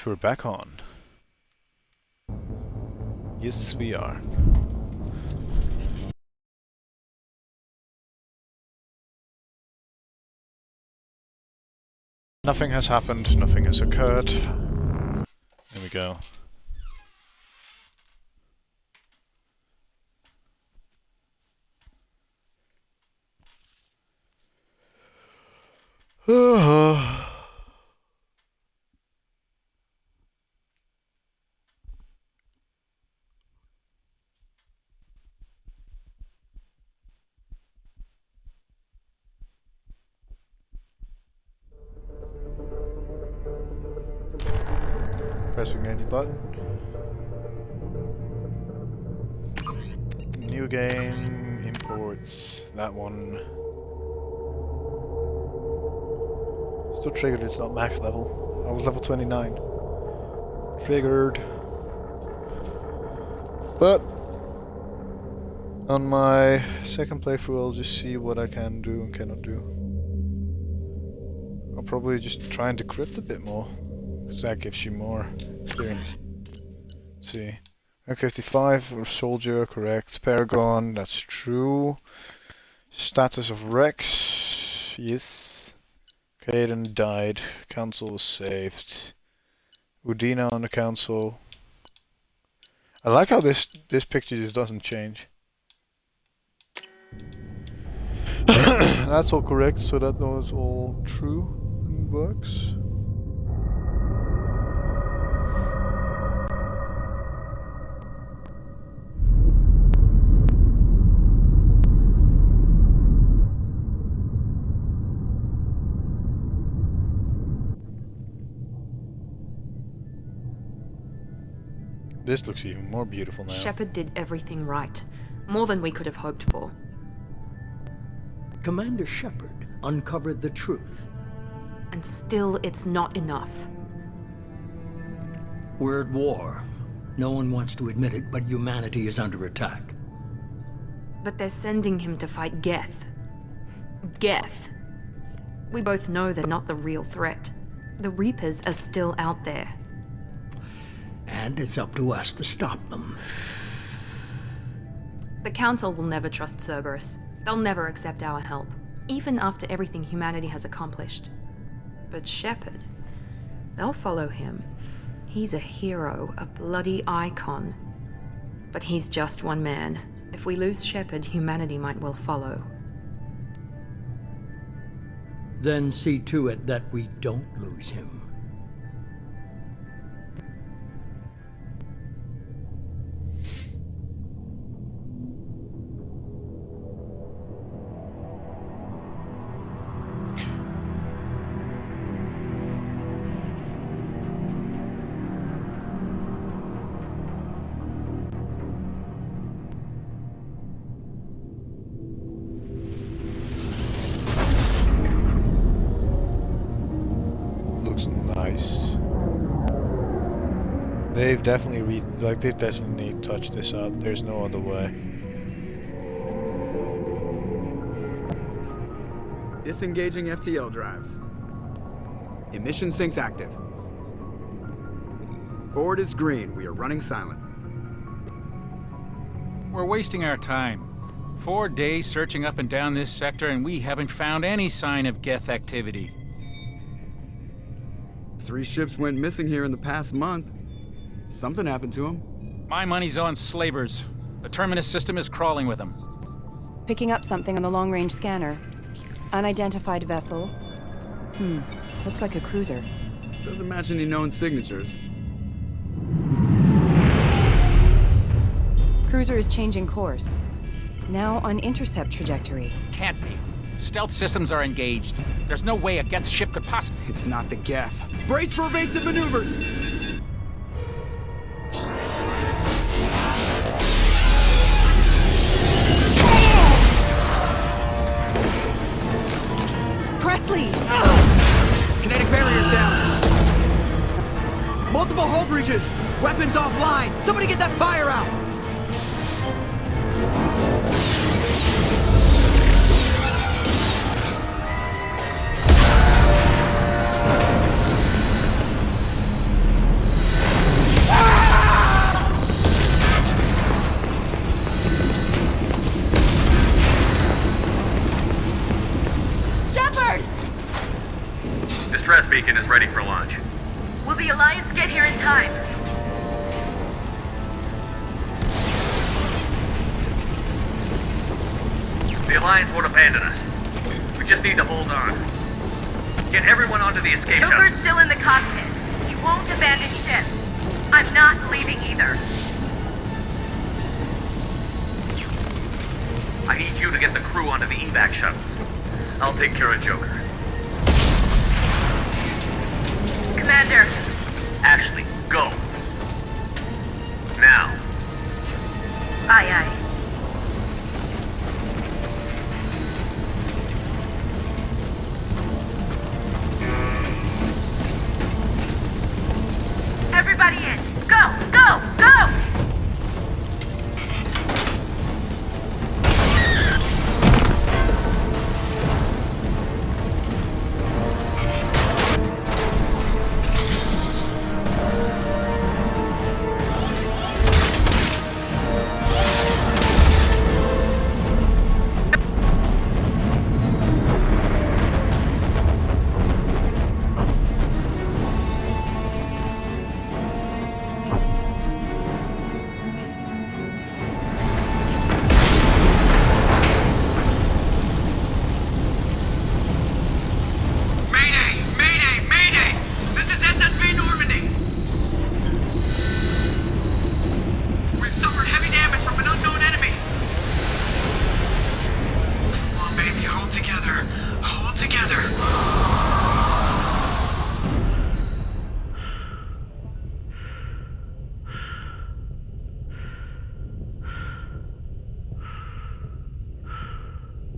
Alright, we're back on. Yes, we are. Nothing has happened, nothing has occurred. There we go. Pressing any button. New game, imports, that one. Still triggered, it's not max level. I was level 29. Triggered. But on my second playthrough I'll just see what I can do and cannot do. I'll probably just try and decrypt a bit more, because that gives you more experience. Let's see. Rank 55 or soldier, correct. Paragon, that's true. Status of Rex, yes. Caden died. Council was saved. Udina on the council. I like how this picture just doesn't change. That's all correct, so that was all true and works. This looks even more beautiful now. Shepard did everything right. More than we could have hoped for. Commander Shepard uncovered the truth. And still, it's not enough. We're at war. No one wants to admit it, but humanity is under attack. But they're sending him to fight Geth. Geth. We both know they're not the real threat. The Reapers are still out there. And it's up to us to stop them. The Council will never trust Cerberus. They'll never accept our help, even after everything humanity has accomplished. But Shepard, they'll follow him. He's a hero, a bloody icon. But he's just one man. If we lose Shepard, humanity might well follow. Then see to it that we don't lose him. They've definitely they've definitely touched this out. There's no other way. Disengaging FTL drives. Emission sinks active. Board is green. We are running silent. We're wasting our time. 4 days searching up and down this sector, and we haven't found any sign of Geth activity. 3 ships went missing here in the past month. Something happened to them. My money's on slavers. The Terminus system is crawling with them. Picking up something on the long-range scanner. Unidentified vessel. Looks like a cruiser. Doesn't match any known signatures. Cruiser is changing course. Now on intercept trajectory. Can't be. Stealth systems are engaged. There's no way a Geth ship could possibly... It's not the Geth. Brace for evasive maneuvers! Presley! Kinetic barriers down. Multiple hull breaches. Weapons offline. Somebody get that fire out. distress beacon is ready for launch. Will the Alliance get here in time? The Alliance won't abandon us. We just need to hold on. Get everyone onto the escape Joker's shuttle. still in the cockpit. He won't abandon ship. I'm not leaving either. I need you to get the crew onto the evac shuttles. I'll take care of Joker. Commander, Ashley, go. Now. aye aye. Everybody in. Go, go, go! Mayday! Mayday! Mayday! This is SSV Normandy! We've suffered heavy damage from an unknown enemy! Come on, baby, hold together. Hold together.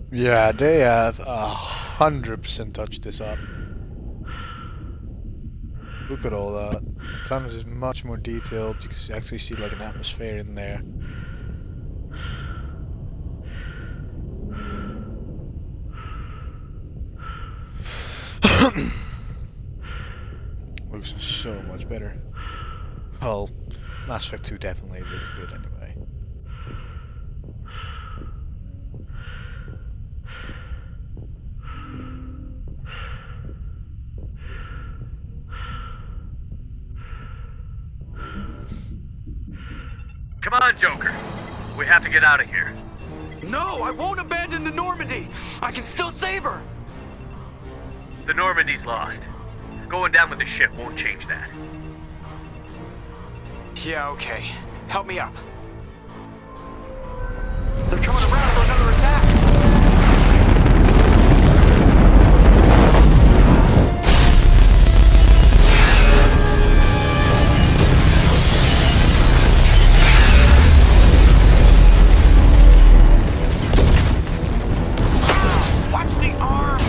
Yeah, they have 100% touched this up. Look at all that. The planet is much more detailed. You can actually see like an atmosphere in there. Looks so much better. Well, Mass Effect 2 definitely looks good anyway. Come on, Joker. We have to get out of here. No, I won't abandon the Normandy. I can still save her. The Normandy's lost. Going down with the ship won't change that. Yeah, okay. Help me up. They're coming around for another attack. Watch the arm.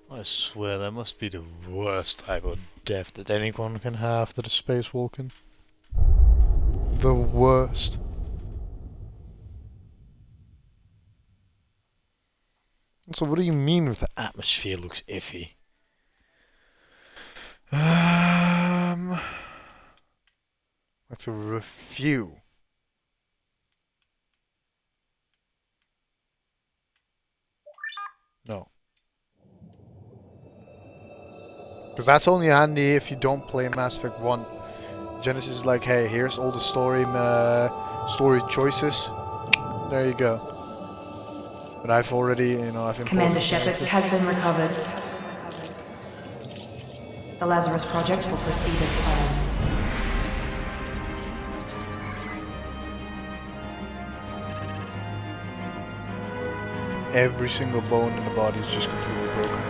I swear that must be the worst type of death that anyone can have that is spacewalking. The worst. So what do you mean with the atmosphere looks iffy? That's a review. No. Because that's only handy if you don't play Mass Effect 1. Genesis is like, hey, here's all the story choices. There you go. But I've already, you know, I've imported. Commander Shepard has been recovered. The Lazarus Project will proceed as planned. Every single bone in the body is just completely broken.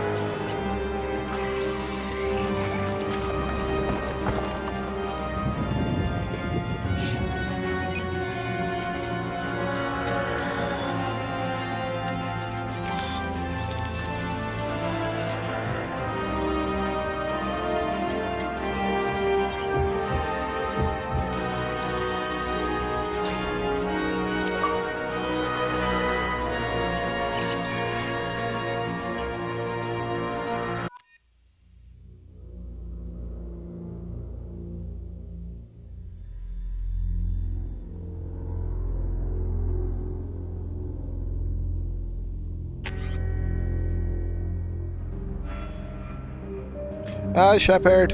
Hi, Shepard.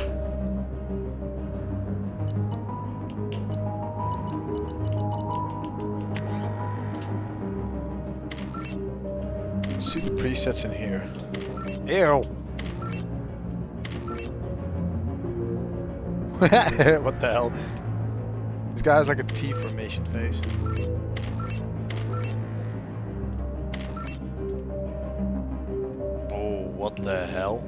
See the presets in here. Ew. What the hell? This guy has like a T formation face. Oh, what the hell?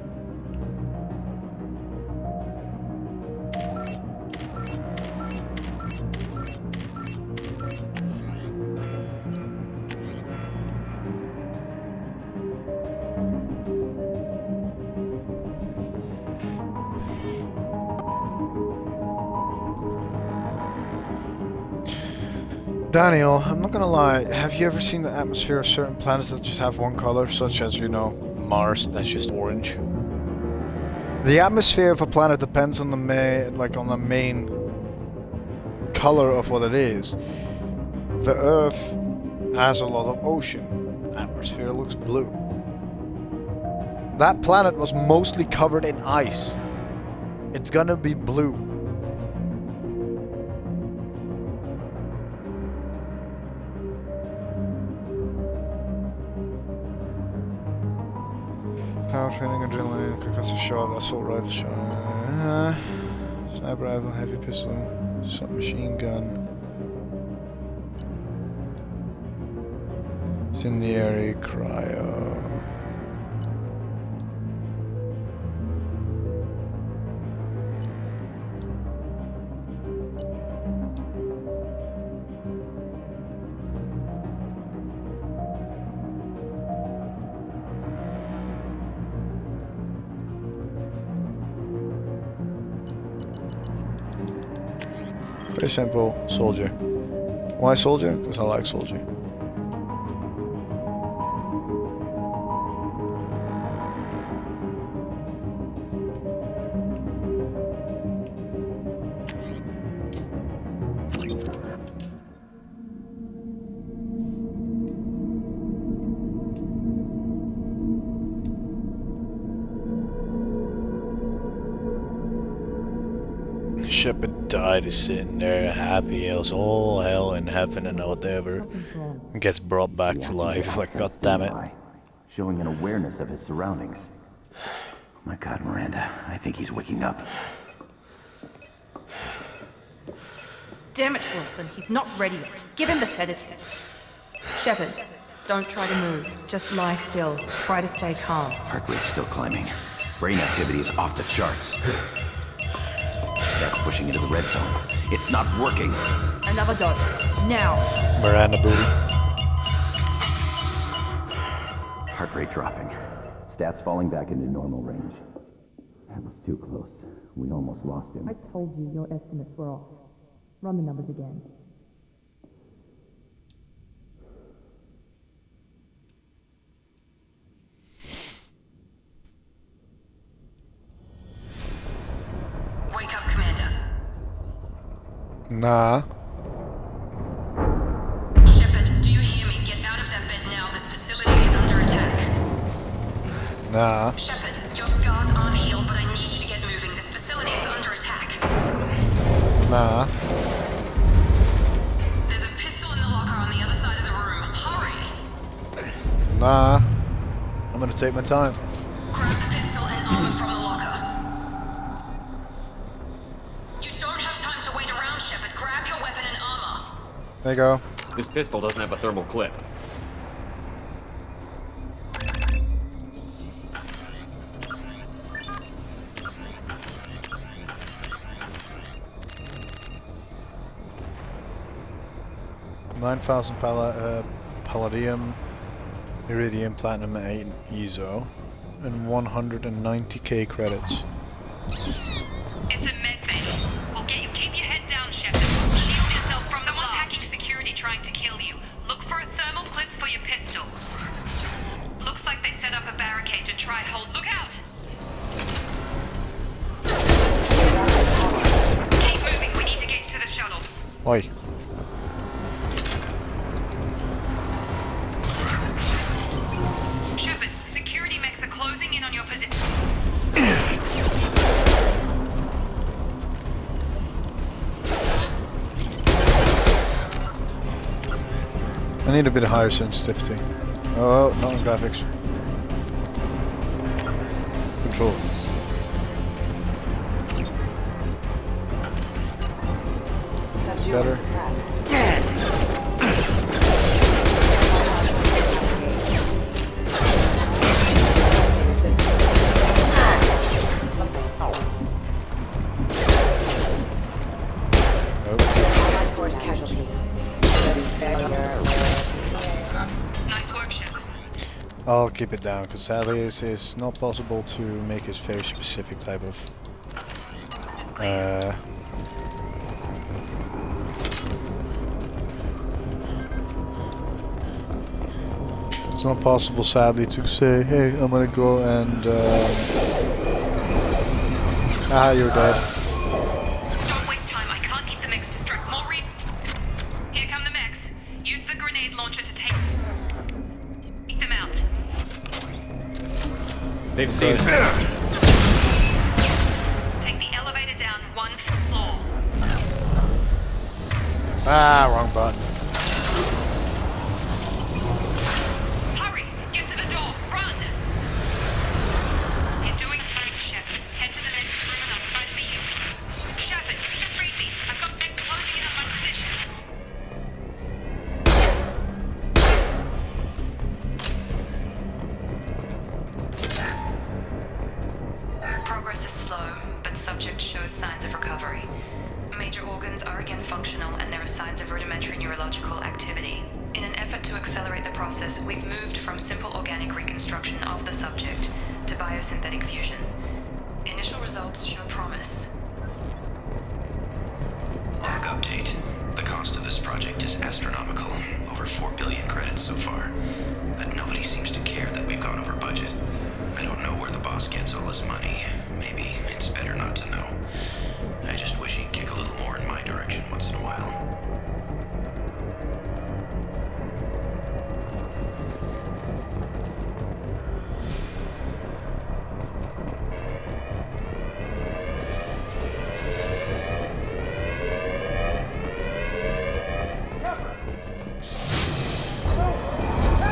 Daniel, I'm not gonna lie, have you ever seen the atmosphere of certain planets that just have one color, such as, you know, Mars, that's just orange? The atmosphere of a planet depends on the main color of what it is. The Earth has a lot of ocean. Atmosphere looks blue. That planet was mostly covered in ice. It's gonna be blue. Power training, adrenaline, concussive shot, assault rifle shot, sniper rifle, heavy pistol, submachine gun, incendiary, cryo. Very simple, soldier. Why soldier? Because I like soldier. Shepard died, is sitting there happy as all hell in heaven and whatever, and gets brought back to life. Like, god damn it. Showing an awareness of his surroundings. Oh my god, Miranda, I think he's waking up. Damn it, Wilson, he's not ready yet. Give him the sedative. Shepard, don't try to move. Just lie still. Try to stay calm. Heart rate's still climbing. Brain activity is off the charts. Stats pushing into the red zone. It's not working. Another dose. Now. Miranda booty. Heart rate dropping. Stats falling back into normal range. That was too close. We almost lost him. I told you your estimates were off. Run the numbers again. Wake up, Commander. Nah. Shepard, do you hear me? Get out of that bed now. This facility is under attack. Nah. Shepard, your scars aren't healed, but I need you to Nah. There's a pistol in the locker on the other side of the room. Hurry! Nah. I'm gonna take my time. Grab the pistol and armor from the locker. You don't have time to wait around, Shepard. Grab your weapon and armor. There you go. This pistol doesn't have a thermal clip. Palladium, Iridium, Platinum, 8 ESO, and 190k credits. It's a med bay. We'll get you. Keep your head down, Shepard. Shield yourself from Someone's hacking security trying to kill you. Look for a thermal clip for your pistol. Looks like they set up a barricade to try hold. Look out! Keep moving. We need to get to the shuttles. Oi. Shepard, security mechs are closing in on your position. I need a bit of higher sensitivity. Oh, not on graphics. Controls. Better. Nice work, Shepard. I'll keep it down, because sadly it's not possible to make a very specific type of it's not possible, sadly, to say, hey, I'm gonna go and you're dead. Don't waste time. I can't keep the mechs distracted. More Here come the mechs. Use the grenade launcher to take them out. They've seen us. Take the elevator down one floor. Wrong button. Hurry! Get to the door! Run! You're doing great, Shepard. Head to the next room and I'll try to meet you. Shepard, read me. I've got them closing in on my position. Progress is slow, but subject shows signs of recovery. Major organs are again functional, and there are signs of rudimentary neurological activity. In an effort to accelerate the process, we've moved from simple organic reconstruction of the subject to biosynthetic fusion. Initial results show promise. Log update. The cost of this project is astronomical. Over 4 billion credits so far. But nobody seems to care that we've gone over budget. I don't know where the boss gets all his money. Maybe it's better not to know. I just wish he'd kick a little more in my direction once in a while.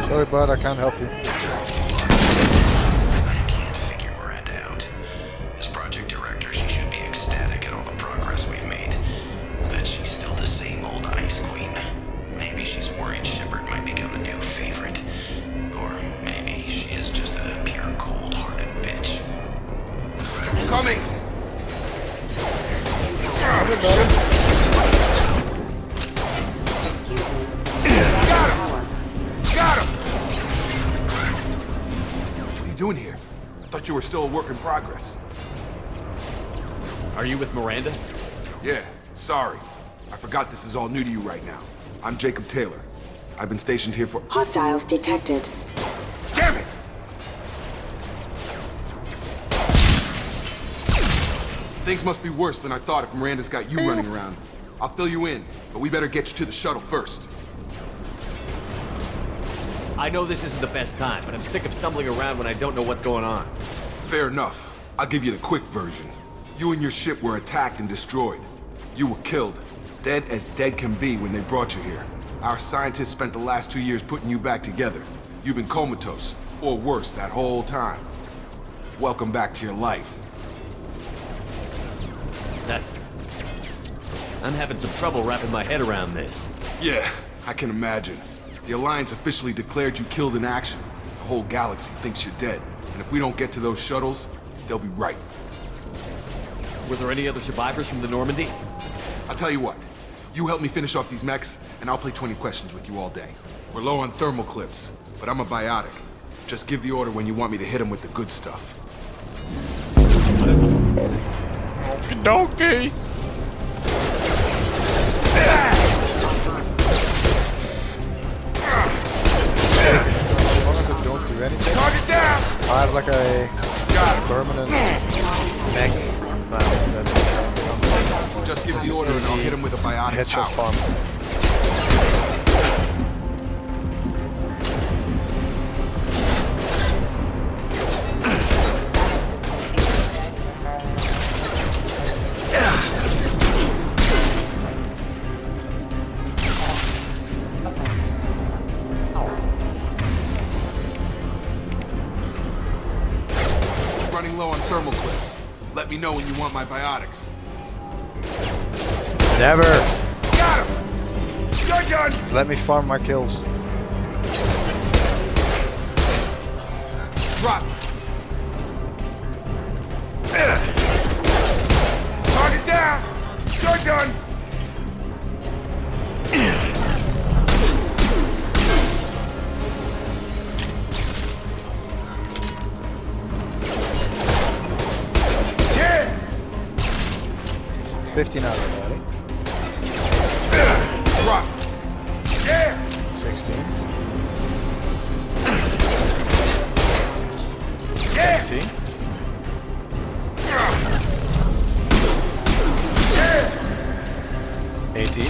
Sorry, bud, I can't help you. I can't figure Miranda out. As project director, she should be ecstatic at all the progress we've made. But she's still the same old Ice Queen. Maybe she's worried Shepard might become the new favorite. Or maybe she is just a pure cold-hearted bitch. Coming! Got him! What are you doing here? I thought you were still a work in progress. Are you with Miranda? Yeah, sorry. I forgot this is all new to you right now. I'm Jacob Taylor. I've been stationed here for— Hostiles detected. Damn it! Things must be worse than I thought if Miranda's got you running around. I'll fill you in, but we better get you to the shuttle first. I know this isn't the best time, but I'm sick of stumbling around when I don't know what's going on. Fair enough. I'll give you the quick version. You and your ship were attacked and destroyed. You were killed. Dead as dead can be when they brought you here. Our scientists spent the last 2 years putting you back together. You've been comatose, or worse, that whole time. Welcome back to your life. I'm having some trouble wrapping my head around this. Yeah, I can imagine. The Alliance officially declared you killed in action. The whole galaxy thinks you're dead. And if we don't get to those shuttles, they'll be right. Were there any other survivors from the Normandy? I'll tell you what. You help me finish off these mechs, and I'll play 20 questions with you all day. We're low on thermal clips, but I'm a biotic. Just give the order when you want me to hit them with the good stuff. Okie dokie. As long as I don't do anything, Target down! I have like a permanent mech. Just give the order and I'll hit him with a biotic headshot power. farm. Running low on thermal clips. Let me know when you want my biotics. Never. Got him! Shotgun! Just let me farm my kills. Drop. Target down! Shotgun! Yeah! 15 out of 30. Drop. Yeah! 16. Yeah! 17. Yeah! 18.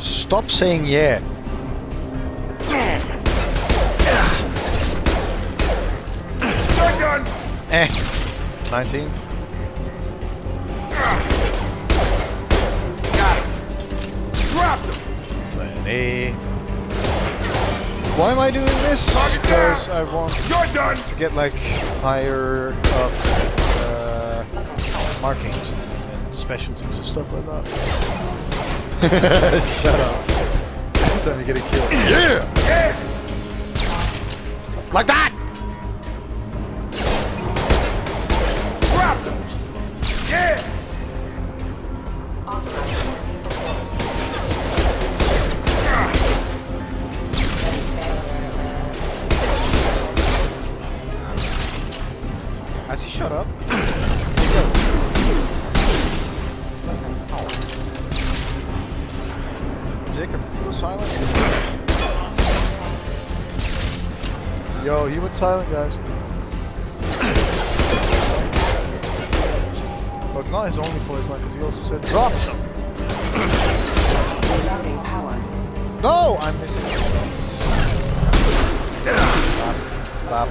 Stop saying yeah. Shotgun! 19. Got him! Dropped him! 20. Why am I doing this? Target Because down. I want You're done! to get like higher up markings and specialties and stuff like that. Shut up. Every time you get a kill. Yeah! Yeah! Like that! Dropped him! Yeah! Has he shut up? Jacob, did you go silent? Yo, he went silent, guys. Well, it's not his only voice line, because he also said drop them! No! I'm missing it. Bop.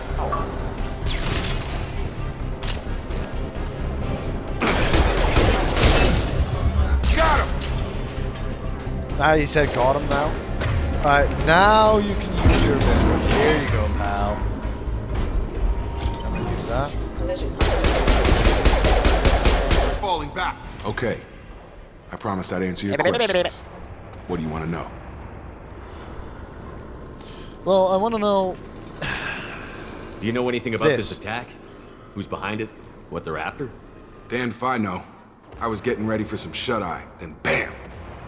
Got him! Now you said got him now. Alright, now you can use your ability. Here you go, pal. I'm gonna use that. Falling back. Okay. I promised I'd answer your questions. What do you want to know? Well, I want to know... Do you know anything about This. this attack? Who's behind it? What they're after? Damned if I know. I was getting ready for some shut-eye, then bam!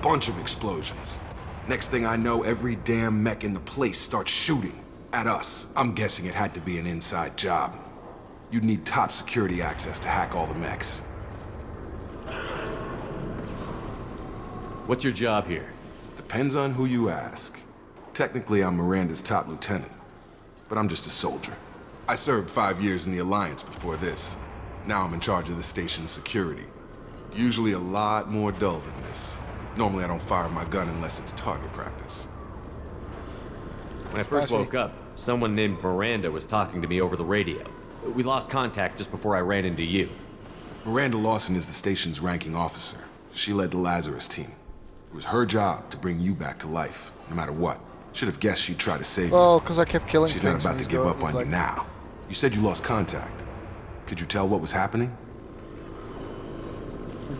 Bunch of explosions. Next thing I know, every damn mech in the place starts shooting at us. I'm guessing it had to be an inside job. You'd need top security access to hack all the mechs. What's your job here? Depends on who you ask. Technically, I'm Miranda's top lieutenant, but I'm just a soldier. I served 5 years in the Alliance before this. Now I'm in charge of the station's security. Usually a lot more dull than this. Normally I don't fire my gun unless it's target practice. When I first woke up, someone named Miranda was talking to me over the radio. We lost contact just before I ran into you. Miranda Lawson is the station's ranking officer. She led the Lazarus team. It was her job to bring you back to life, no matter what. Should have guessed she'd try to save you. Well, because I kept killing She's things. not about to give up on you now. You said you lost contact. Could you tell what was happening?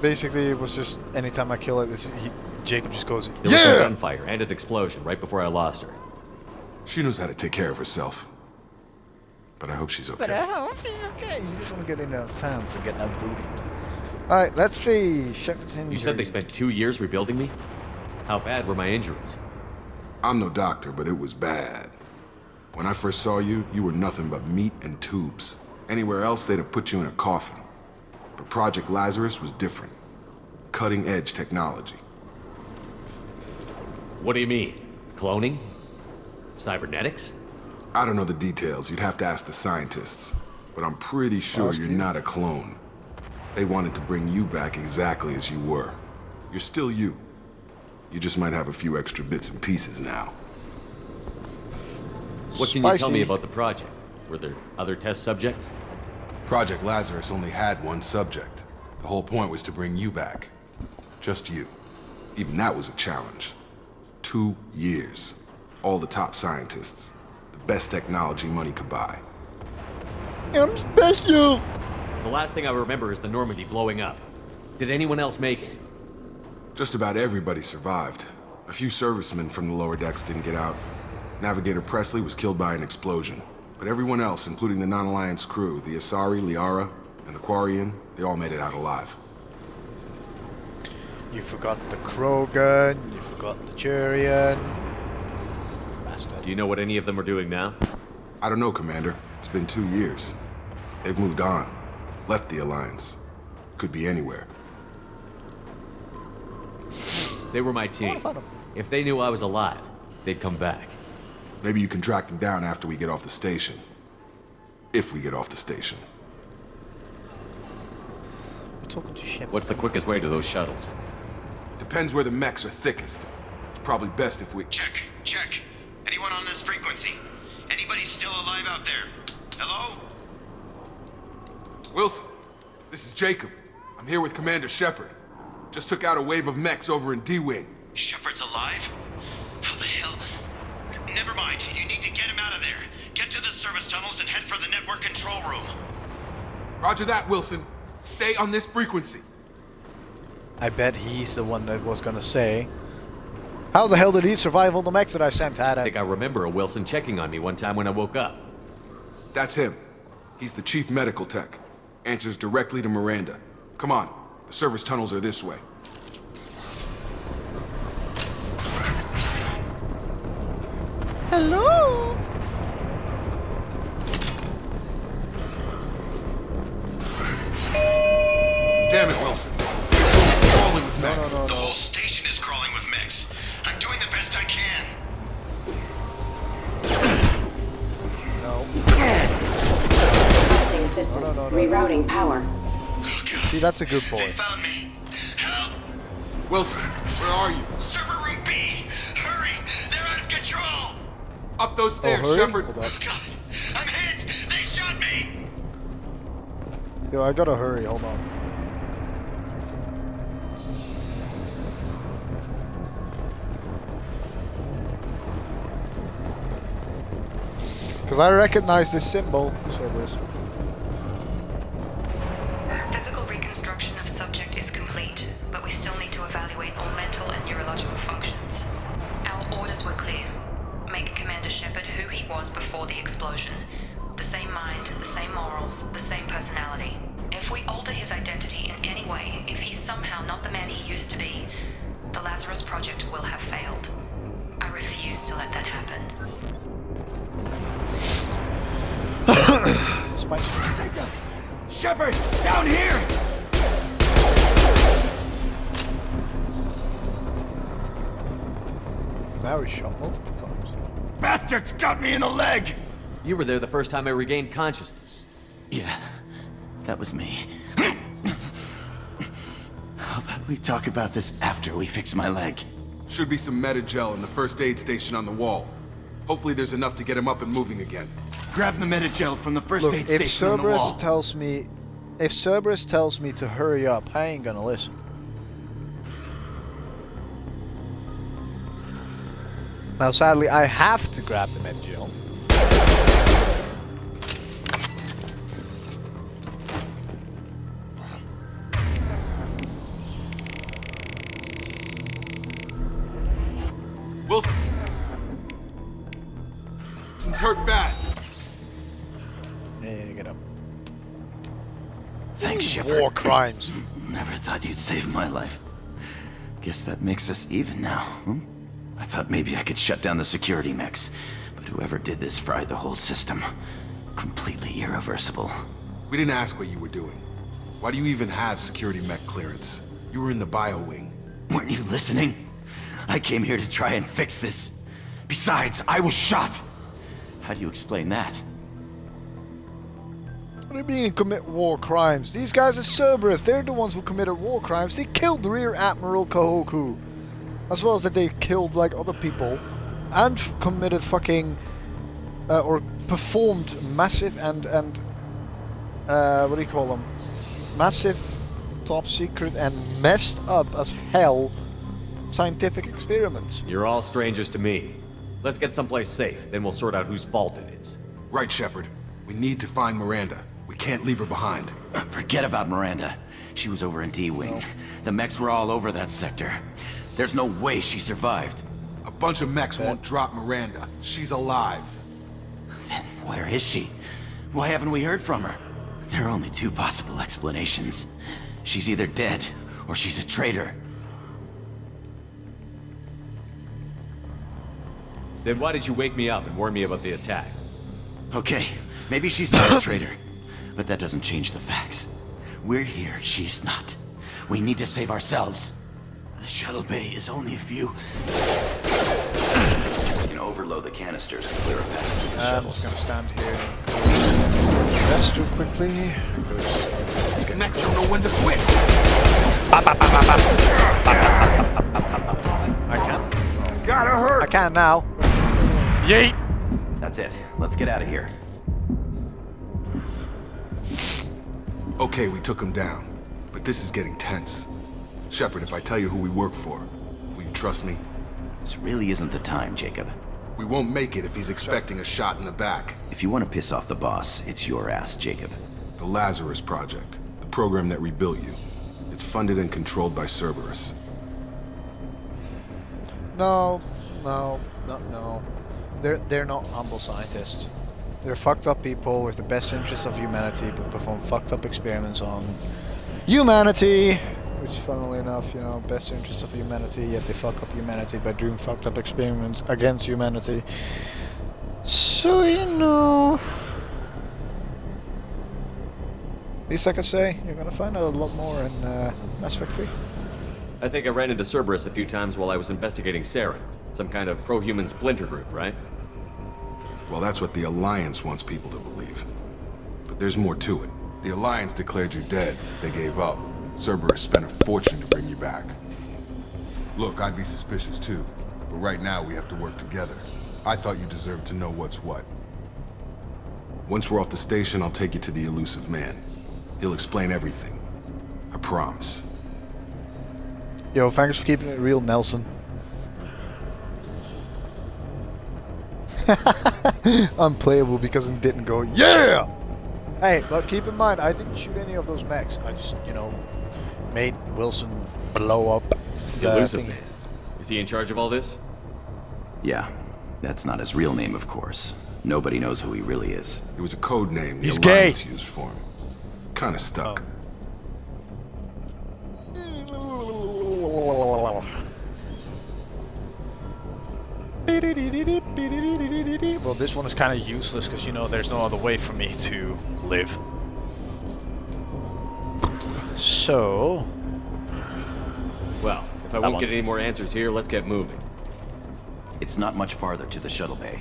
Basically, it was just anytime I kill like this, Jacob just goes, There was some gunfire and an explosion right before I lost her. She knows how to take care of herself. But I hope she's okay. But I hope she's okay. You just want to get in town for getting that booty. Alright, let's see. Shepard's injury. You said they spent 2 years rebuilding me? How bad were my injuries? I'm no doctor, but it was bad. When I first saw you, you were nothing but meat and tubes. Anywhere else, they'd have put you in a coffin. But Project Lazarus was different. Cutting-edge technology. What do you mean? Cloning? Cybernetics? I don't know the details. You'd have to ask the scientists. But I'm pretty sure you're not a clone. They wanted to bring you back exactly as you were. You're still you. You just might have a few extra bits and pieces now. What can you tell me about the project? Were there other test subjects? Project Lazarus only had one subject. The whole point was to bring you back. Just you. Even that was a challenge. 2 years. All the top scientists. The best technology money could buy. I'm special! The last thing I remember is the Normandy blowing up. Did anyone else make it? Just about everybody survived. A few servicemen from the lower decks didn't get out. Navigator Presley was killed by an explosion. But everyone else, including the non-Alliance crew, the Asari, Liara, and the Quarian, they all made it out alive. You forgot the Krogan, you forgot the Turian. Bastard. Do you know what any of them are doing now? I don't know, Commander. It's been 2 years. They've moved on. Left the Alliance. Could be anywhere. They were my team. If they knew I was alive, they'd come back. Maybe you can track them down after we get off the station. If we get off the station. I'm talking to Shepard. What's the quickest way to those shuttles? Depends where the mechs are thickest. It's probably best if we... Check. Anyone on this frequency? Anybody still alive out there? Hello? Wilson, this is Jacob. I'm here with Commander Shepard. Just took out a wave of mechs over in D-Wing. Shepard's alive? How the hell? Never mind. You need to get him out of there. Get to the service tunnels and head for the network control room. Roger that, Wilson. Stay on this frequency. I bet he's the one that was gonna say, how the hell did he survive all the mechs that I sent at him? I think I remember a Wilson checking on me one time when I woke up. That's him. He's the chief medical tech. Answers directly to Miranda. Come on. The service tunnels are this way. Hello? Damn it, Wilson. It's crawling with mechs. The whole station is crawling with mechs. I'm doing the best I can. Assistance. Rerouting power. See, that's a good boy. They found me. Help! Wilson, where are you? Server room B! Hurry! They're out of control! Up those stairs, hurry? Shepard. Hold on. God! I'm hit! They shot me! Yo, I gotta hurry, hold on. Because I recognize this symbol, Cerberus. Physical reconstruction of subject is complete, but we still need to evaluate all mental and neurological functions. Our orders were clear. Make Commander Shepard who he was before the explosion. The same mind, the same morals, the same personality. If we alter his identity in any way, if he's somehow not the man he used to be, the Lazarus Project will have failed. I refuse to let that happen. Shepard, down here! Now he's shot multiple times. Bastards got me in the leg! You were there the first time I regained consciousness. Yeah, that was me. How about we talk about this after we fix my leg? Should be some Metagel in the first aid station on the wall. Hopefully there's enough to get him up and moving again. Grab the Metagel from the first Look, aid if station on the wall. Cerberus tells me to hurry up, I ain't gonna listen. Now, sadly, I have to grab the Medgel. Wilson's hurt bad. Yeah, get up. Thanks, Shepard. War crimes. Never thought you'd save my life. Guess that makes us even now, hmm? I thought maybe I could shut down the security mechs, but whoever did this fried the whole system. Completely irreversible. We didn't ask what you were doing. Why do you even have security mech clearance? You were in the bio wing. Weren't you listening? I came here to try and fix this. Besides, I was shot. How do you explain that? What do you mean commit war crimes? These guys are Cerberus. They're the ones who committed war crimes. They killed the Rear Admiral Kahoku. As well as that they killed like other people. And committed fucking... or performed massive and what do you call them? Massive, top secret and messed up as hell scientific experiments. You're all strangers to me. Let's get someplace safe, then we'll sort out whose fault it is. Right, Shepard. We need to find Miranda. We can't leave her behind. Forget about Miranda. She was over in D-Wing. The mechs were all over that sector. There's no way she survived. A bunch of mechs won't drop Miranda. She's alive. Then where is she? Why haven't we heard from her? There are only two possible explanations. She's either dead, or she's a traitor. Then why did you wake me up and warn me about the attack? Okay, maybe she's not a traitor, but that doesn't change the facts. We're here, she's not. We need to save ourselves. The shuttle bay is only a few... You can overload the canisters and clear a path to the I'm shuttles. just gonna stand here and rest real quickly. These mechs don't know when to quit. I can. Gotta hurt. I can now. Yeet! That's it. Let's get out of here. Okay, we took him down. But this is getting tense. Shepard, if I tell you who we work for, will you trust me? This really isn't the time, Jacob. We won't make it if he's expecting a shot in the back. If you want to piss off the boss, it's your ass, Jacob. The Lazarus Project, the program that rebuilt you. It's funded and controlled by Cerberus. No. They're not humble scientists. They're fucked up people with the best interests of humanity, but perform fucked up experiments on humanity. Which, funnily enough, you know, best interests of humanity, yet they fuck up humanity by doing fucked up experiments against humanity. So, you know... Least I can say, you're gonna find out a lot more in Mass Effect 3. I think I ran into Cerberus a few times while I was investigating Saren. Some kind of pro-human splinter group, right? Well, that's what the Alliance wants people to believe. But there's more to it. The Alliance declared you dead. They gave up. Cerberus spent a fortune to bring you back. Look, I'd be suspicious too. But right now, we have to work together. I thought you deserved to know what's what. Once we're off the station, I'll take you to the Elusive Man. He'll explain everything. I promise. Yo, thanks for keeping it real, Nelson. Unplayable because it didn't go, yeah! Hey, but keep in mind, I didn't shoot any of those mechs. I just, you know, made Wilson blow up the Elusive thingy. Man. Is he in charge of all this? Yeah, that's not his real name, of course. Nobody knows who he really is. It was a code name the He's Alliance gay. used for him. Kinda stuck. Well, this one is kind of useless because, you know, there's no other way for me to live. So... Well, if I won't get any more answers here, let's get moving. It's not much farther to the shuttle bay.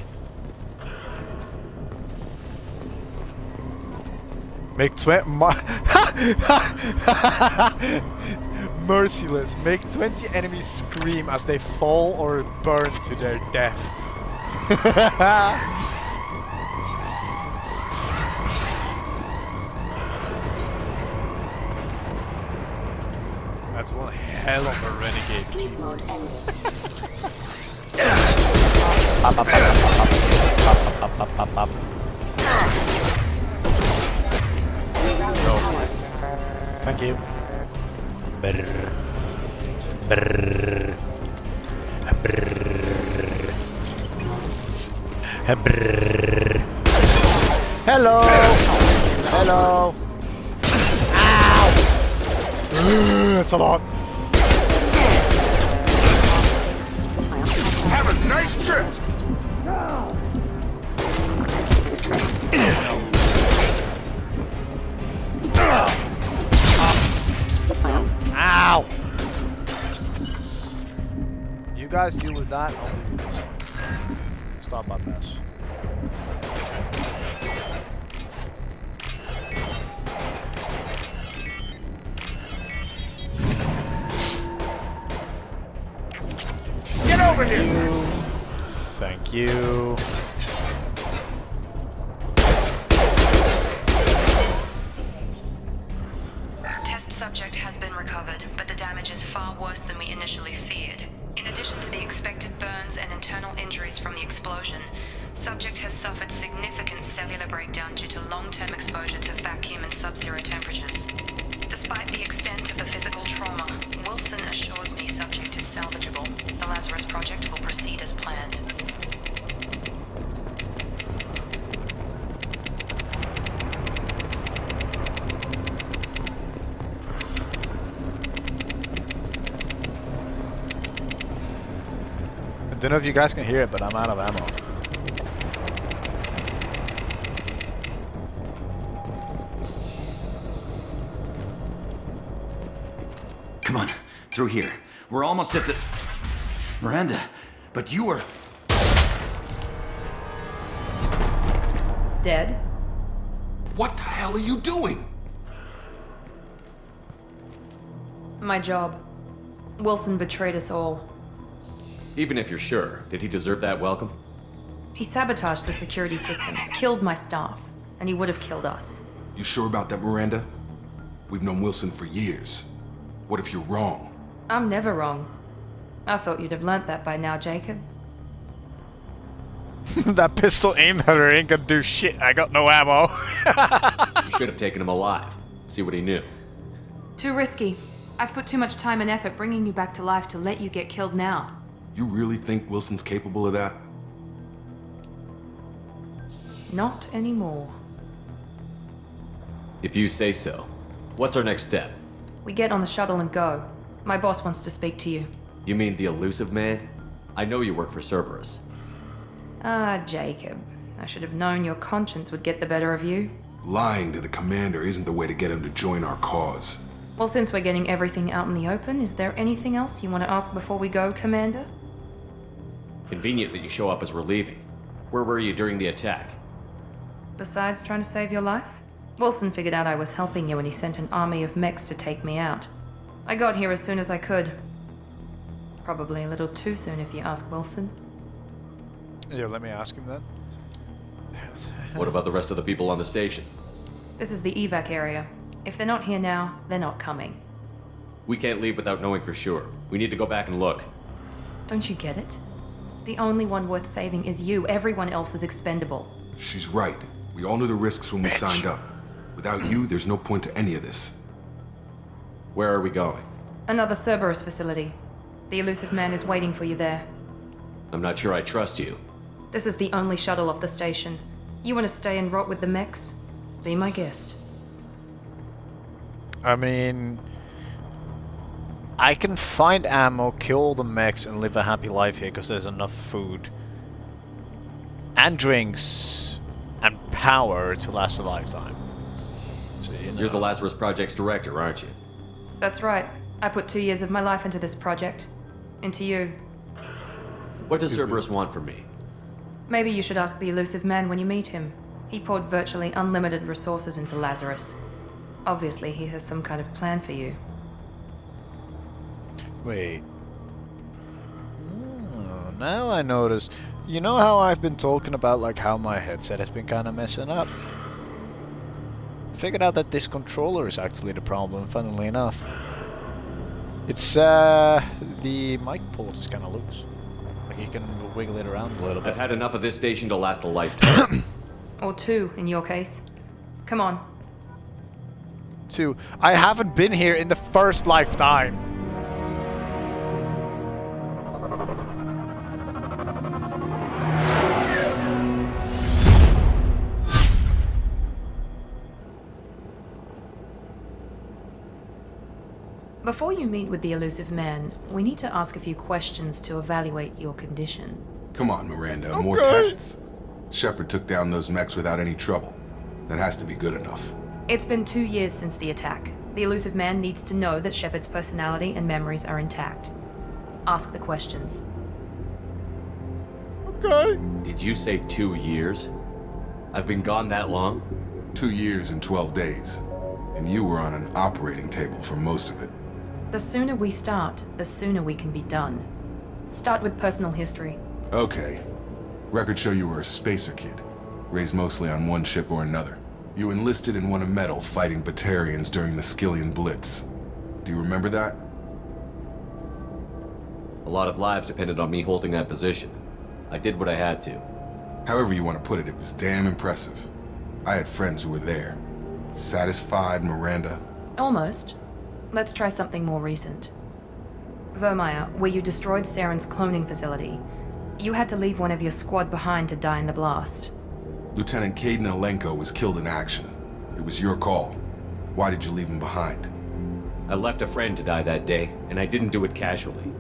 Make merciless. Make 20 enemies scream as they fall or burn to their death. That's one hell of a renegade. Sleep mode ended. Up, up, up, up, up, up, up, up, up. Go. Thank you. Brrr. Brrr. Brrr. Brrr. Hello! Hello! Ow! That's a lot. Have a nice trip! Ow! You guys deal with that, I'll do this. Stop that mess. Get over here! Thank you. Test subject has been recovered, but the damage is far worse than we initially feared. In addition to the expected burns and internal injuries from the explosion, subject has suffered significant cellular breakdown due to long-term exposure to vacuum and sub-zero temperatures. Despite the extent of the physical trauma, Wilson assures me subject is salvageable. The Lazarus Project will proceed as planned. I don't know if you guys can hear it, but I'm out of ammo. Come on, through here. We're almost at the... Miranda, but you were... Dead? What the hell are you doing? My job. Wilson betrayed us all. Even if you're sure, did he deserve that welcome? He sabotaged the security systems, killed my staff, and he would have killed us. You sure about that, Miranda? We've known Wilson for years. What if you're wrong? I'm never wrong. I thought you'd have learnt that by now, Jacob. That pistol aimed at her ain't gonna do shit. I got no ammo. You should have taken him alive. See what he knew. Too risky. I've put too much time and effort bringing you back to life to let you get killed now. You really think Wilson's capable of that? Not anymore. If you say so. What's our next step? We get on the shuttle and go. My boss wants to speak to you. You mean the elusive man? I know you work for Cerberus. Ah, Jacob. I should have known your conscience would get the better of you. Lying to the commander isn't the way to get him to join our cause. Well, since we're getting everything out in the open, is there anything else you want to ask before we go, Commander? Convenient that you show up as we're leaving. Where were you during the attack? Besides trying to save your life? Wilson figured out I was helping you and he sent an army of mechs to take me out. I got here as soon as I could. Probably a little too soon if you ask Wilson. Yeah, let me ask him then. What about the rest of the people on the station? This is the evac area. If they're not here now, they're not coming. We can't leave without knowing for sure. We need to go back and look. Don't you get it? The only one worth saving is you. Everyone else is expendable. She's right. We all knew the risks when we signed up. Without you, there's no point to any of this. Where are we going? Another Cerberus facility. The elusive man is waiting for you there. I'm not sure I trust you. This is the only shuttle off the station. You want to stay and rot with the mechs? Be my guest. I mean, I can find ammo, kill the mechs, and live a happy life here because there's enough food and drinks and power to last a lifetime. So, You're the Lazarus Project's director, aren't you? That's right. I put 2 years of my life into this project. Into you. What does Cerberus want from me? Maybe you should ask the elusive man when you meet him. He poured virtually unlimited resources into Lazarus. Obviously, he has some kind of plan for you. Wait. Oh, now I notice. You know how I've been talking about like how my headset has been kind of messing up? Figured out that this controller is actually the problem, funnily enough. It's the mic port is kind of loose. Like like you can wiggle it around a little bit. I've had enough of this station to last a lifetime. Or 2, in your case. Come on. 2. I haven't been here in the first lifetime. Before you meet with the elusive man, we need to ask a few questions to evaluate your condition. Come on, Miranda, more tests? Shepard took down those mechs without any trouble. That has to be good enough. It's been 2 years since the attack. The elusive man needs to know that Shepard's personality and memories are intact. Ask the questions. Okay. Did you say 2 years? I've been gone that long? 2 years and 12 days. And you were on an operating table for most of it. The sooner we start, the sooner we can be done. Start with personal history. Okay. Records show you were a spacer kid, raised mostly on one ship or another. You enlisted and won a medal fighting Batarians during the Skillian Blitz. Do you remember that? A lot of lives depended on me holding that position. I did what I had to. However you want to put it, it was damn impressive. I had friends who were there. Satisfied, Miranda? Almost. Let's try something more recent. Vermeer, where you destroyed Saren's cloning facility, you had to leave one of your squad behind to die in the blast. Lieutenant Kaidan Alenko was killed in action. It was your call. Why did you leave him behind? I left a friend to die that day, and I didn't do it casually.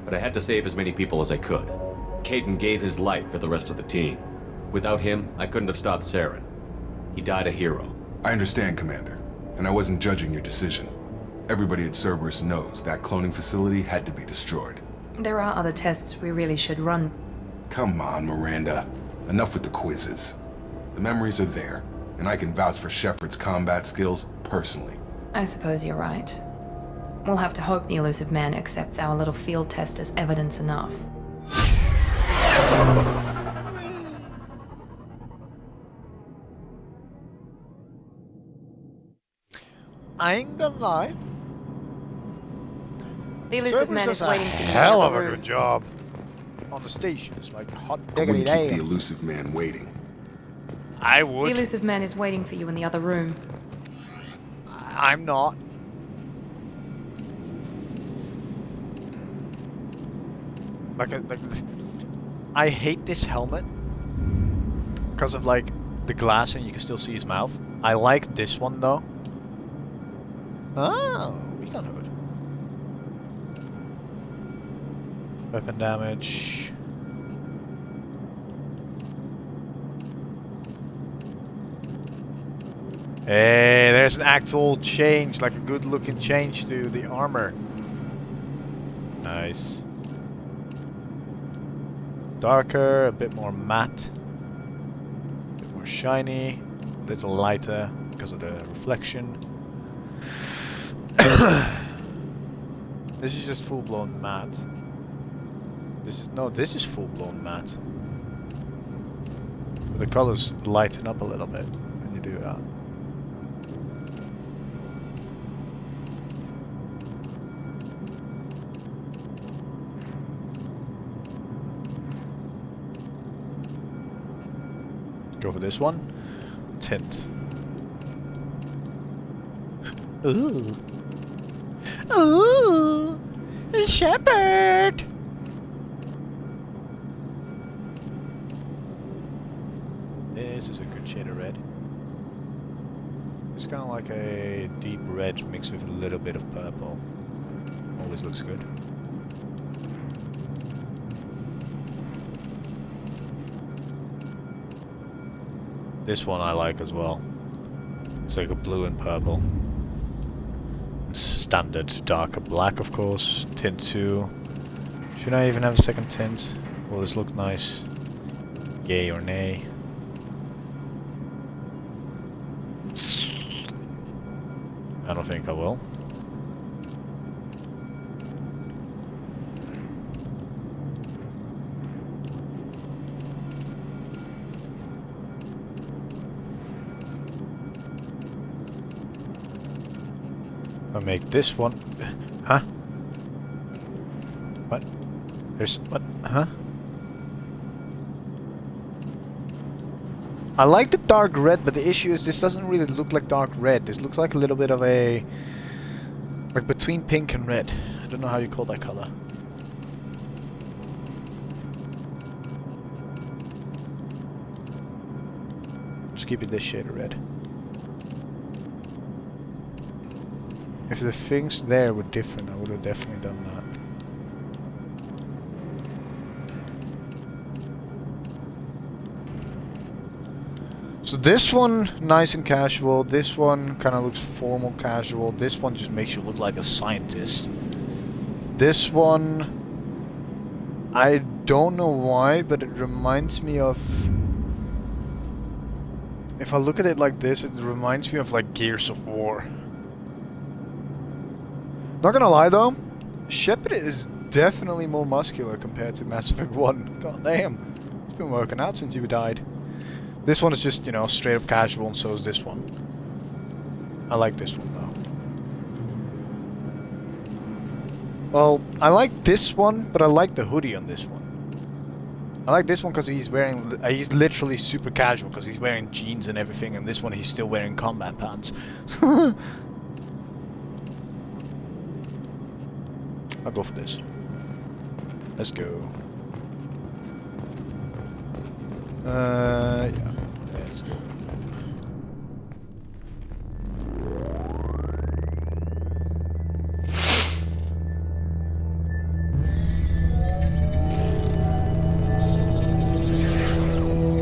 But I had to save as many people as I could. Kaidan gave his life for the rest of the team. Without him, I couldn't have stopped Saren. He died a hero. I understand, Commander, and I wasn't judging your decision. Everybody at Cerberus knows that cloning facility had to be destroyed. There are other tests we really should run. Come on, Miranda. Enough with the quizzes. The memories are there, and I can vouch for Shepard's combat skills personally. I suppose you're right. We'll have to hope the elusive man accepts our little field test as evidence enough. I ain't gonna lie. The elusive man is waiting for you. Hell of a good job on the station. It's like hot I diggity wouldn't keep day. the elusive man waiting. I The would. elusive man is waiting for you in the other room. I'm not. Like, I hate this helmet because of like the glass and you can still see his mouth. I like this one though. Oh, recon hood. Weapon damage. Hey, there's an actual change, like a good looking change to the armor. Nice. Darker, a bit more matte. A bit more shiny. A little lighter because of the reflection. This is just full-blown matte. This is full-blown matte. But the colors lighten up a little bit when you do that. Go for this one. Tint. Ooh. Ooh. Shepard. This is a good shade of red. It's kind of like a deep red mixed with a little bit of purple. Always looks good. This one I like as well. It's like a blue and purple. Standard darker black, of course. Tint 2. Should I even have a second tint? Will this look nice? Yay or nay? I don't think I will. I'll make this one. Huh? What? There's what? Huh? I like the dark red, but the issue is this doesn't really look like dark red. This looks like a little bit of a... like between pink and red. I don't know how you call that color. Just keep it this shade of red. If the things there were different, I would have definitely done that. So this one, nice and casual. This one kind of looks formal casual. This one just makes you look like a scientist. This one, I don't know why, but it reminds me of... if I look at it like this, it reminds me of like Gears of War. Not gonna lie though, Shepard is definitely more muscular compared to Mass Effect 1. God damn, he's been working out since he died. This one is just, you know, straight up casual, and so is this one. I like this one though. Well, I like this one, but I like the hoodie on this one. I like this one because he's wearing, he's literally super casual because he's wearing jeans and everything, and this one he's still wearing combat pants. I'll go for this. Let's go. Yeah. Let's go.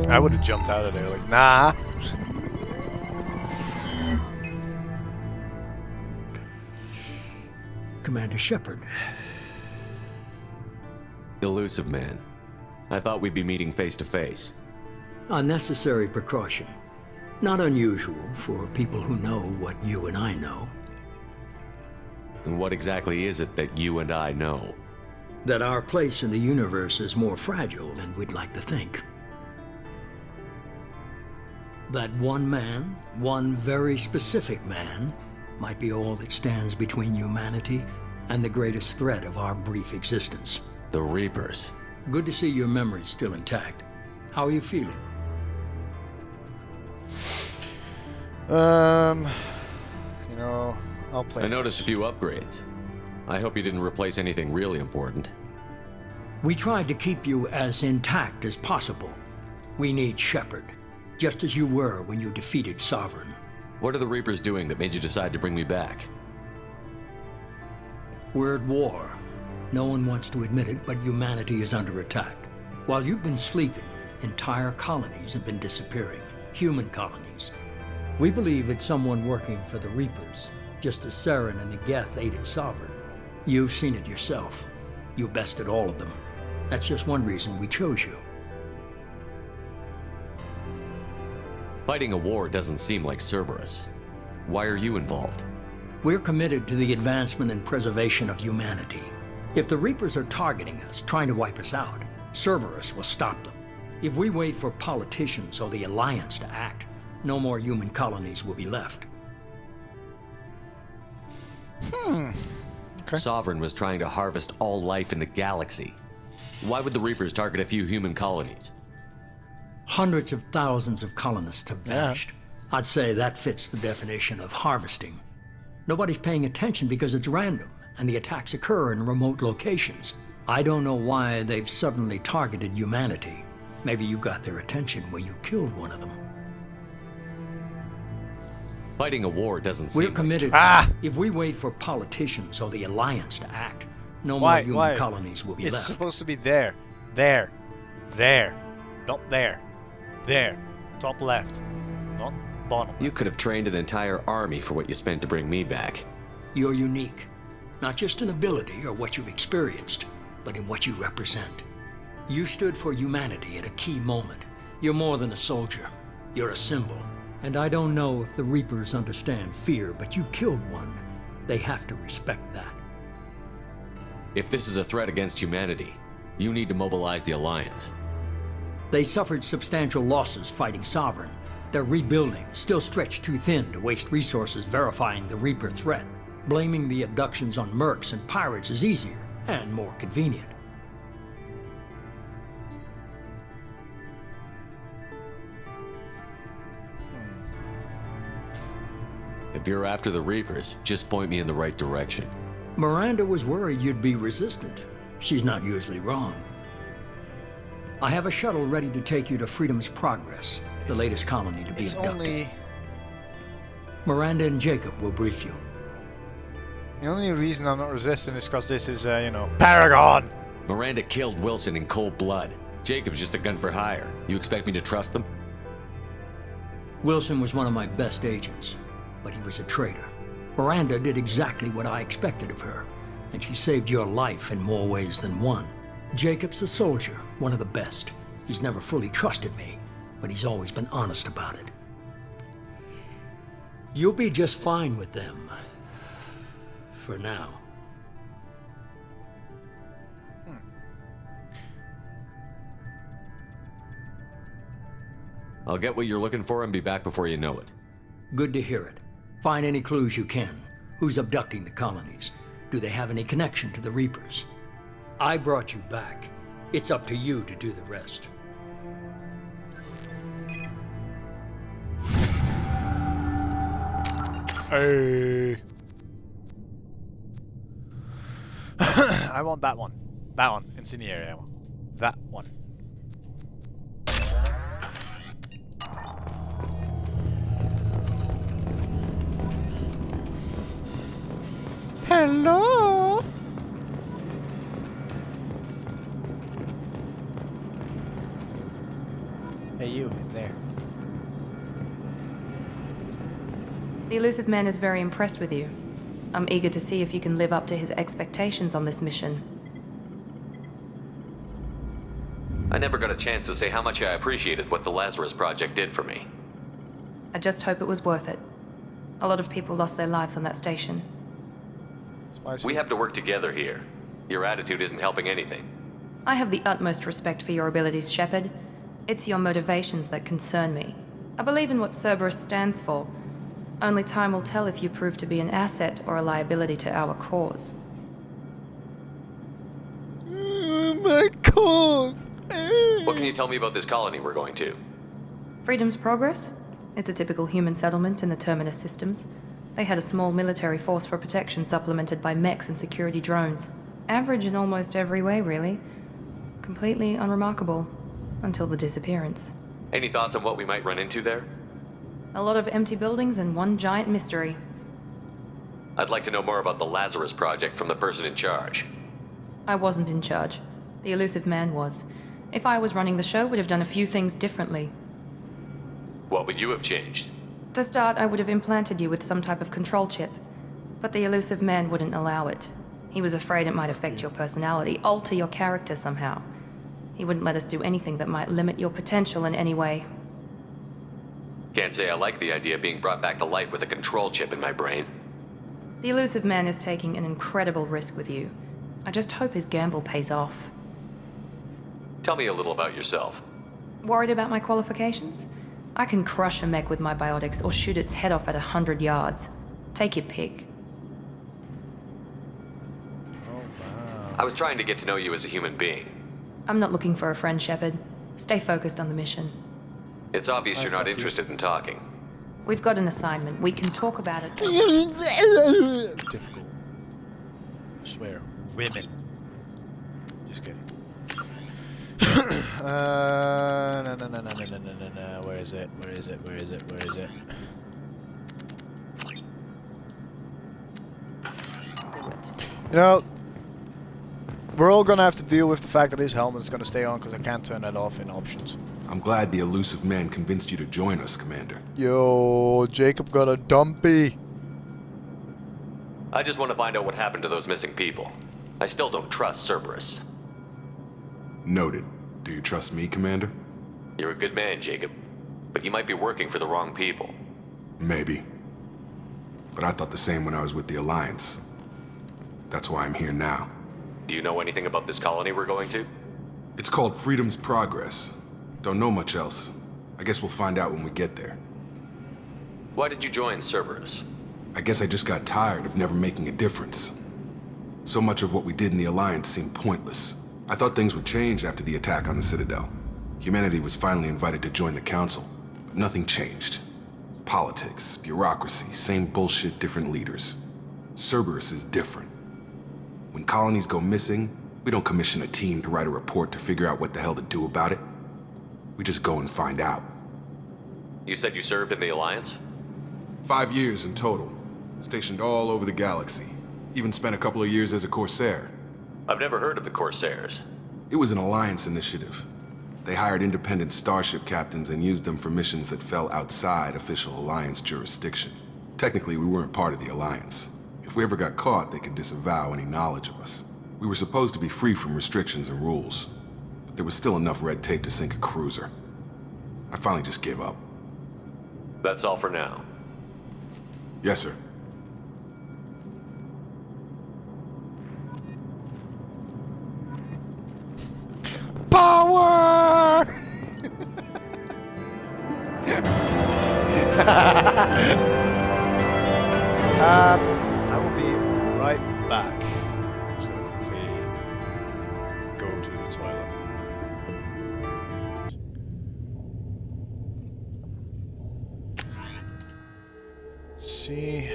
I would have jumped out of there like, nah. Commander Shepard. Elusive man. I thought we'd be meeting face to face. A necessary precaution. Not unusual for people who know what you and I know. And what exactly is it that you and I know? That our place in the universe is more fragile than we'd like to think. That one man, one very specific man, might be all that stands between humanity and the greatest threat of our brief existence. The Reapers. Good to see your memory's still intact. How are you feeling? You know, I'll play. I noticed a few upgrades. I hope you didn't replace anything really important. We tried to keep you as intact as possible. We need Shepard, just as you were when you defeated Sovereign. What are the Reapers doing that made you decide to bring me back? We're at war. No one wants to admit it, but humanity is under attack. While you've been sleeping, entire colonies have been disappearing. Human colonies. We believe it's someone working for the Reapers, just as Saren and the Geth aided Sovereign. You've seen it yourself. You bested all of them. That's just one reason we chose you. Fighting a war doesn't seem like Cerberus. Why are you involved? We're committed to the advancement and preservation of humanity. If the Reapers are targeting us, trying to wipe us out, Cerberus will stop them. If we wait for politicians or the Alliance to act, no more human colonies will be left. Okay. Sovereign was trying to harvest all life in the galaxy. Why would the Reapers target a few human colonies? Hundreds of thousands of colonists have vanished. I'd say that fits the definition of harvesting. Nobody's paying attention because it's random, and the attacks occur in remote locations. I don't know why they've suddenly targeted humanity. Maybe you got their attention when you killed one of them. Fighting a war doesn't seem We're committed. If we wait for politicians or the Alliance to act, no more human colonies will be left. It's supposed to be there. There. There. Not there. There. Top left. Not bottom. You could have trained an entire army for what you spent to bring me back. You're unique. Not just in ability or what you've experienced, but in what you represent. You stood for humanity at a key moment. You're more than a soldier. You're a symbol. And I don't know if the Reapers understand fear, but you killed one. They have to respect that. If this is a threat against humanity, you need to mobilize the Alliance. They suffered substantial losses fighting Sovereign. Their rebuilding, still stretched too thin to waste resources verifying the Reaper threat. Blaming the abductions on mercs and pirates is easier and more convenient. If you're after the Reapers, just point me in the right direction. Miranda was worried you'd be resistant. She's not usually wrong. I have a shuttle ready to take you to Freedom's Progress, the latest colony to be abducted. Miranda and Jacob will brief you. The only reason I'm not resisting is because this is, you know, Paragon! Miranda killed Wilson in cold blood. Jacob's just a gun for hire. You expect me to trust them? Wilson was one of my best agents, but he was a traitor. Miranda did exactly what I expected of her, and she saved your life in more ways than one. Jacob's a soldier, one of the best. He's never fully trusted me, but he's always been honest about it. You'll be just fine with them. For now. I'll get what you're looking for and be back before you know it. Good to hear it. Find any clues you can. Who's abducting the colonies? Do they have any connection to the Reapers? I brought you back. It's up to you to do the rest. Hey. I want that one. That one. Incendiary ammo. That one. Hello? Hey, you, in there. The Elusive Man is very impressed with you. I'm eager to see if you can live up to his expectations on this mission. I never got a chance to say how much I appreciated what the Lazarus Project did for me. I just hope it was worth it. A lot of people lost their lives on that station. We have to work together here. Your attitude isn't helping anything. I have the utmost respect for your abilities, Shepard. It's your motivations that concern me. I believe in what Cerberus stands for. Only time will tell if you prove to be an asset or a liability to our cause. My cause! What can you tell me about this colony we're going to? Freedom's Progress? It's a typical human settlement in the Terminus systems. They had a small military force for protection supplemented by mechs and security drones. Average in almost every way, really. Completely unremarkable. Until the disappearance. Any thoughts on what we might run into there? A lot of empty buildings and one giant mystery. I'd like to know more about the Lazarus Project from the person in charge. I wasn't in charge. The Elusive Man was. If I was running the show, would have done a few things differently. What would you have changed? To start, I would have implanted you with some type of control chip. But the Elusive Man wouldn't allow it. He was afraid it might affect your personality, alter your character somehow. He wouldn't let us do anything that might limit your potential in any way. Can't say I like the idea of being brought back to life with a control chip in my brain. The Elusive Man is taking an incredible risk with you. I just hope his gamble pays off. Tell me a little about yourself. Worried about my qualifications? I can crush a mech with my biotics or shoot its head off at 100 yards. Take your pick. I was trying to get to know you as a human being. I'm not looking for a friend, Shepard. Stay focused on the mission. It's obvious you're not interested in talking. We've got an assignment. We can talk about it. Difficult. I swear. Women. Just kidding. No. Where is it? Where is it? Where is it? Where is it? You know, we're all gonna have to deal with the fact that his helmet's gonna stay on because I can't turn that off in options. I'm glad the Elusive Man convinced you to join us, Commander. Yo, Jacob got a dumpy. I just want to find out what happened to those missing people. I still don't trust Cerberus. Noted. Do you trust me, Commander? You're a good man, Jacob. But you might be working for the wrong people. Maybe. But I thought the same when I was with the Alliance. That's why I'm here now. Do you know anything about this colony we're going to? It's called Freedom's Progress. Don't know much else. I guess we'll find out when we get there. Why did you join Cerberus? I guess I just got tired of never making a difference. So much of what we did in the Alliance seemed pointless. I thought things would change after the attack on the Citadel. Humanity was finally invited to join the Council, but nothing changed. Politics, bureaucracy, same bullshit, different leaders. Cerberus is different. When colonies go missing, we don't commission a team to write a report to figure out what the hell to do about it. We just go and find out. You said you served in the Alliance? 5 years in total. Stationed all over the galaxy. Even spent a couple of years as a Corsair. I've never heard of the Corsairs. It was an Alliance initiative. They hired independent starship captains and used them for missions that fell outside official Alliance jurisdiction. Technically, we weren't part of the Alliance. If we ever got caught, they could disavow any knowledge of us. We were supposed to be free from restrictions and rules, but there was still enough red tape to sink a cruiser. I finally just gave up. That's all for now. Yes, sir. Power! I will be right back. So quickly go to the toilet. See.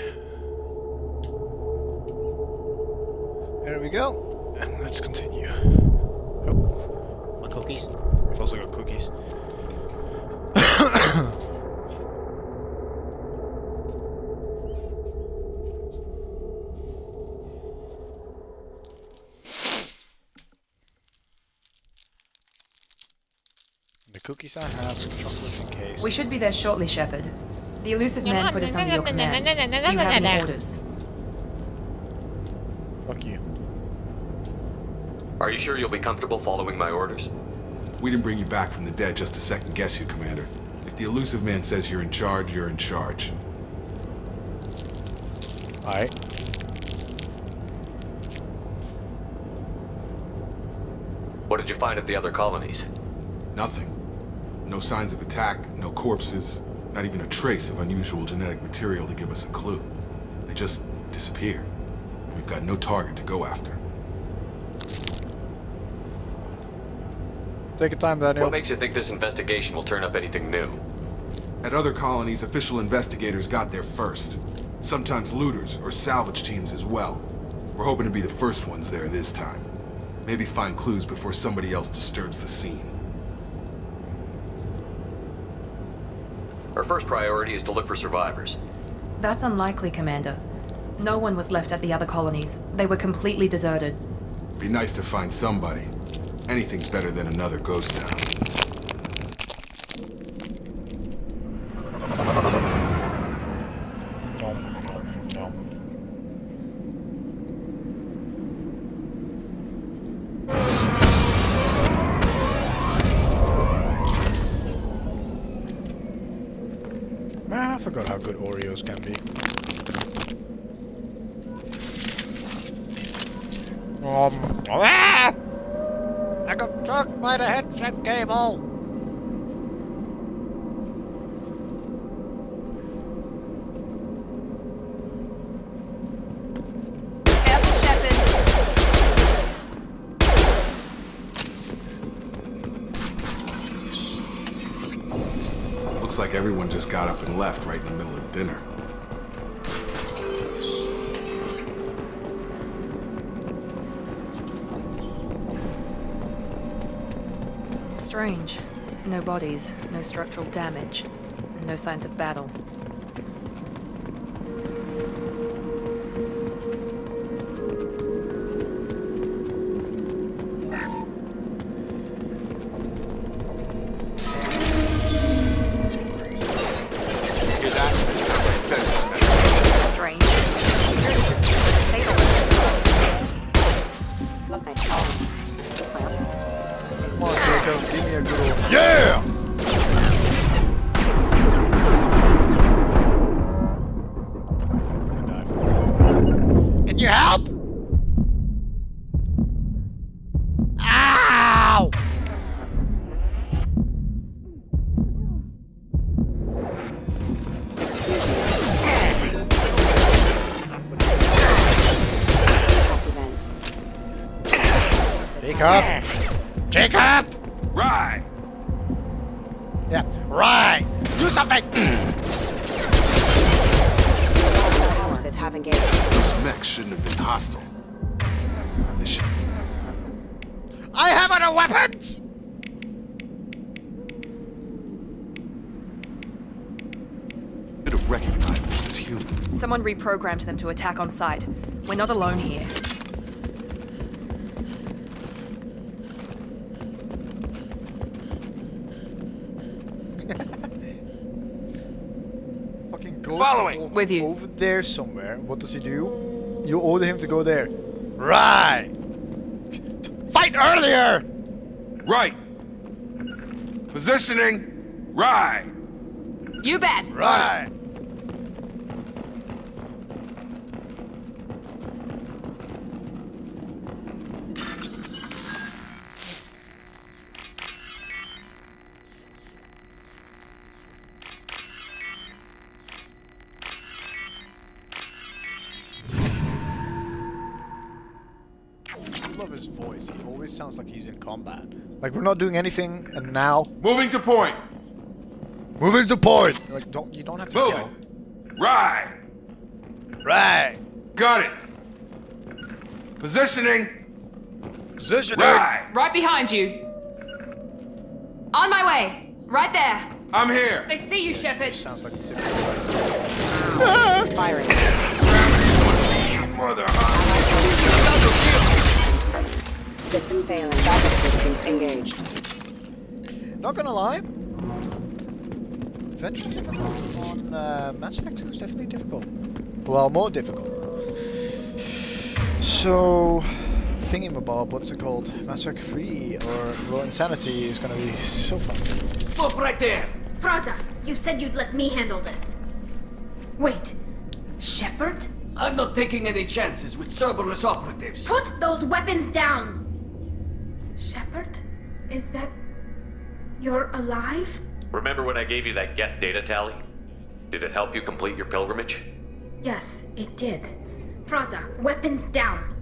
There we go. And let's continue. Oh, my cookies. We've also got cookies. The cookies I have, chocolate in case. We should be there shortly, Shepard. The elusive man put us under your command. Do you have any orders? Fuck you. Are you sure you'll be comfortable following my orders? We didn't bring you back from the dead just to second guess you, Commander. If the elusive man says you're in charge, you're in charge. Alright. What did you find at the other colonies? Nothing. No signs of attack, no corpses, not even a trace of unusual genetic material to give us a clue. They just disappeared. And we've got no target to go after. Take your time, Daniel. What makes you think this investigation will turn up anything new? At other colonies, official investigators got there first. Sometimes looters or salvage teams as well. We're hoping to be the first ones there this time. Maybe find clues before somebody else disturbs the scene. Our first priority is to look for survivors. That's unlikely, Commander. No one was left at the other colonies. They were completely deserted. Be nice to find somebody. Anything's better than another ghost town. Man, I forgot how good Oreos can be. Ah! I got struck by the headset cable! Careful, Shepard! Looks like everyone just got up and left right in the middle of dinner. Strange. No bodies, no structural damage, and no signs of battle. Strange. Come on, Jacob, give me a good old... Yeah! Can you help? Ow! Jacob! Jacob! Right! Yeah, right! Do something! shouldn't have been hostile. This should... I have other weapons! Should have recognized this as human. Someone reprogrammed them to attack on sight. We're not alone here. Fucking ghost Following! With you. over there somewhere. What does he do? You order him to go there. Right! Fight earlier! Right! Positioning! Right! You bet! Right! I love his voice. He always sounds like he's in combat. Like we're not doing anything, and now Moving to point! moving to point. Like you don't have to Moving! yell. Right! Right. Got it! Positioning! Positioning. Right! Right behind you. On my way. Right there. I'm here! They see you, Shepard. Sounds like Firing. Mother... System failing. Backup systems engaged. Not gonna lie. Adventure difficult on Mass Effect 2 is definitely difficult. Well, more difficult. So, Thingamabob, what's it called? Mass Effect 3 or Raw Insanity is gonna be so fun. Stop right there! Praza, you said you'd let me handle this. Wait, Shepard? I'm not taking any chances with Cerberus operatives. Put those weapons down! Shepard? Is that... you're alive? Remember when I gave you that Geth data tally? Did it help you complete your pilgrimage? Yes, it did. Praza, weapons down.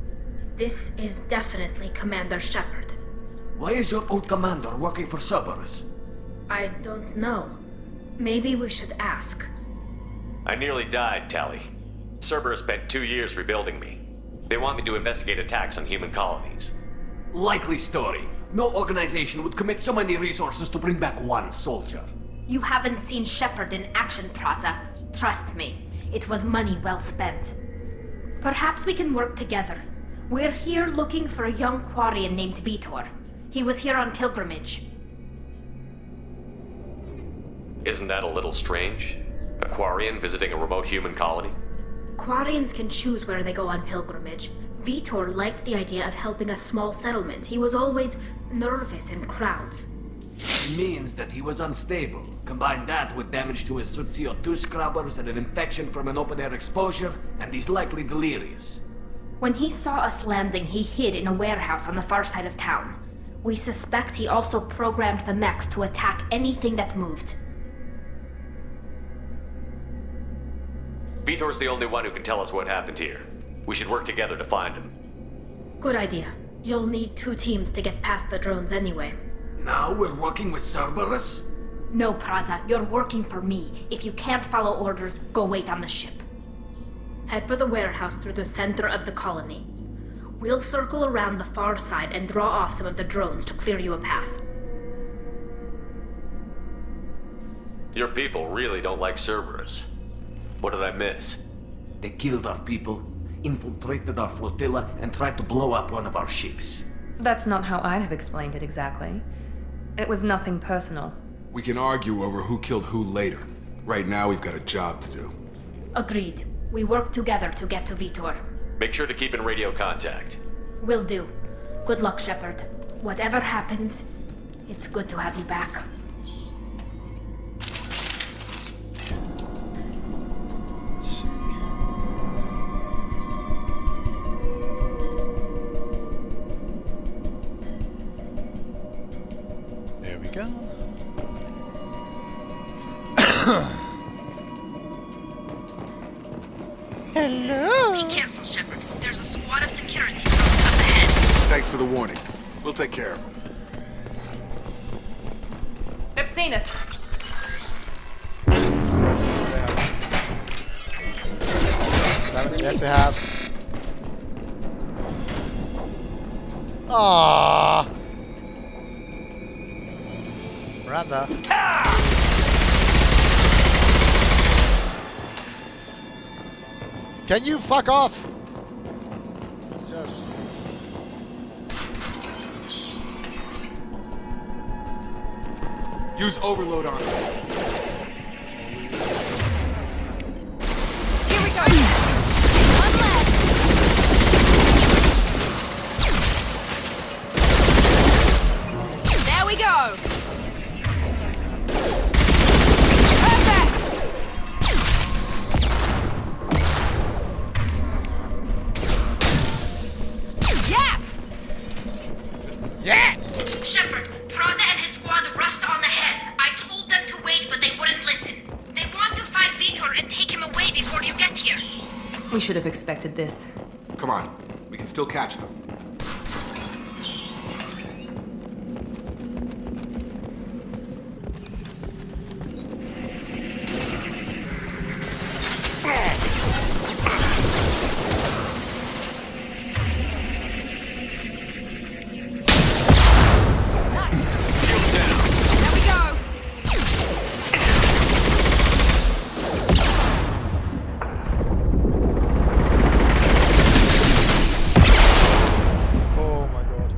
This is definitely Commander Shepard. Why is your old commander working for Cerberus? I don't know. Maybe we should ask. I nearly died, Tally. Cerberus spent 2 years rebuilding me. They want me to investigate attacks on human colonies. Likely story. No organization would commit so many resources to bring back one soldier. You haven't seen Shepard in action, Praza. Trust me, it was money well spent. Perhaps we can work together. We're here looking for a young Quarian named Vitor. He was here on pilgrimage. Isn't that a little strange? A Quarian visiting a remote human colony? Quarians can choose where they go on pilgrimage. Vitor liked the idea of helping a small settlement. He was always nervous in crowds. Means that he was unstable. Combine that with damage to his suit CO2 scrubbers and an infection from an open-air exposure, and he's likely delirious. When he saw us landing, he hid in a warehouse on the far side of town. We suspect he also programmed the mechs to attack anything that moved. Vitor's the only one who can tell us what happened here. We should work together to find him. Good idea. You'll need 2 teams to get past the drones anyway. Now we're working with Cerberus? No, Praza, you're working for me. If you can't follow orders, go wait on the ship. Head for the warehouse through the center of the colony. We'll circle around the far side and draw off some of the drones to clear you a path. Your people really don't like Cerberus. What did I miss? They killed our people, infiltrated our flotilla, and tried to blow up one of our ships. That's not how I'd have explained it exactly. It was nothing personal. We can argue over who killed who later. Right now, we've got a job to do. Agreed. We work together to get to Vitor. Make sure to keep in radio contact. Will do. Good luck, Shepard. Whatever happens, it's good to have you back. There we go. Hello. Be careful, Shepard. There's a squad of security drones up ahead. Thanks for the warning. We'll take care of them. They've seen us. Yes, they have. Ah, Miranda. Can you fuck off? Jesus. Use overload on it. Here we go. One left. There we go. Perfect. Yes. Yeah. Shepard, Praza and his squad rushed on ahead. I told them to wait, but they wouldn't listen. They want to find Vitor and take him away before you get here. We should have expected this. Come on, we can still catch them. There we go. Oh my god.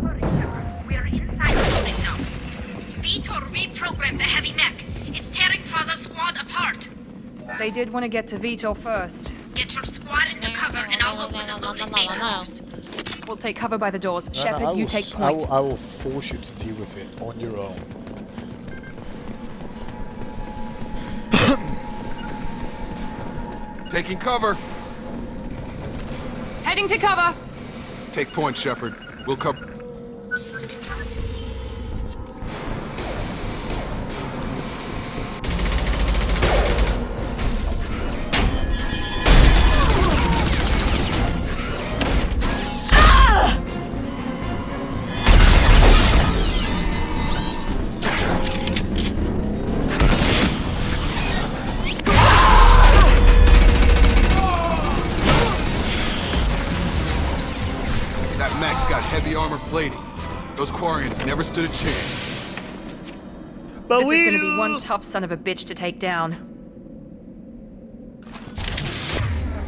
Hurry, Shepard. We're inside the loading docks. Vitor reprogrammed the heavy mech. It's tearing Praza's squad apart. They did want to get to Vitor first. Get your squad into cover and I'll open the loading bay doors. We'll take cover by the doors. No, Shepard, I you will take s- point. I will force you to deal with it on your own. Taking cover. Heading to cover. Take point, Shepard. We'll cover. That mech's got heavy armor plating. Those Quarians never stood a chance. This is gonna be one tough son of a bitch to take down.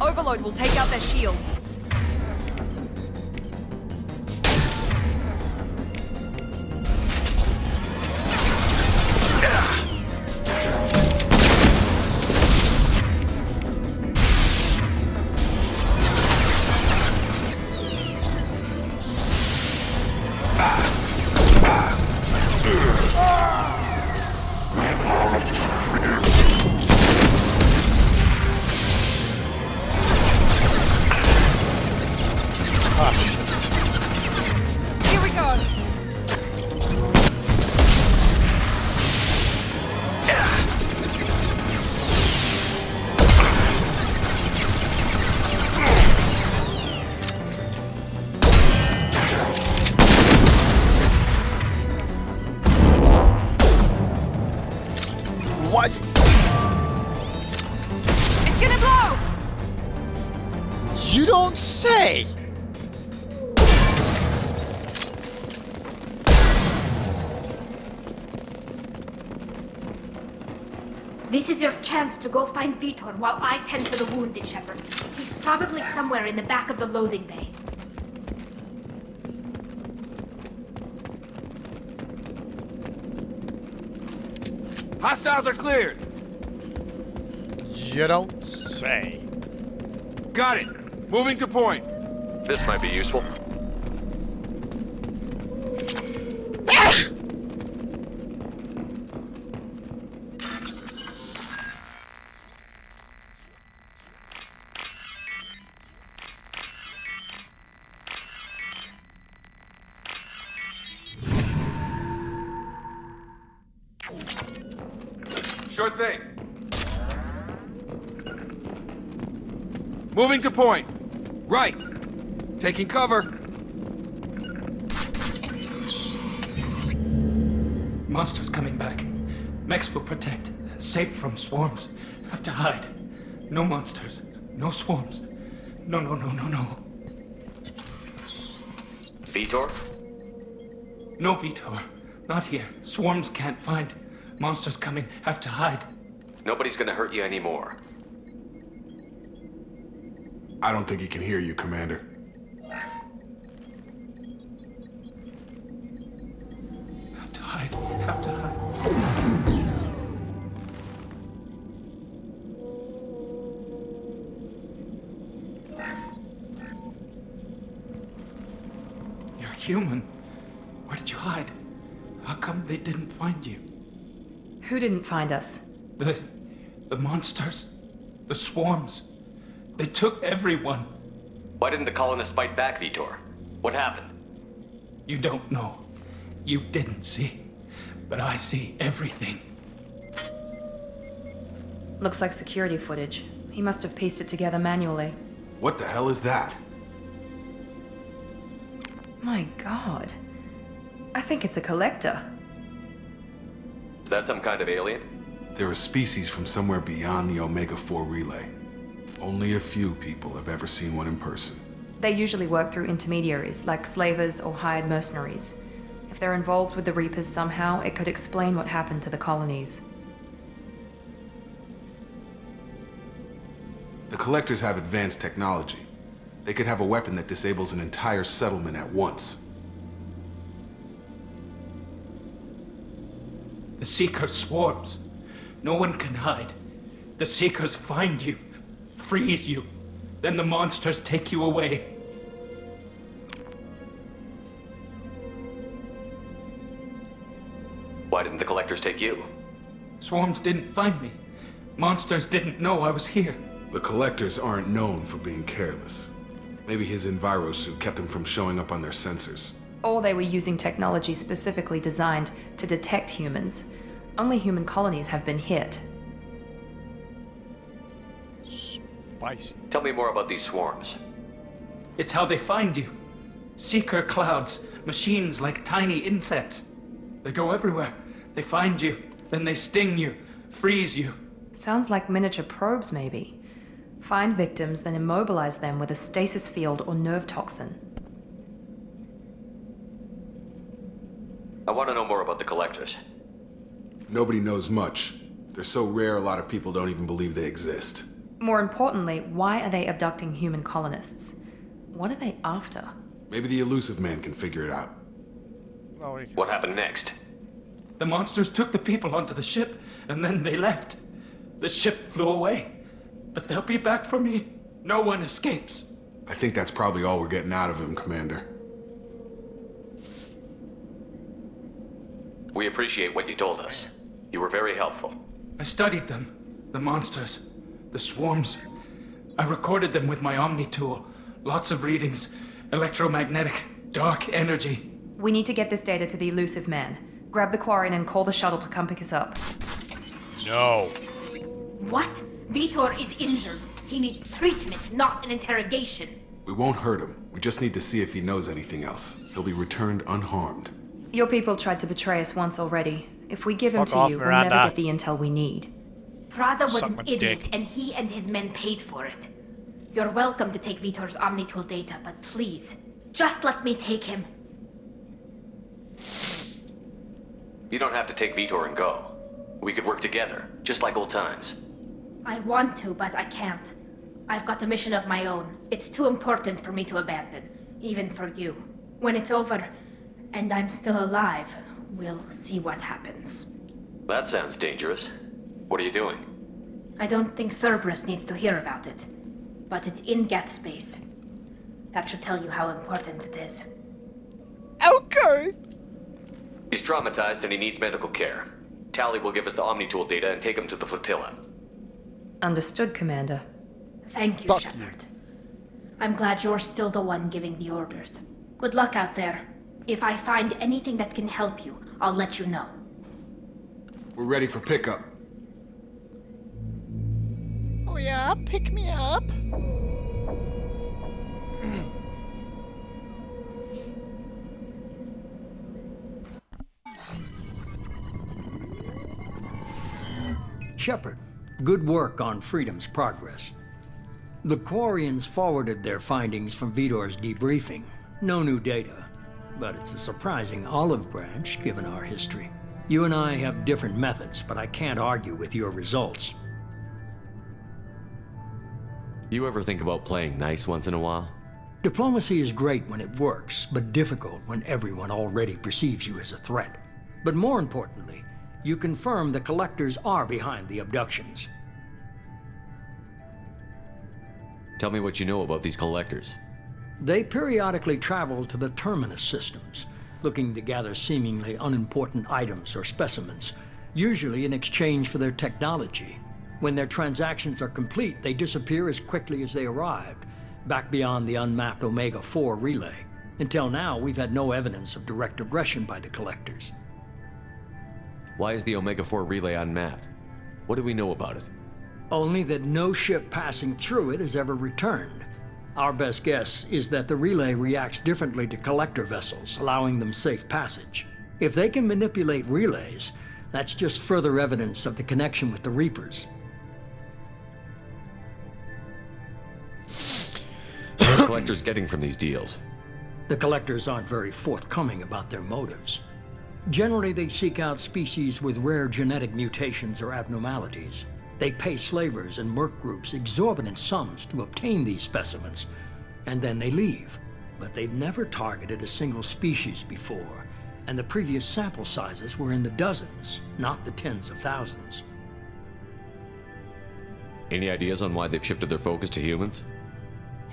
Overload will take out their shields. Here we go. What? It's gonna blow. You don't say! This is your chance to go find Vitor while I tend to the wounded, Shepard. He's probably somewhere in the back of the loading bay. Hostiles are cleared. You don't say. Got it. Moving to point. This might be useful. Sure thing. Moving to point. Right. Taking cover. Monsters coming back. Mechs will protect. Safe from swarms. Have to hide. No monsters. No swarms. No. Vitor? No, Vitor. Not here. Swarms can't find. Monsters coming. Have to hide. Nobody's gonna hurt you anymore. I don't think he can hear you, Commander. Have to hide. Have to hide. You're human. Where did you hide? How come they didn't find you? Who didn't find us? The monsters. The swarms. They took everyone. Why didn't the colonists fight back, Vitor? What happened? You don't know. You didn't see. But I see everything. Looks like security footage. He must have pieced it together manually. What the hell is that? My god. I think it's a collector. Is that some kind of alien? They're a species from somewhere beyond the Omega-4 relay. Only a few people have ever seen one in person. They usually work through intermediaries, like slavers or hired mercenaries. If they're involved with the Reapers somehow, it could explain what happened to the colonies. The Collectors have advanced technology. They could have a weapon that disables an entire settlement at once. The Seeker swarms. No one can hide. The Seekers find you, freeze you, then the monsters take you away. Why didn't the Collectors take you? Swarms didn't find me. Monsters didn't know I was here. The Collectors aren't known for being careless. Maybe his envirosuit kept him from showing up on their sensors. Or they were using technology specifically designed to detect humans. Only human colonies have been hit. Spicy. Tell me more about these swarms. It's how they find you. Seeker clouds, machines like tiny insects. They go everywhere. They find you, then they sting you, freeze you. Sounds like miniature probes, maybe. Find victims, then immobilize them with a stasis field or nerve toxin. I want to know more about the Collectors. Nobody knows much. They're so rare, a lot of people don't even believe they exist. More importantly, why are they abducting human colonists? What are they after? Maybe the Elusive Man can figure it out. What happened next? The monsters took the people onto the ship, and then they left. The ship flew away. But they'll be back for me. No one escapes. I think that's probably all we're getting out of him, Commander. We appreciate what you told us. You were very helpful. I studied them. The monsters. The swarms. I recorded them with my Omni tool. Lots of readings. Electromagnetic. Dark energy. We need to get this data to the Elusive Man. Grab the Quarren and call the shuttle to come pick us up. No. What? Vitor is injured. He needs treatment, not an interrogation. We won't hurt him. We just need to see if he knows anything else. He'll be returned unharmed. Your people tried to betray us once already. If we give him Fuck to off, you, Miranda. we'll never get the intel we need. Praza was Suck an my idiot, dick. and he and his men paid for it. You're welcome to take Vitor's Omnitool data, but please, just let me take him. You don't have to take Vitor and go. We could work together, just like old times. I want to, but I can't. I've got a mission of my own. It's too important for me to abandon, even for you. When it's over, and I'm still alive, we'll see what happens. That sounds dangerous. What are you doing? I don't think Cerberus needs to hear about it, but it's in Geth space. That should tell you how important it is. Okay. He's traumatized and he needs medical care. Tally will give us the Omnitool data and take him to the flotilla. Understood, Commander. Thank you, Shepard. I'm glad you're still the one giving the orders. Good luck out there. If I find anything that can help you, I'll let you know. We're ready for pickup. Oh yeah, pick me up. Shepard, good work on Freedom's progress. The Quarians forwarded their findings from Vidor's debriefing. No new data, but it's a surprising olive branch given our history. You and I have different methods, but I can't argue with your results. You ever think about playing nice once in a while? Diplomacy is great when it works, but difficult when everyone already perceives you as a threat. But more importantly, you confirm the Collectors are behind the abductions. Tell me what you know about these Collectors. They periodically travel to the Terminus systems, looking to gather seemingly unimportant items or specimens, usually in exchange for their technology. When their transactions are complete, they disappear as quickly as they arrived, back beyond the unmapped Omega-4 relay. Until now, we've had no evidence of direct aggression by the Collectors. Why is the Omega-4 relay unmapped? What do we know about it? Only that no ship passing through it has ever returned. Our best guess is that the relay reacts differently to Collector vessels, allowing them safe passage. If they can manipulate relays, that's just further evidence of the connection with the Reapers. What are the Collectors getting from these deals? The Collectors aren't very forthcoming about their motives. Generally, they seek out species with rare genetic mutations or abnormalities. They pay slavers and merc groups exorbitant sums to obtain these specimens, and then they leave. But they've never targeted a single species before, and the previous sample sizes were in the dozens, not the tens of thousands. Any ideas on why they've shifted their focus to humans?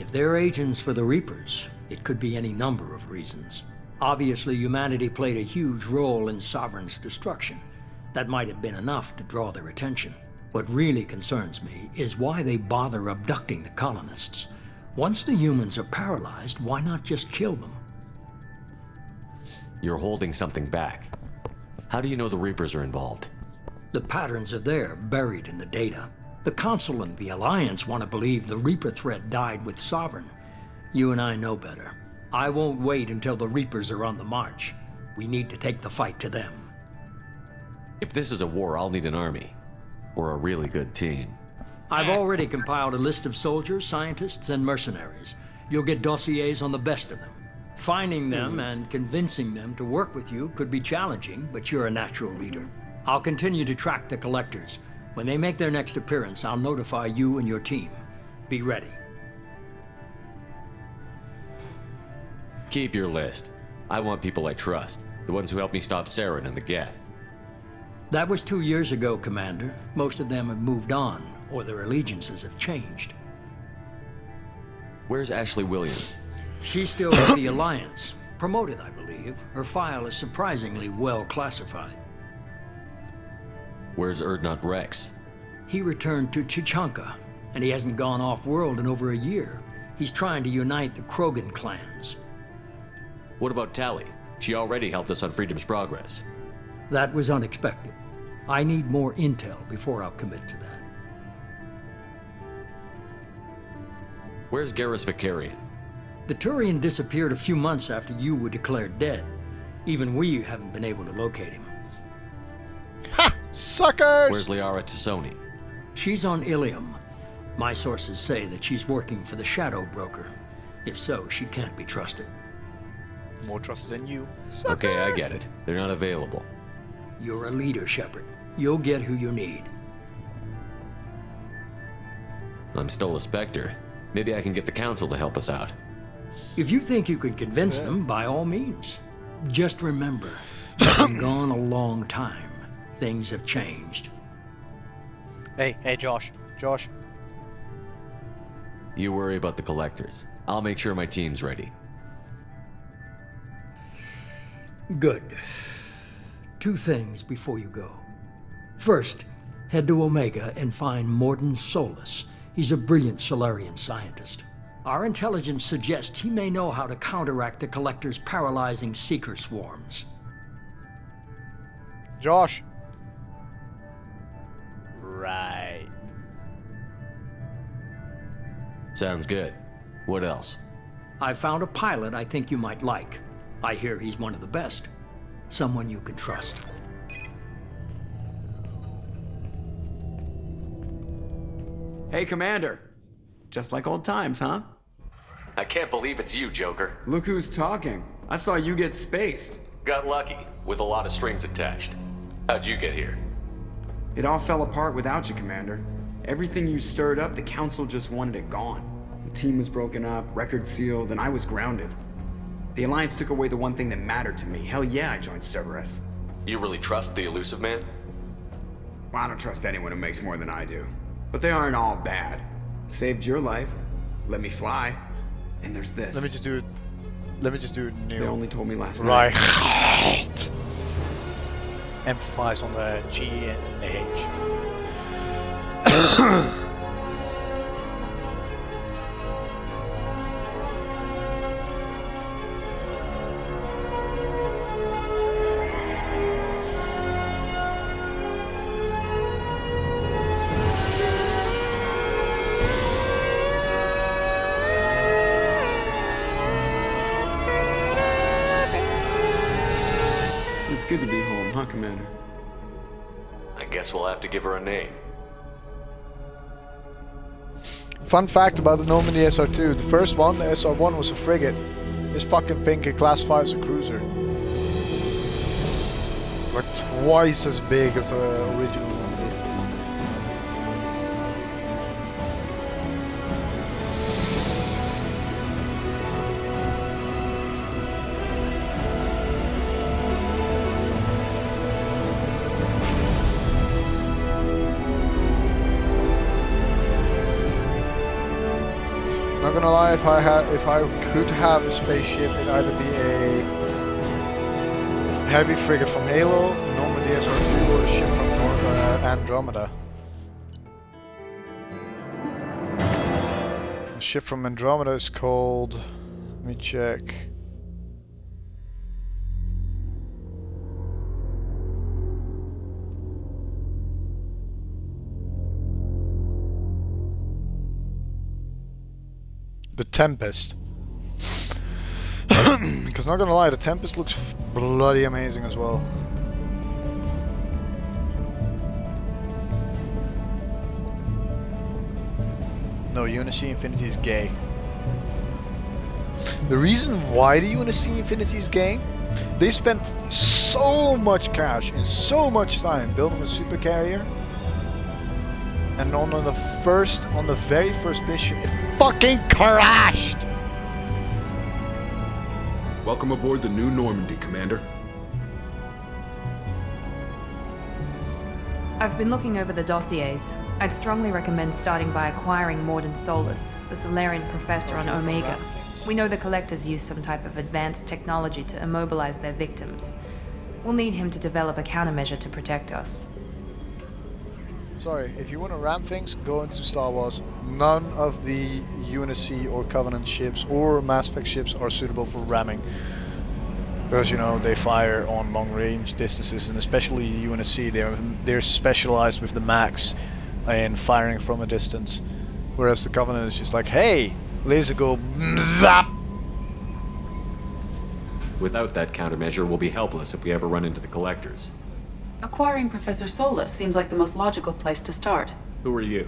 If they're agents for the Reapers, it could be any number of reasons. Obviously, humanity played a huge role in Sovereign's destruction. That might have been enough to draw their attention. What really concerns me is why they bother abducting the colonists. Once the humans are paralyzed, why not just kill them? You're holding something back. How do you know the Reapers are involved? The patterns are there, buried in the data. The Council and the Alliance want to believe the Reaper threat died with Sovereign. You and I know better. I won't wait until the Reapers are on the march. We need to take the fight to them. If this is a war, I'll need an army. Or a really good team. I've already compiled a list of soldiers, scientists, and mercenaries. You'll get dossiers on the best of them. Finding them and convincing them to work with you could be challenging, but you're a natural leader. I'll continue to track the Collectors. When they make their next appearance, I'll notify you and your team. Be ready. Keep your list. I want people I trust. The ones who helped me stop Saren and the Geth. That was 2 years ago, Commander. Most of them have moved on, or their allegiances have changed. Where's Ashley Williams? She's still with the Alliance. Promoted, I believe. Her file is surprisingly well classified. Where's Urdnot Rex? He returned to Chichanka, and he hasn't gone off-world in over a year. He's trying to unite the Krogan clans. What about Tali? She already helped us on Freedom's Progress. That was unexpected. I need more intel before I'll commit to that. Where's Garrus Vakarian? The Turian disappeared a few months after you were declared dead. Even we haven't been able to locate him. Ha! Suckers! Where's Liara Tassoni? She's on Ilium. My sources say that she's working for the Shadow Broker. If so, she can't be trusted. More trusted than you. Sucker! Okay, I get it. They're not available. You're a leader, Shepard. You'll get who you need. I'm still a Spectre. Maybe I can get the Council to help us out. If you think you can convince them, by all means. Just remember, you've been gone a long time. Things have changed. Hey, Josh. Josh. You worry about the Collectors. I'll make sure my team's ready. Good. 2 things before you go. First, head to Omega and find Mordin Solus. He's a brilliant Solarian scientist. Our intelligence suggests he may know how to counteract the Collector's paralyzing Seeker swarms. Josh. Right. Sounds good. What else? I found a pilot I think you might like. I hear he's one of the best. Someone you can trust. Hey, Commander. Just like old times, huh? I can't believe it's you, Joker. Look who's talking. I saw you get spaced. Got lucky, with a lot of strings attached. How'd you get here? It all fell apart without you, Commander. Everything you stirred up, the Council just wanted it gone. The team was broken up, record sealed, and I was grounded. The Alliance took away the one thing that mattered to me. Hell yeah, I joined Cerberus. You really trust the Elusive Man? Well, I don't trust anyone who makes more than I do. But they aren't all bad. Saved your life, let me fly, and there's this. Let me just do it new. They only told me last night. Right. Emphasize on the G and the H. It's good to be home, huh, Commander? I guess we'll have to give her a name. Fun fact about the Normandy SR2, the first one, the SR1, was a frigate. This fucking thing can classify as a cruiser. Like twice as big as the original one. Not gonna lie, if I could have a spaceship, it'd either be a heavy frigate from Halo, Normandy SR2, or a ship from Andromeda. The ship from Andromeda is called... let me check. The Tempest. Because not gonna lie, the Tempest looks bloody amazing as well. No, UNSC Infinity is gay. The reason why the UNSC Infinity is gay, they spent so much cash and so much time building a supercarrier, and on the very first mission, it fucking crashed! Welcome aboard the new Normandy, Commander. I've been looking over the dossiers. I'd strongly recommend starting by acquiring Mordin Solus, the Solarian professor on Omega. We know the Collectors use some type of advanced technology to immobilize their victims. We'll need him to develop a countermeasure to protect us. Sorry, if you want to ram things, go into Star Wars. None of the UNSC or Covenant ships or Mass Effect ships are suitable for ramming. Because, you know, they fire on long range distances, and especially UNSC, they're specialized with the max in firing from a distance. Whereas the Covenant is just like, hey, laser go zap! Without that countermeasure, we'll be helpless if we ever run into the Collectors. Acquiring Professor Solus seems like the most logical place to start. Who are you?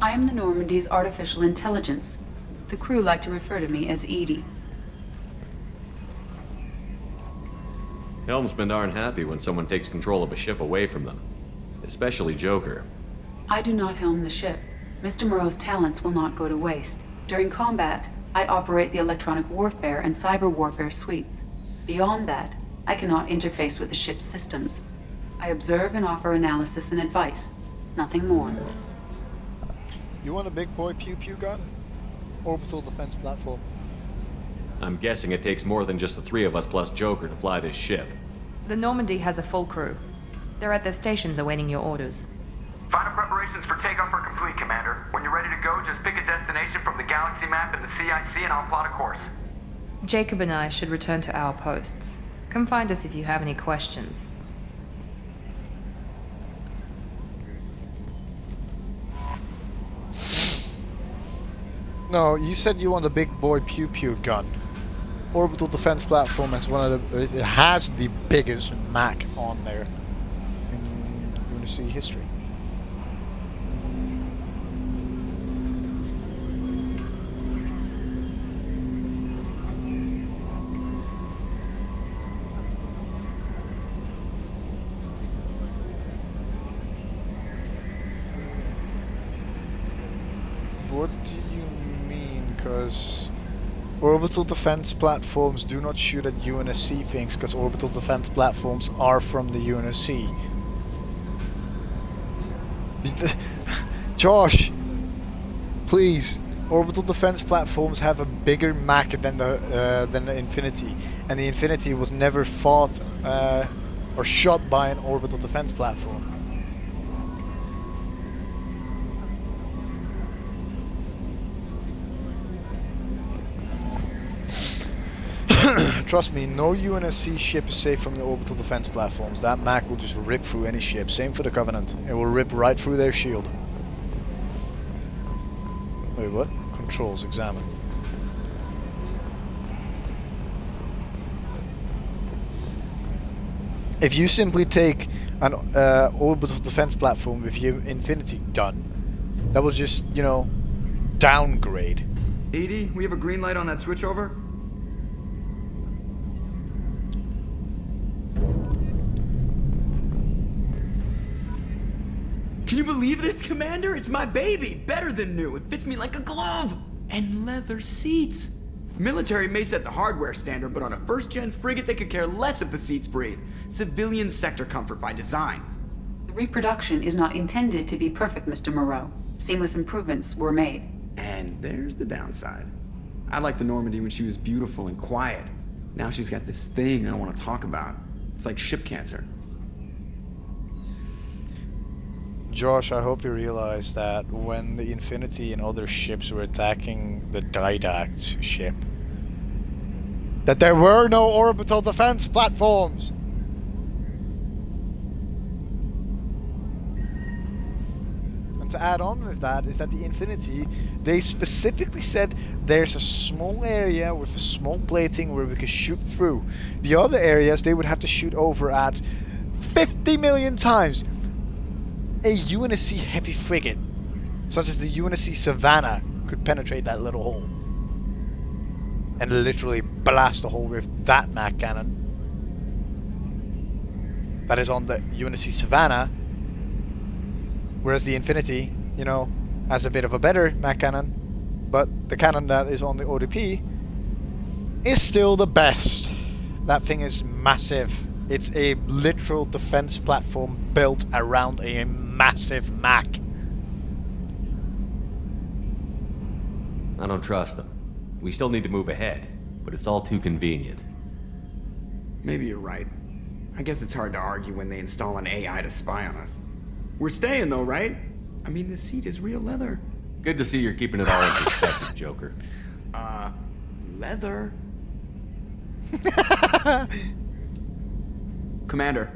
I am the Normandy's artificial intelligence. The crew like to refer to me as Edie. Helmsmen aren't happy when someone takes control of a ship away from them. Especially Joker. I do not helm the ship. Mr. Moreau's talents will not go to waste. During combat, I operate the electronic warfare and cyber warfare suites. Beyond that, I cannot interface with the ship's systems. I observe and offer analysis and advice. Nothing more. You want a big boy pew-pew gun? Orbital defense platform. I'm guessing it takes more than just the three of us plus Joker to fly this ship. The Normandy has a full crew. They're at their stations awaiting your orders. Final preparations for takeoff are complete, Commander. When you're ready to go, just pick a destination from the galaxy map in the CIC and I'll plot a course. Jacob and I should return to our posts. Come find us if you have any questions. No, you said you want a big boy pew-pew gun. Orbital defense platform is one of the... it has the biggest Mac on there in UNSC history. what do you mean? Because orbital defense platforms do not shoot at UNSC things, because orbital defense platforms are from the UNSC. Josh, please. Orbital defense platforms have a bigger Mach than the Infinity, and the Infinity was never fought or shot by an orbital defense platform. Trust me, no UNSC ship is safe from the orbital defense platforms. That Mach will just rip through any ship. Same for the Covenant. It will rip right through their shield. Wait, what? Controls, examine. If you simply take an orbital defense platform with your Infinity done, that will just, you know, downgrade. EDI, we have a green light on that switchover? Can you believe this, Commander? It's my baby! Better than new! It fits me like a glove! And leather seats! Military may set the hardware standard, but on a first-gen frigate they could care less if the seats breathe. Civilian sector comfort by design. The reproduction is not intended to be perfect, Mr. Moreau. Seamless improvements were made. And there's the downside. I liked the Normandy when she was beautiful and quiet. Now she's got this thing I don't want to talk about. It's like ship cancer. Josh, I hope you realize that when the Infinity and other ships were attacking the Didact ship, that there were no orbital defense platforms! And to add on with that is that the Infinity, they specifically said there's a small area with a small plating where we could shoot through. The other areas they would have to shoot over at 50 million times. A UNSC heavy frigate, such as the UNSC Savannah, could penetrate that little hole and literally blast a hole with that Mach cannon that is on the UNSC Savannah, whereas the Infinity, you know, has a bit of a better Mach cannon, but the cannon that is on the ODP is still the best. That thing is massive. It's a literal defense platform built around a massive Mach. I don't trust them. We still need to move ahead, but it's all too convenient. Maybe you're right. I guess it's hard to argue when they install an AI to spy on us. We're staying though, right? I mean, the seat is real leather. Good to see you're keeping it all in perspective, Joker. Leather? Commander.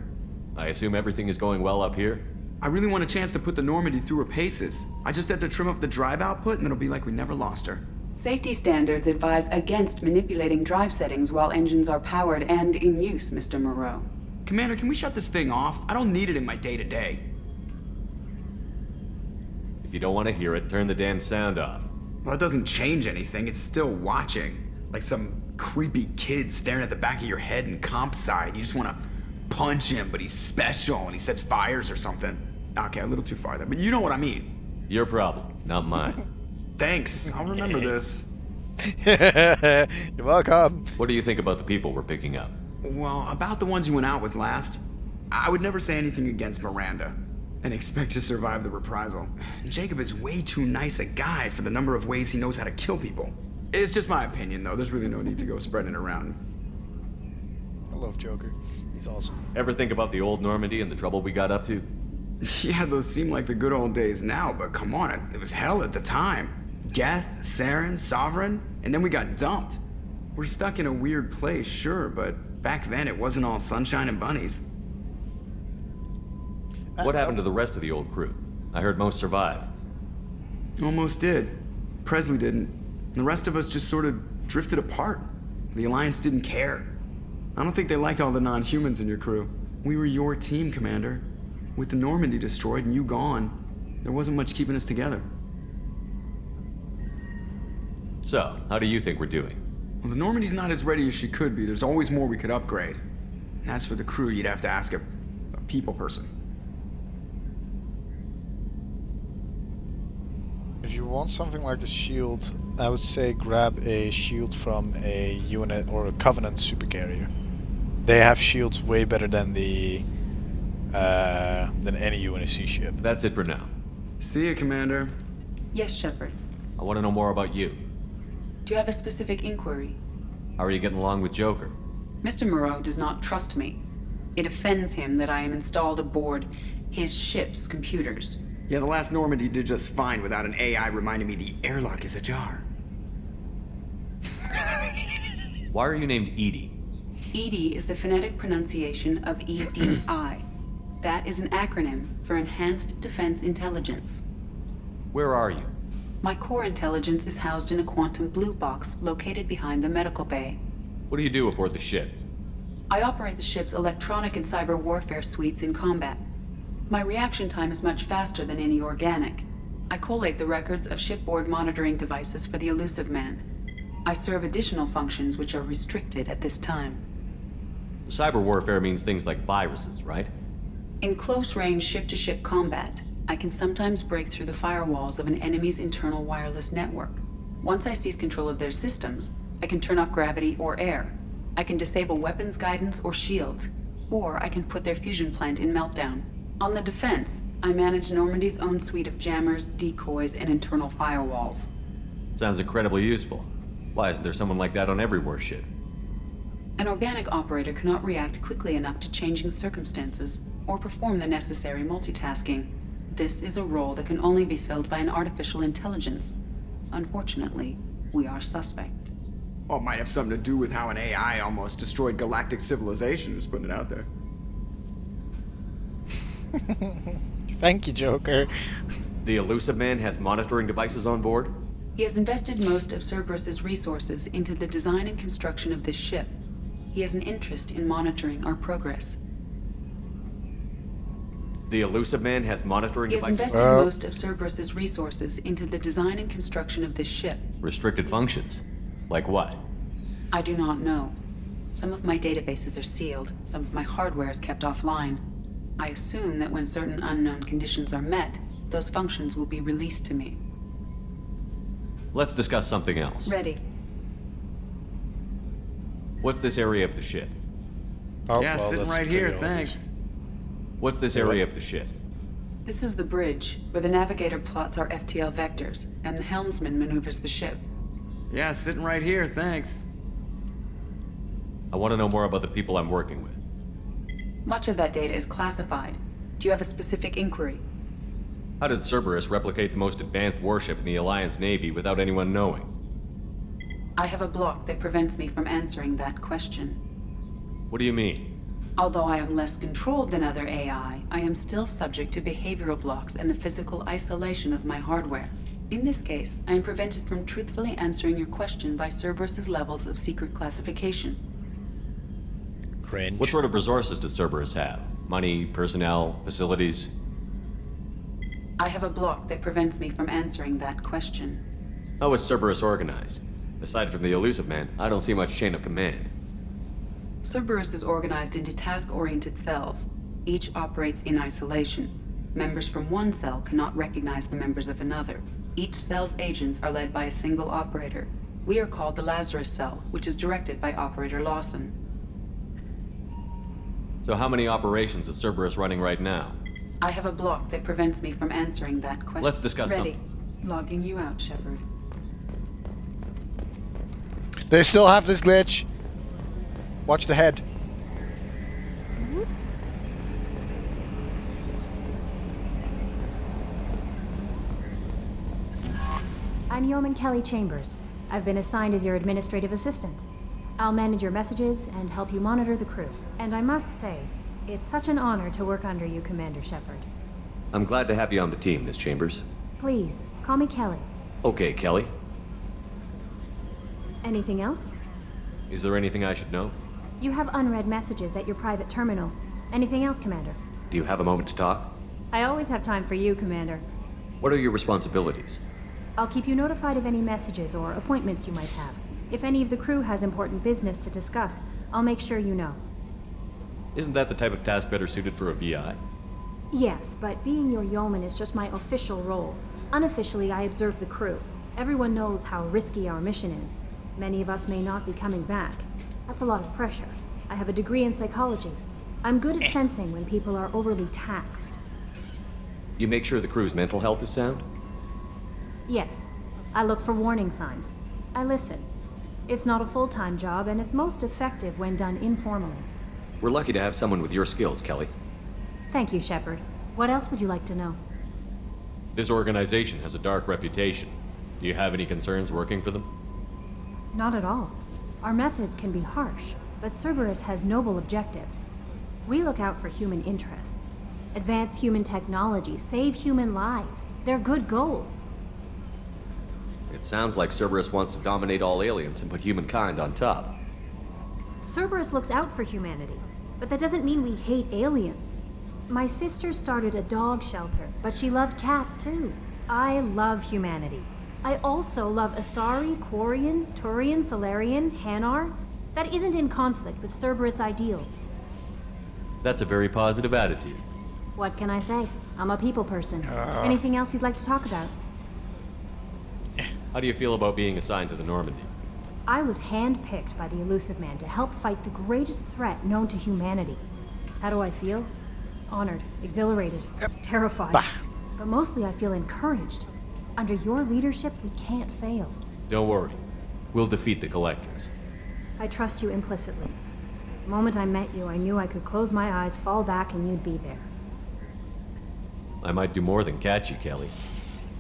I assume everything is going well up here? I really want a chance to put the Normandy through her paces. I just have to trim up the drive output and it'll be like we never lost her. Safety standards advise against manipulating drive settings while engines are powered and in use, Mr. Moreau. Commander, can we shut this thing off? I don't need it in my day-to-day. If you don't want to hear it, turn the damn sound off. Well, it doesn't change anything. It's still watching. Like some creepy kid staring at the back of your head in comp side. You just want to punch him, but he's special and he sets fires or something. Okay, a little too far there, but you know what I mean. Your problem, not mine. Thanks, I'll remember this. You're welcome. What do you think about the people we're picking up? Well, about the ones you went out with last, I would never say anything against Miranda and expect to survive the reprisal. Jacob is way too nice a guy for the number of ways he knows how to kill people. It's just my opinion, though. There's really no need to go spreading it around. I love Joker. He's awesome. Ever think about the old Normandy and the trouble we got up to? Yeah, those seem like the good old days now, but come on, it was hell at the time. Geth, Saren, Sovereign, and then we got dumped. We're stuck in a weird place, sure, but back then it wasn't all sunshine and bunnies. What happened to the rest of the old crew? I heard most survived. Almost did. Presley didn't. The rest of us just sort of drifted apart. The Alliance didn't care. I don't think they liked all the non-humans in your crew. We were your team, Commander. With the Normandy destroyed and you gone, there wasn't much keeping us together. So, how do you think we're doing? Well, the Normandy's not as ready as she could be. There's always more we could upgrade. And as for the crew, you'd have to ask a people person. If you want something like a shield, I would say grab a shield from a unit or a Covenant supercarrier. They have shields way better than the than any UNSC ship. That's it for now. See you, Commander. Yes, Shepard. I want to know more about you. Do you have a specific inquiry? How are you getting along with Joker? Mr. Moreau does not trust me. It offends him that I am installed aboard his ship's computers. Yeah, the last Normandy did just fine without an AI reminding me the airlock is ajar. Why are you named EDI? EDI is the phonetic pronunciation of EDI. That is an acronym for Enhanced Defense Intelligence. Where are you? My core intelligence is housed in a quantum blue box located behind the medical bay. What do you do aboard the ship? I operate the ship's electronic and cyber warfare suites in combat. My reaction time is much faster than any organic. I collate the records of shipboard monitoring devices for the Elusive Man. I serve additional functions which are restricted at this time. Cyber warfare means things like viruses, right? In close-range ship-to-ship combat, I can sometimes break through the firewalls of an enemy's internal wireless network. Once I seize control of their systems, I can turn off gravity or air. I can disable weapons guidance or shields, or I can put their fusion plant in meltdown. On the defense, I manage Normandy's own suite of jammers, decoys, and internal firewalls. Sounds incredibly useful. Why isn't there someone like that on every warship? An organic operator cannot react quickly enough to changing circumstances or perform the necessary multitasking. This is a role that can only be filled by an artificial intelligence. Unfortunately, we are suspect. Well, it might have something to do with how an AI almost destroyed galactic civilization, just putting it out there. Thank you, Joker. The Elusive Man has monitoring devices on board? He has invested most of Cerberus's resources into the design and construction of this ship. He has an interest in monitoring our progress. The Elusive Man has monitoring He has devices? invested most of Cerberus's resources into the design and construction of this ship. Restricted functions? Like what? I do not know. Some of my databases are sealed, some of my hardware is kept offline. I assume that when certain unknown conditions are met, those functions will be released to me. Let's discuss something else. Ready. What's this area of the ship? Oh, yeah, well, sitting that's right here, pretty obvious. thanks. What's this area of the ship? This is the bridge, where the navigator plots our FTL vectors, and the helmsman maneuvers the ship. Yeah, sitting right here, thanks. I want to know more about the people I'm working with. Much of that data is classified. Do you have a specific inquiry? How did Cerberus replicate the most advanced warship in the Alliance Navy without anyone knowing? I have a block that prevents me from answering that question. What do you mean? Although I am less controlled than other AI, I am still subject to behavioral blocks and the physical isolation of my hardware. In this case, I am prevented from truthfully answering your question by Cerberus's levels of secret classification. Cringe. What sort of resources does Cerberus have? Money, personnel, facilities? I have a block that prevents me from answering that question. How is Cerberus organized? Aside from the Elusive Man, I don't see much chain of command. Cerberus is organized into task-oriented cells. Each operates in isolation. Members from one cell cannot recognize the members of another. Each cell's agents are led by a single operator. We are called the Lazarus Cell, which is directed by Operator Lawson. So how many operations is Cerberus running right now? I have a block that prevents me from answering that question. Let's discuss Ready. something. Logging you out, Shepard. They still have this glitch. Watch the head. I'm Yeoman Kelly Chambers. I've been assigned as your administrative assistant. I'll manage your messages and help you monitor the crew. And I must say, it's such an honor to work under you, Commander Shepard. I'm glad to have you on the team, Miss Chambers. Please, call me Kelly. Okay, Kelly. Anything else? Is there anything I should know? You have unread messages at your private terminal. Anything else, Commander? Do you have a moment to talk? I always have time for you, Commander. What are your responsibilities? I'll keep you notified of any messages or appointments you might have. If any of the crew has important business to discuss, I'll make sure you know. Isn't that the type of task better suited for a VI? Yes, but being your yeoman is just my official role. Unofficially, I observe the crew. Everyone knows how risky our mission is. Many of us may not be coming back. That's a lot of pressure. I have a degree in psychology. I'm good at sensing when people are overly taxed. You make sure the crew's mental health is sound? Yes. I look for warning signs. I listen. It's not a full-time job, and it's most effective when done informally. We're lucky to have someone with your skills, Kelly. Thank you, Shepard. What else would you like to know? This organization has a dark reputation. Do you have any concerns working for them? Not at all. Our methods can be harsh, but Cerberus has noble objectives. We look out for human interests. Advance human technology, save human lives. They're good goals. It sounds like Cerberus wants to dominate all aliens and put humankind on top. Cerberus looks out for humanity, but that doesn't mean we hate aliens. My sister started a dog shelter, but she loved cats too. I love humanity. I also love Asari, Quarian, Turian, Salarian, Hanar. That isn't in conflict with Cerberus ideals. That's a very positive attitude. What can I say? I'm a people person. Anything else you'd like to talk about? How do you feel about being assigned to the Normandy? I was handpicked by the Illusive Man to help fight the greatest threat known to humanity. How do I feel? Honored, exhilarated, terrified. But mostly I feel encouraged. Under your leadership, we can't fail. Don't worry. We'll defeat the Collectors. I trust you implicitly. The moment I met you, I knew I could close my eyes, fall back, and you'd be there. I might do more than catch you, Kelly.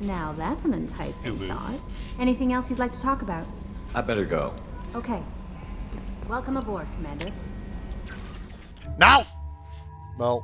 Now that's an enticing thought. Anything else you'd like to talk about? I better go. Okay. Welcome aboard, Commander. No! Well.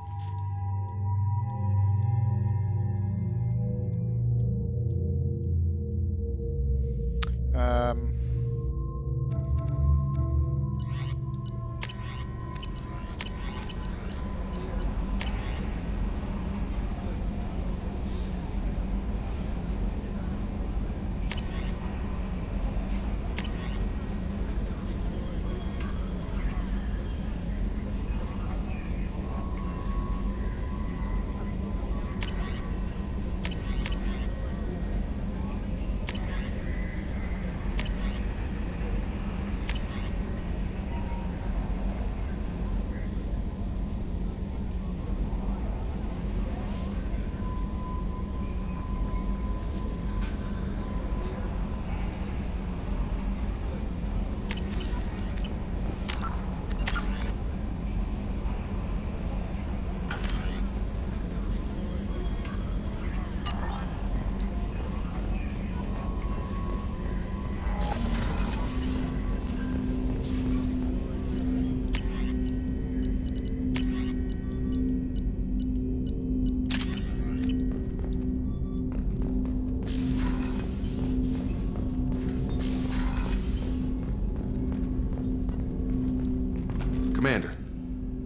Commander,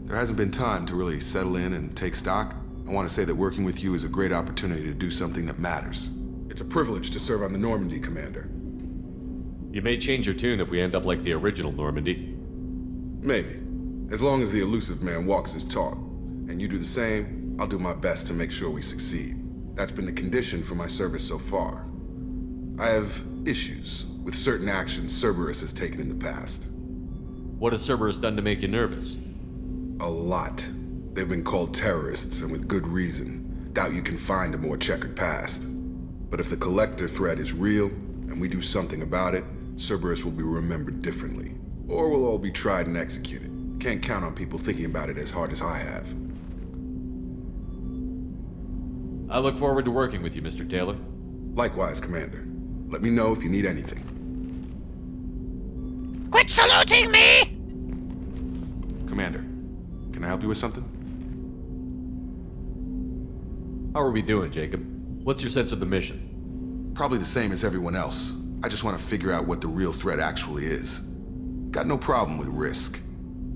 there hasn't been time to really settle in and take stock. I want to say that working with you is a great opportunity to do something that matters. It's a privilege to serve on the Normandy, Commander. You may change your tune if we end up like the original Normandy. Maybe. As long as the Illusive Man walks his talk, and you do the same, I'll do my best to make sure we succeed. That's been the condition for my service so far. I have issues with certain actions Cerberus has taken in the past. What has Cerberus done to make you nervous? A lot. They've been called terrorists, and with good reason. Doubt you can find a more checkered past. But if the Collector threat is real, and we do something about it, Cerberus will be remembered differently. Or we'll all be tried and executed. Can't count on people thinking about it as hard as I have. I look forward to working with you, Mr. Taylor. Likewise, Commander. Let me know if you need anything. Quit saluting me! Commander, can I help you with something? How are we doing, Jacob? What's your sense of the mission? Probably the same as everyone else. I just want to figure out what the real threat actually is. Got no problem with risk.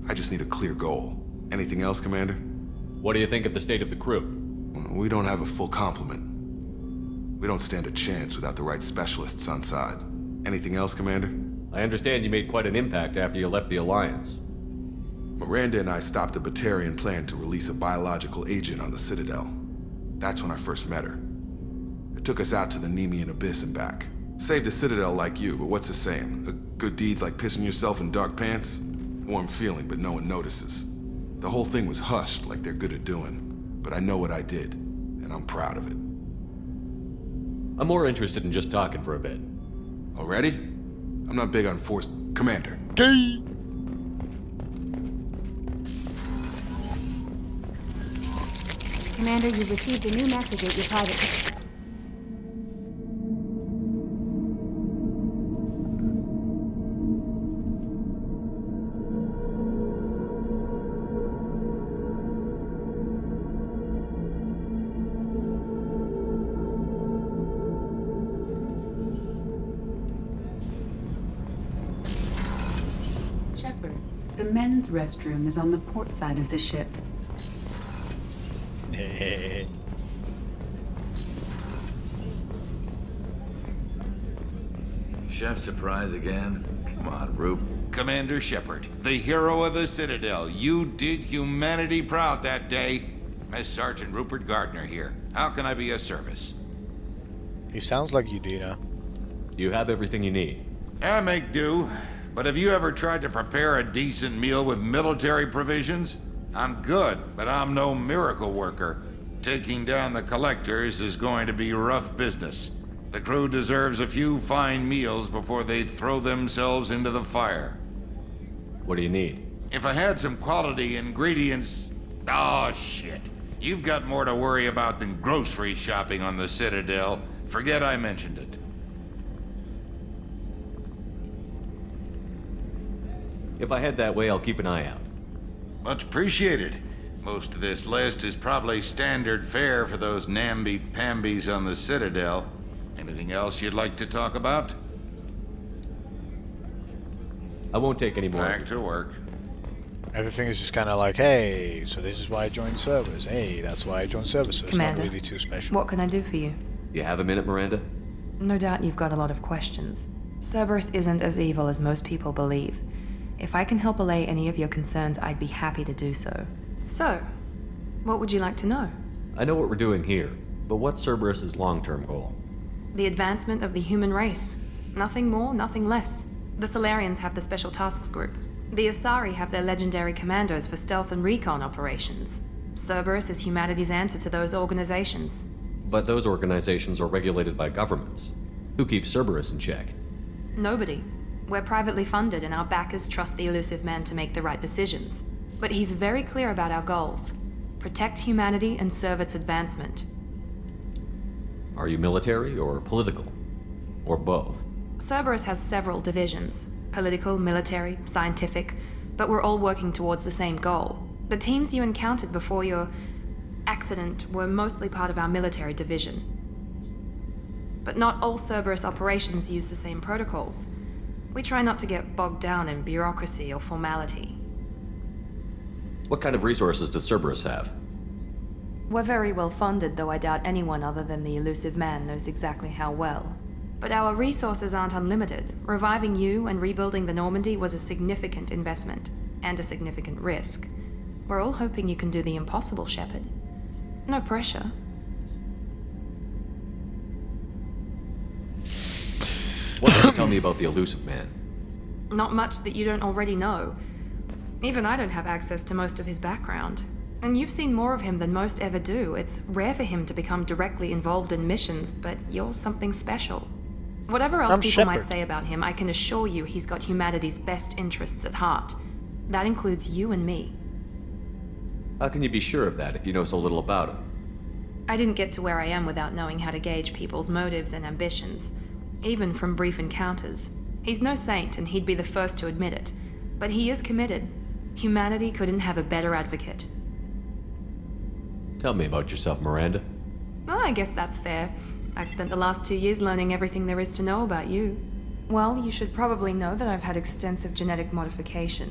I just need a clear goal. Anything else, Commander? What do you think of the state of the crew? We don't have a full complement. We don't stand a chance without the right specialists on side. Anything else, Commander? I understand you made quite an impact after you left the Alliance. Miranda and I stopped a Batarian plan to release a biological agent on the Citadel. That's when I first met her. It took us out to the Nemean Abyss and back. Saved a citadel like you, but what's the saying? A good deed's like pissing yourself in dark pants? Warm feeling, but no one notices. The whole thing was hushed like they're good at doing. But I know what I did, and I'm proud of it. I'm more interested in just talking for a bit. Already? I'm not big on forced... Commander. Gay! Commander, you've received a new message at your private... Shepard, the men's restroom is on the port side of the ship. Chef surprise again? Come on, Rube. Commander Shepard, the hero of the Citadel. You did humanity proud that day. Mess Sergeant Rupert Gardner here. How can I be of service? He sounds like you, Dina. You have everything you need. I make do. But have you ever tried to prepare a decent meal with military provisions? I'm good, but I'm no miracle worker. Taking down the collectors is going to be rough business. The crew deserves a few fine meals before they throw themselves into the fire. What do you need? If I had some quality ingredients... Oh, shit. You've got more to worry about than grocery shopping on the Citadel. Forget I mentioned it. If I head that way, I'll keep an eye out. Much appreciated. Most of this list is probably standard fare for those namby-pambies on the Citadel. Anything else you'd like to talk about? I won't take any more. Back to work. Everything is just kind of like, hey, so this is why I joined Cerberus. Hey, that's why I joined Cerberus. So it's not Commander, really too special. what can I do for you? You have a minute, Miranda? No doubt you've got a lot of questions. Cerberus isn't as evil as most people believe. If I can help allay any of your concerns, I'd be happy to do so. So, what would you like to know? I know what we're doing here, but what's Cerberus's long-term goal? The advancement of the human race. Nothing more, nothing less. The Solarians have the Special Tasks Group. The Asari have their legendary commandos for stealth and recon operations. Cerberus is humanity's answer to those organizations. But those organizations are regulated by governments. Who keeps Cerberus in check? Nobody. We're privately funded and our backers trust the Elusive Man to make the right decisions. But he's very clear about our goals. Protect humanity and serve its advancement. Are you military or political? Or both? Cerberus has several divisions. Political, military, scientific, but we're all working towards the same goal. The teams you encountered before your accident were mostly part of our military division. But not all Cerberus operations use the same protocols. We try not to get bogged down in bureaucracy or formality. What kind of resources does Cerberus have? We're very well funded, though I doubt anyone other than the Elusive Man knows exactly how well. But our resources aren't unlimited. Reviving you and rebuilding the Normandy was a significant investment, and a significant risk. We're all hoping you can do the impossible, Shepard. No pressure. What can you tell me about the Elusive Man? Not much that you don't already know. Even I don't have access to most of his background. And you've seen more of him than most ever do. It's rare for him to become directly involved in missions, but you're something special. Whatever else people might say about him, I can assure you he's got humanity's best interests at heart. That includes you and me. How can you be sure of that if you know so little about him? I didn't get to where I am without knowing how to gauge people's motives and ambitions, even from brief encounters. He's no saint, and he'd be the first to admit it. But he is committed. Humanity couldn't have a better advocate. Tell me about yourself, Miranda. Oh, I guess that's fair. I've spent the last 2 years learning everything there is to know about you. Well, you should probably know that I've had extensive genetic modification.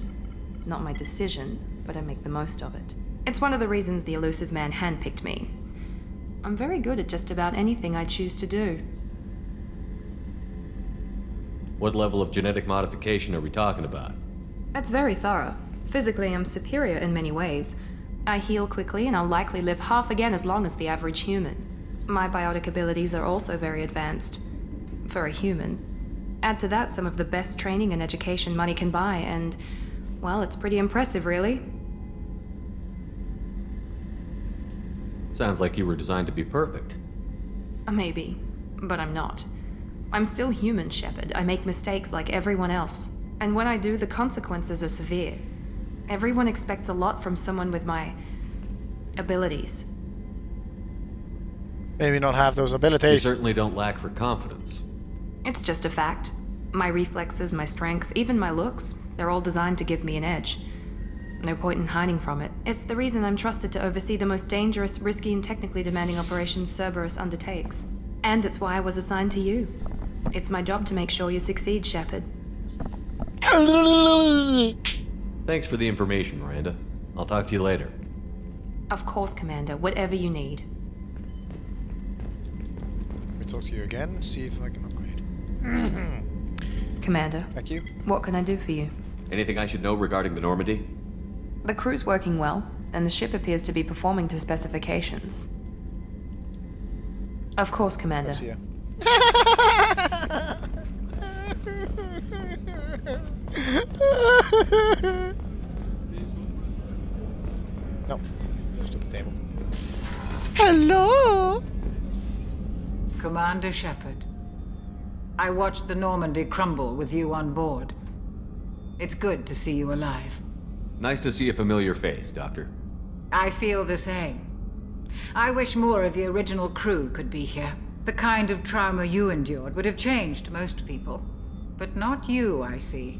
Not my decision, but I make the most of it. It's one of the reasons the Elusive Man handpicked me. I'm very good at just about anything I choose to do. What level of genetic modification are we talking about? That's very thorough. Physically, I'm superior in many ways. I heal quickly, and I'll likely live half again as long as the average human. My biotic abilities are also very advanced. For a human. Add to that some of the best training and education money can buy, and, well, it's pretty impressive, really. Sounds like you were designed to be perfect. Maybe, but I'm not. I'm still human, Shepard. I make mistakes like everyone else. And when I do, the consequences are severe. Everyone expects a lot from someone with my abilities. Maybe not have those abilities. You certainly don't lack for confidence. It's just a fact. My reflexes, my strength, even my looks, they're all designed to give me an edge. No point in hiding from it. It's the reason I'm trusted to oversee the most dangerous, risky, and technically demanding operations Cerberus undertakes. And it's why I was assigned to you. It's my job to make sure you succeed, Shepard. Thanks for the information, Miranda. I'll talk to you later. Of course, Commander. Whatever you need. Let me talk to you again, see if I can upgrade. Commander. Thank you. What can I do for you? Anything I should know regarding the Normandy? The crew's working well, and the ship appears to be performing to specifications. Of course, Commander. Let's see ya. No. Stupid table. Hello? Commander Shepard. I watched the Normandy crumble with you on board. It's good to see you alive. Nice to see a familiar face, Doctor. I feel the same. I wish more of the original crew could be here. The kind of trauma you endured would have changed most people. But not you, I see.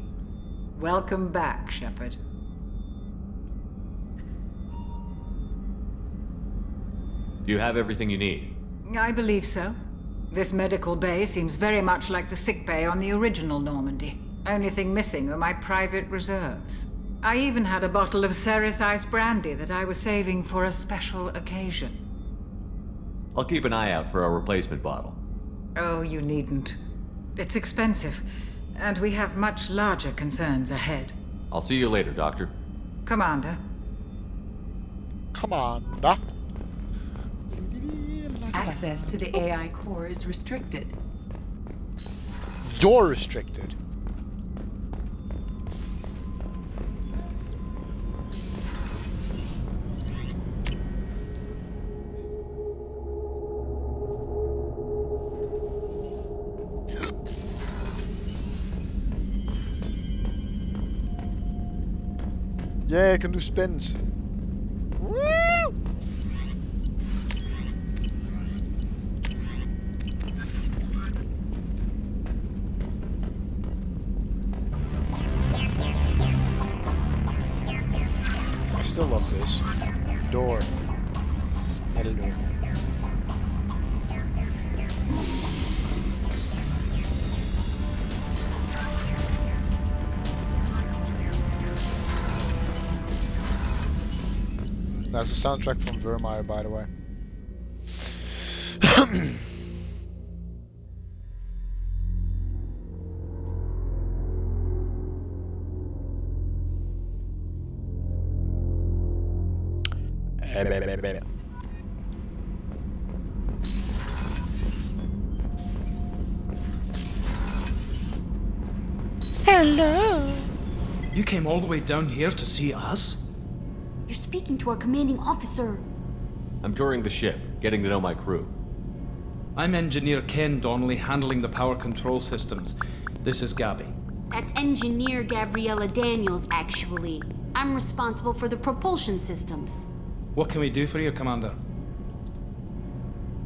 Welcome back, Shepard. Do you have everything you need? I believe so. This medical bay seems very much like the sick bay on the original Normandy. Only thing missing are my private reserves. I even had a bottle of Ceres Ice brandy that I was saving for a special occasion. I'll keep an eye out for a replacement bottle. Oh, you needn't. It's expensive, and we have much larger concerns ahead. I'll see you later, Doctor. Commander. Commander. Access to the AI core is restricted. You're restricted. Yeah, I can do spins. Woo! I still love this. Door. Metal door. That's the soundtrack from Vermeer, by the way. Hello. You came all the way down here to see us? You're speaking to our commanding officer. I'm touring the ship, getting to know my crew. I'm Engineer Ken Donnelly, handling the power control systems. This is Gabby. That's Engineer Gabriella Daniels, actually. I'm responsible for the propulsion systems. What can we do for you, Commander?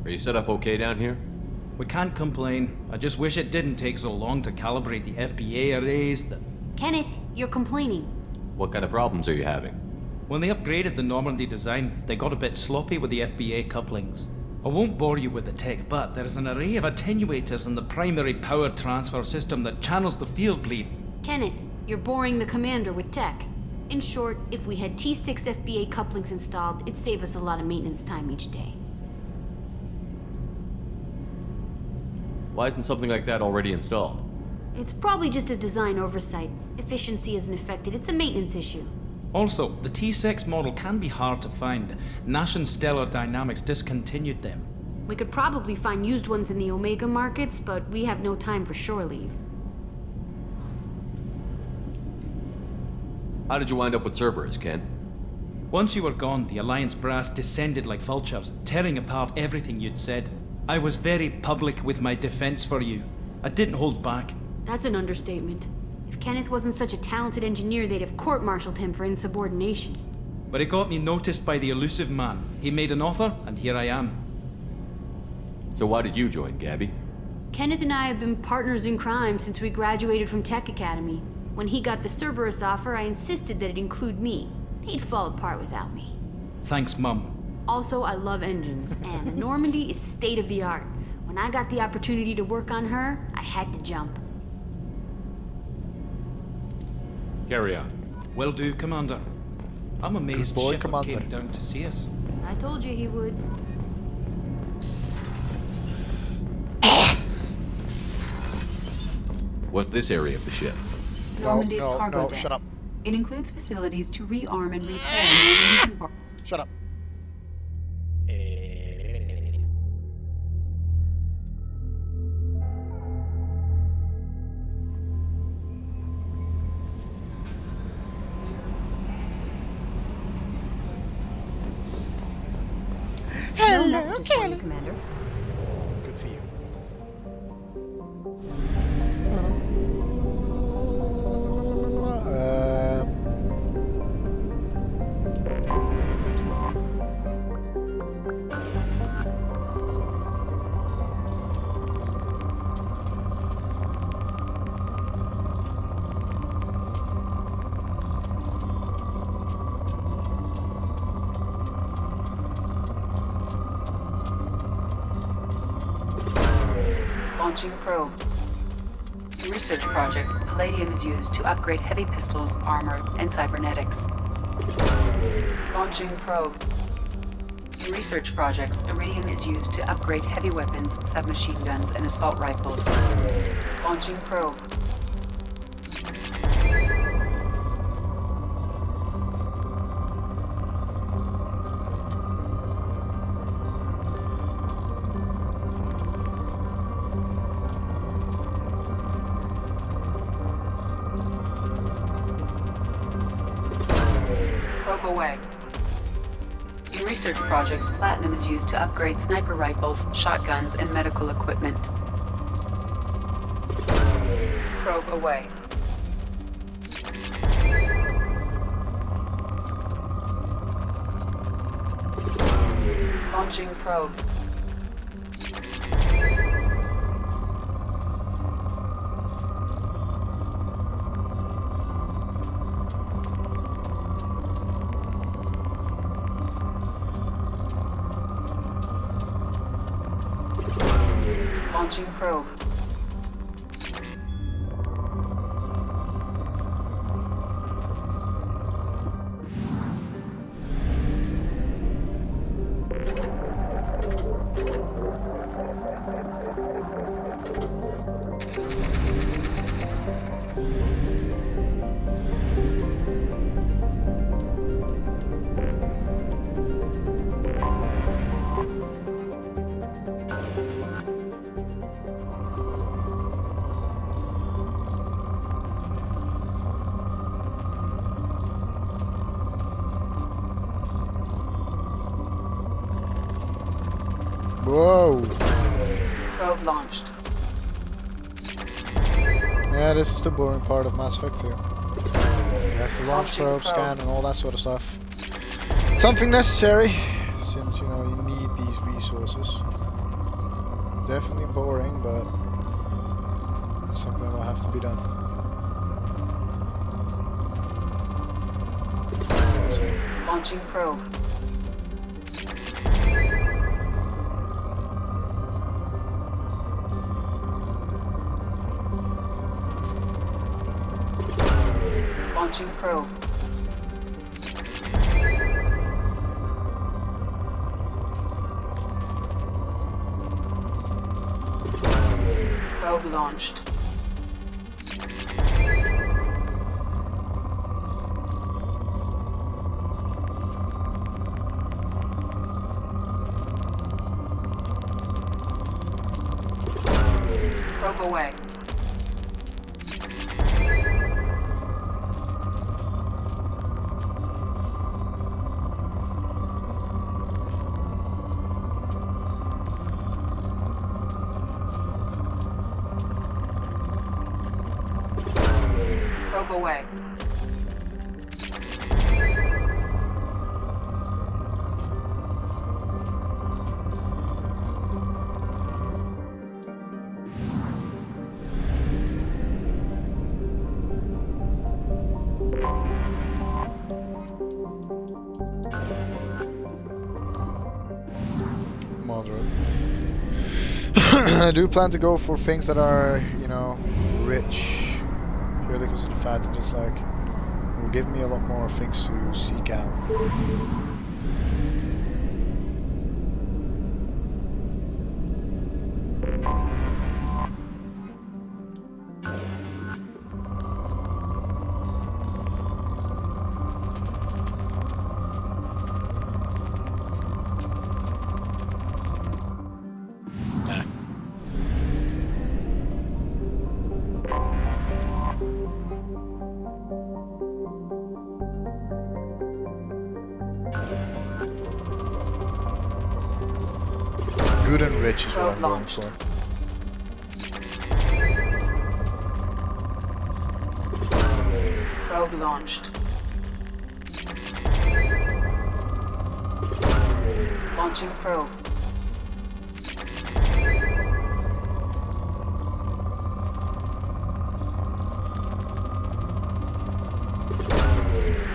Are you set up okay down here? We can't complain. I just wish it didn't take so long to calibrate the FBA arrays. Kenneth, you're complaining. What kind of problems are you having? When they upgraded the Normandy design, they got a bit sloppy with the FBA couplings. I won't bore you with the tech, but there's an array of attenuators in the primary power transfer system that channels the field bleed. Kenneth, you're boring the commander with tech. In short, if we had T6 FBA couplings installed, it'd save us a lot of maintenance time each day. Why isn't something like that already installed? It's probably just a design oversight. Efficiency isn't affected, it's a maintenance issue. Also, the T6 model can be hard to find. Nash and Stellar Dynamics discontinued them. We could probably find used ones in the Omega markets, but we have no time for shore leave. How did you wind up with Cerberus, Ken? Once you were gone, the Alliance brass descended like vultures, tearing apart everything you'd said. I was very public with my defense for you. I didn't hold back. That's an understatement. If Kenneth wasn't such a talented engineer, they'd have court-martialed him for insubordination. But it got me noticed by the elusive man. He made an offer, and here I am. So why did you join, Gabby? Kenneth and I have been partners in crime since we graduated from Tech Academy. When he got the Cerberus offer, I insisted that it include me. He'd fall apart without me. Thanks, Mum. Also, I love engines, and the Normandy is state-of-the-art. When I got the opportunity to work on her, I had to jump. Carry on. Will do, Commander. I'm amazed Good boy, Shepard Commander. came down to see us. I told you he would. What's this area of the ship? Normandy's cargo no, deck. shut up. It includes facilities to rearm and repair Normandy's Shut up. No messages for you, Commander. Good for you. Launching probe. In research projects, palladium is used to upgrade heavy pistols, armor, and cybernetics. Launching probe. In research projects, iridium is used to upgrade heavy weapons, submachine guns, and assault rifles. Launching probe. Probe away. In research projects, platinum is used to upgrade sniper rifles, shotguns, and medical equipment. Probe away. Launching probe. Launching probe. Whoa. Probe launched. Yeah, this is the boring part of Mass Effect 2. That's the launch Launching probe, probe. scan, and all that sort of stuff. Something necessary, since, you know, you need these resources. Definitely boring, but something will have to be done. Launching probe. Launching probe. Probe launched. Probe away. Probe away. Moderate. I do plan to go for things that are, you know, rich, purely because of the fact that it's like, it will give me a lot more things to seek out. Good and rich is what I'm going for. Probe launched. Launching probe.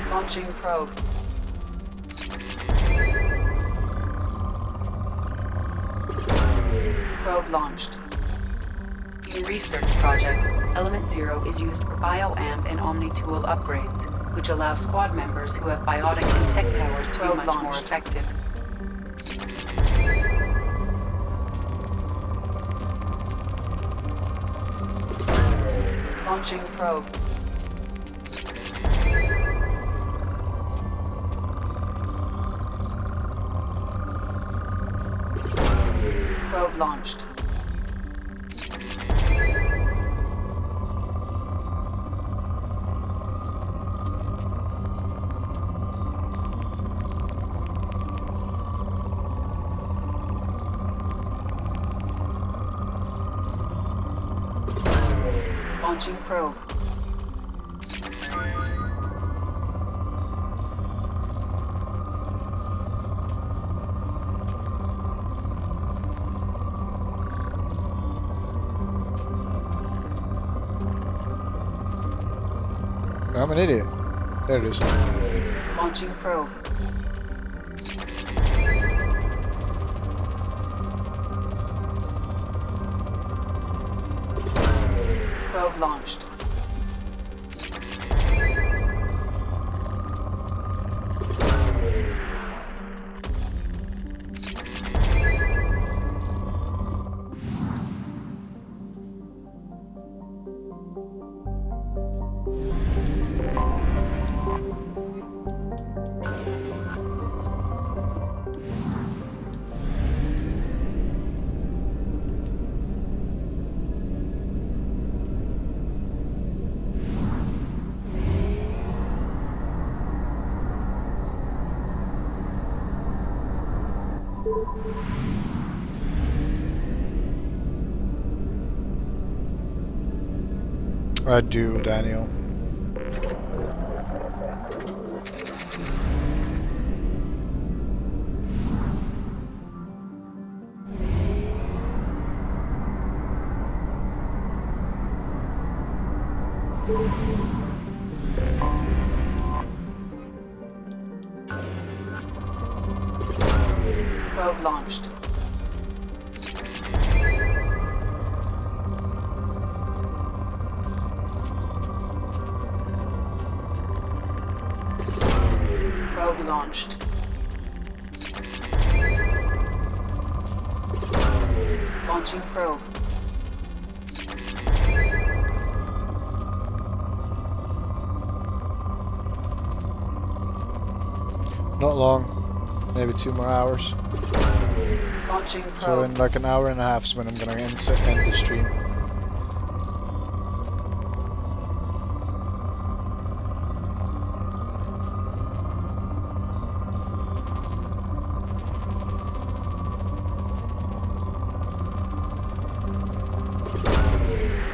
Launching probe. Probe launched. In research projects, Element Zero is used for BioAmp and Omni-Tool upgrades, which allow squad members who have biotic and tech powers to be much more effective. Launching probe. Probe launched. Launching probe. I'm an idiot. There it is. Launching probe. Probe launched. I do, Daniel. Probe launched. Probe launched. Launching probe. Not long. Maybe 2 more hours. Launching probe. So in like an hour and a half is when I'm gonna end the stream.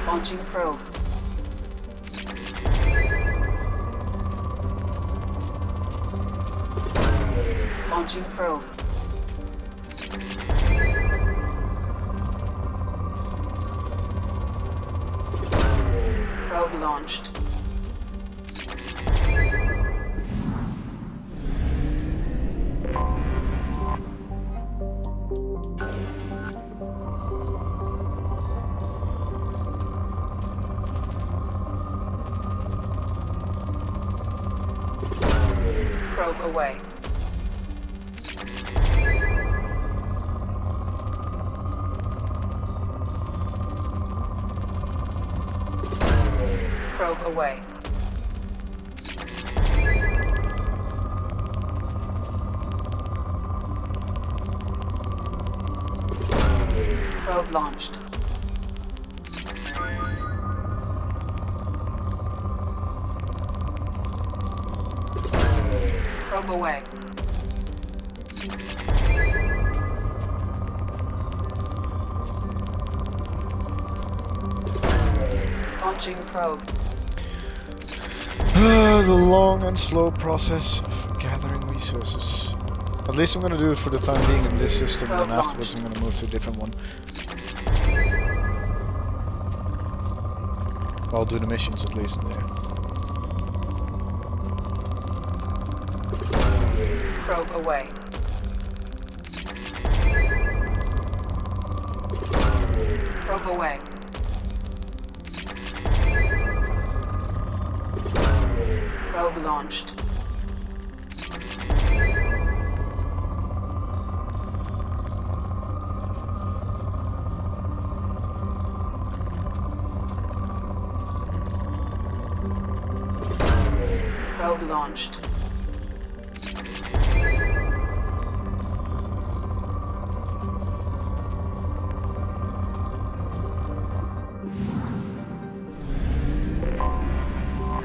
Launching probe. Launching probe. Probe launched. Probe away. Probe away. Probe launched. Probe away. Launching probe. The long and slow process of gathering resources. At least I'm gonna do it for the time being in this system, and then afterwards I'm gonna move to a different one. I'll do the missions at least in there. Probe away. Probe away. Probe launched. Probe launched.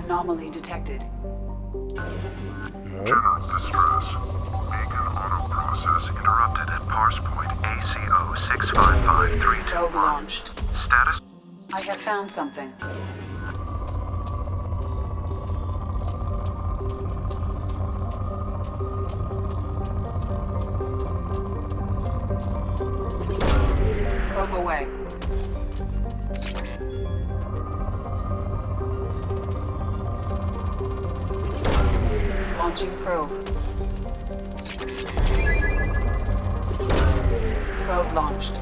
Anomaly detected. Do not distress. Beacon auto process interrupted at parse point ACO 65532. Probe launched. Status? I have found something. Probe away. Launching probe. Probe launched.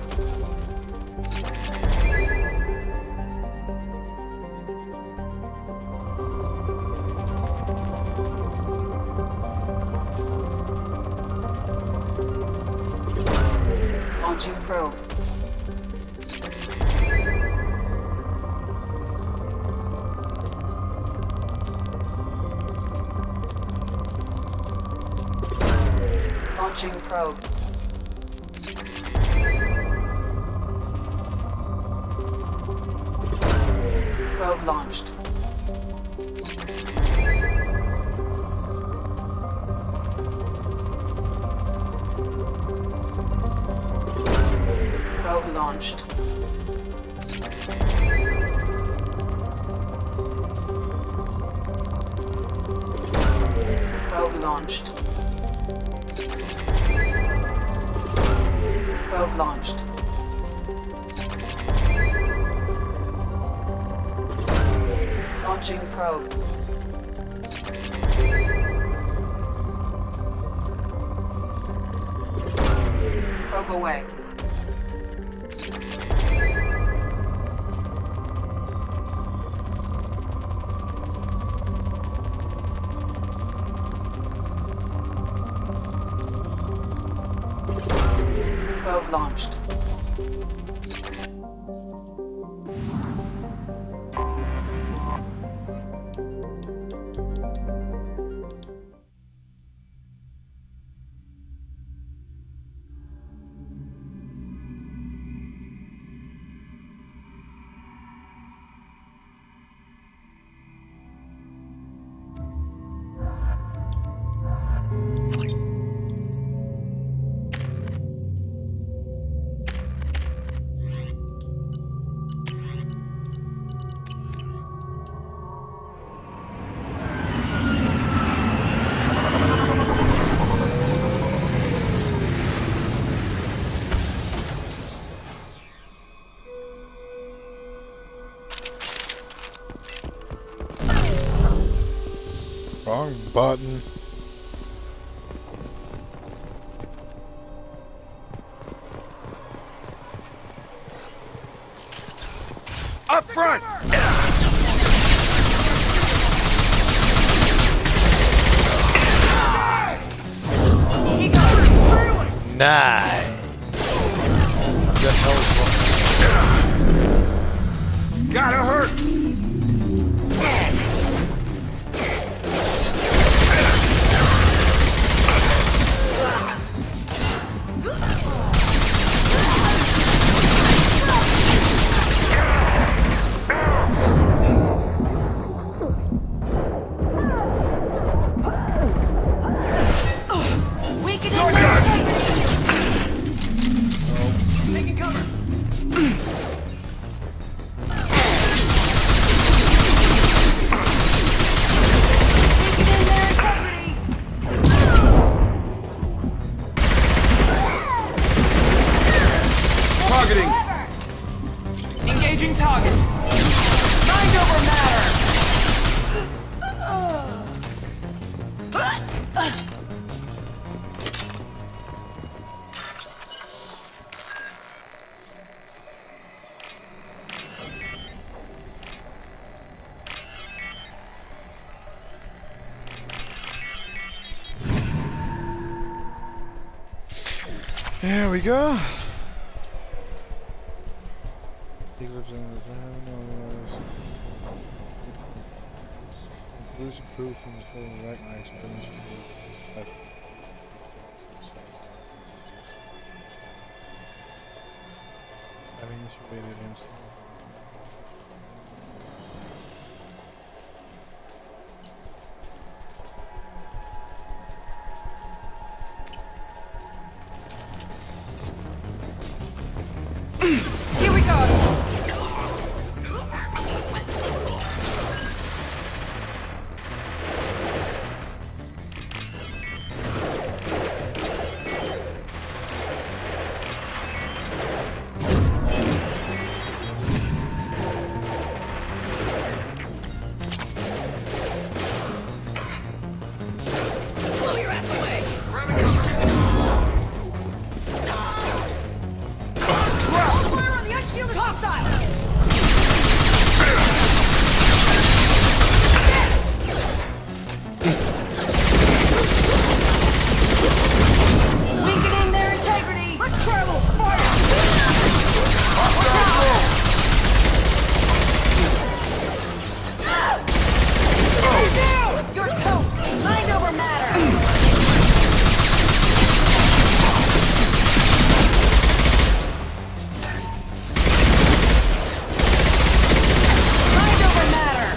Launching probe. Launching probe. Probe launched. Probe launched. Probe launched. Probe launched. Launching probe. Probe away. Probe launched. Wrong button. Up front! Nice. That hell is Gotta hurt! Taking cover. Targeting! Engaging target. Mind over matter. There we go. Conclusive proof from the following right my explanation. Having this related against Here we go. Blow your ass away. Fire on the unshielded hostile. Weakening their integrity. Let's travel. Fire. Your tone. Mind over matter. Mind over matter.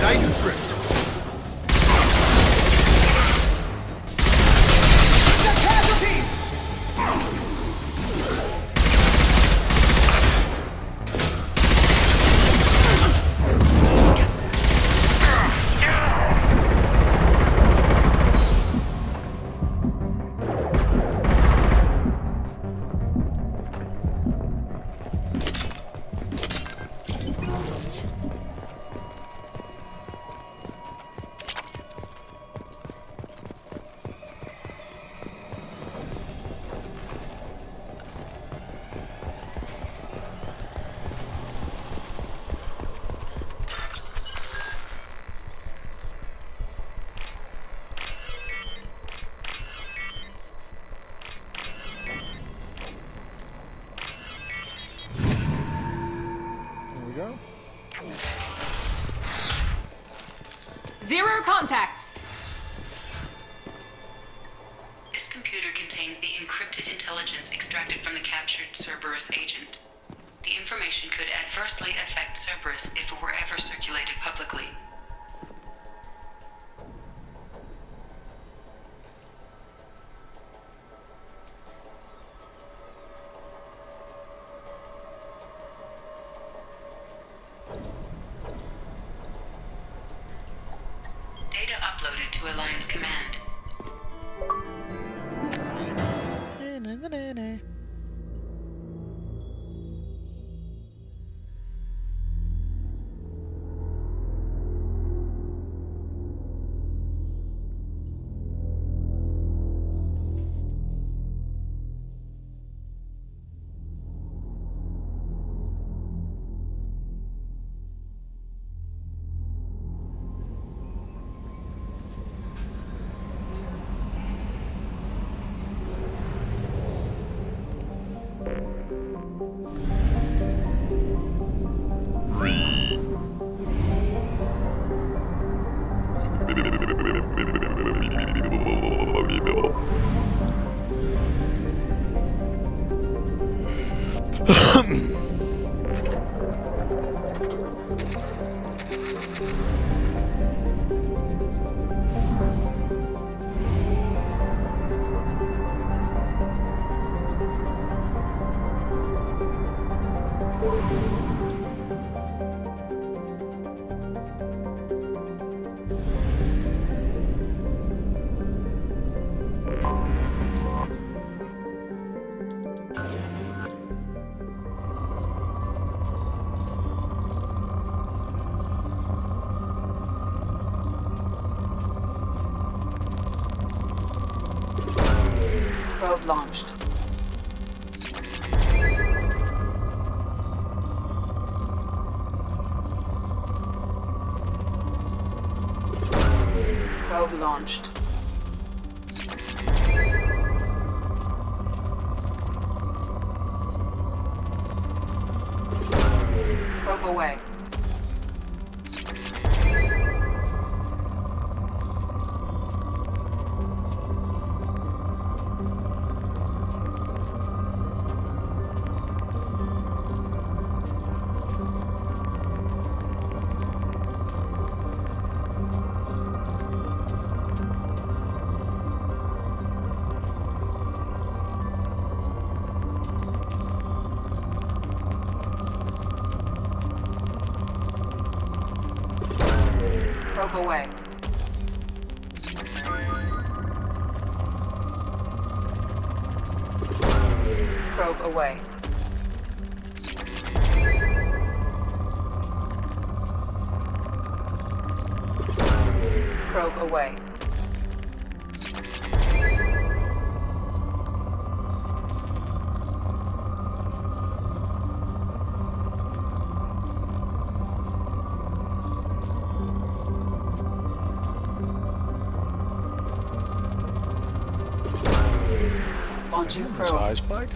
Nice trick! Got casualties. There we go. Zero contacts. This computer contains the encrypted intelligence extracted from the captured Cerberus agent. The information could adversely affect Cerberus if it were ever circulated publicly. Data uploaded to Alliance Command. Probe launched. Probe launched. Probe away. Probe away. Probe away. Probe away. Launching probe. Size spike?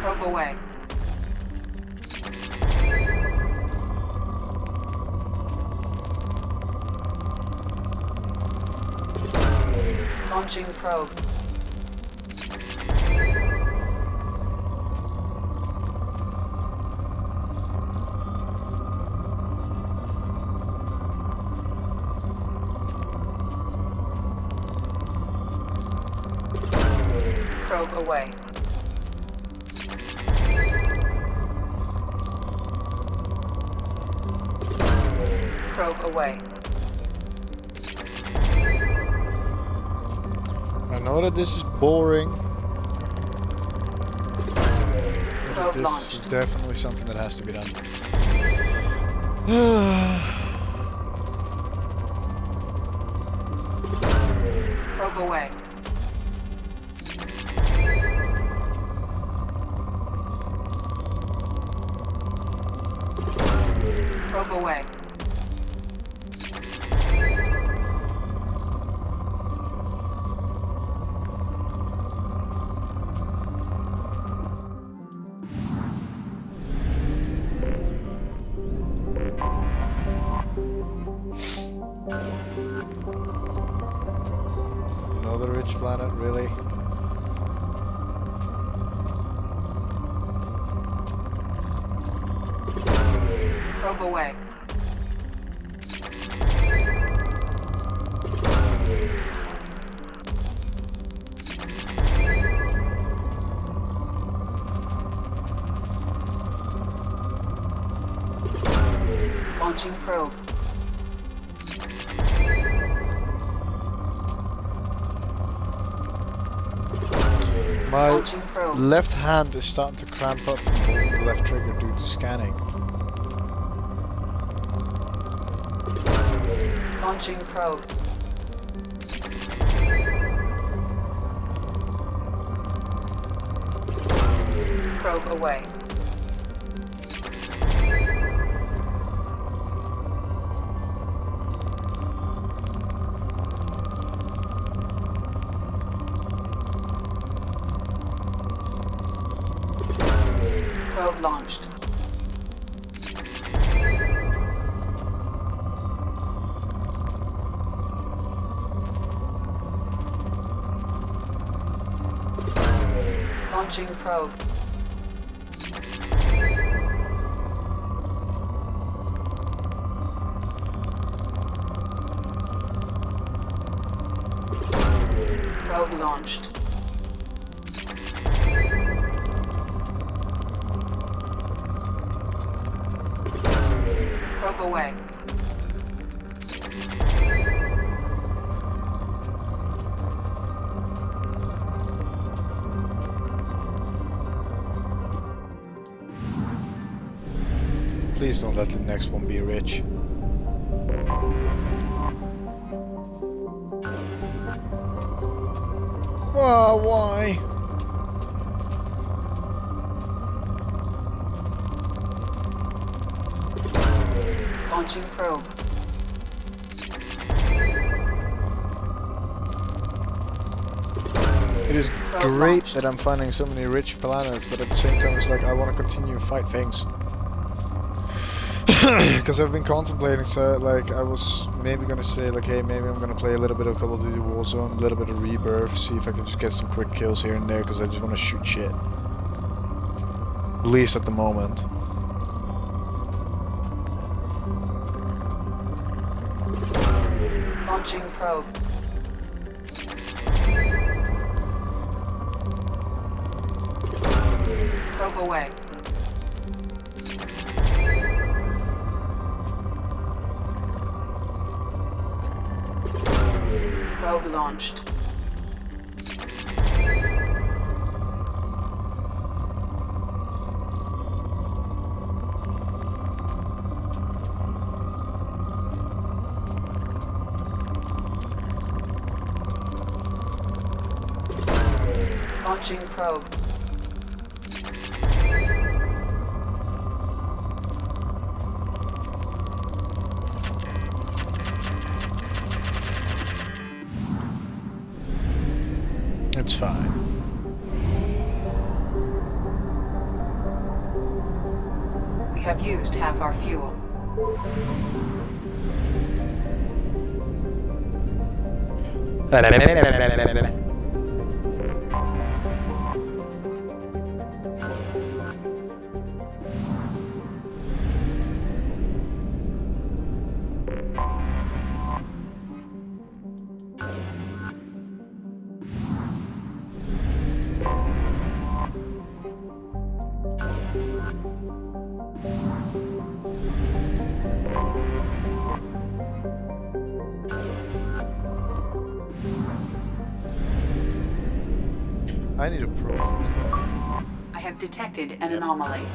Probe away. Launching probe. Probe away. Probe away. I know that this is boring. But this is definitely something that has to be done. Probe away. Probe away. Another rich planet, really? Probe away. Launching probe. My Launching probe. left hand is starting to cramp up from holding the left trigger due to scanning. Launching probe. Probe away. Probe launched. Launching probe. Probe launched. away. Please don't let the next one be rich. Oh, why? Launching probe. It is great that I'm finding so many rich planets, but at the same time it's like I want to continue to fight things. Because I've been contemplating, so like I was maybe gonna say like, hey, maybe I'm gonna play a little bit of Call of Duty Warzone, a little bit of Rebirth, see if I can just get some quick kills here and there, because I just want to shoot shit. At least at the moment. Launching probe. Probe away. Probe launched. Launching probe. It's fine. We have used half our fuel. I need a pro first. I have detected an anomaly.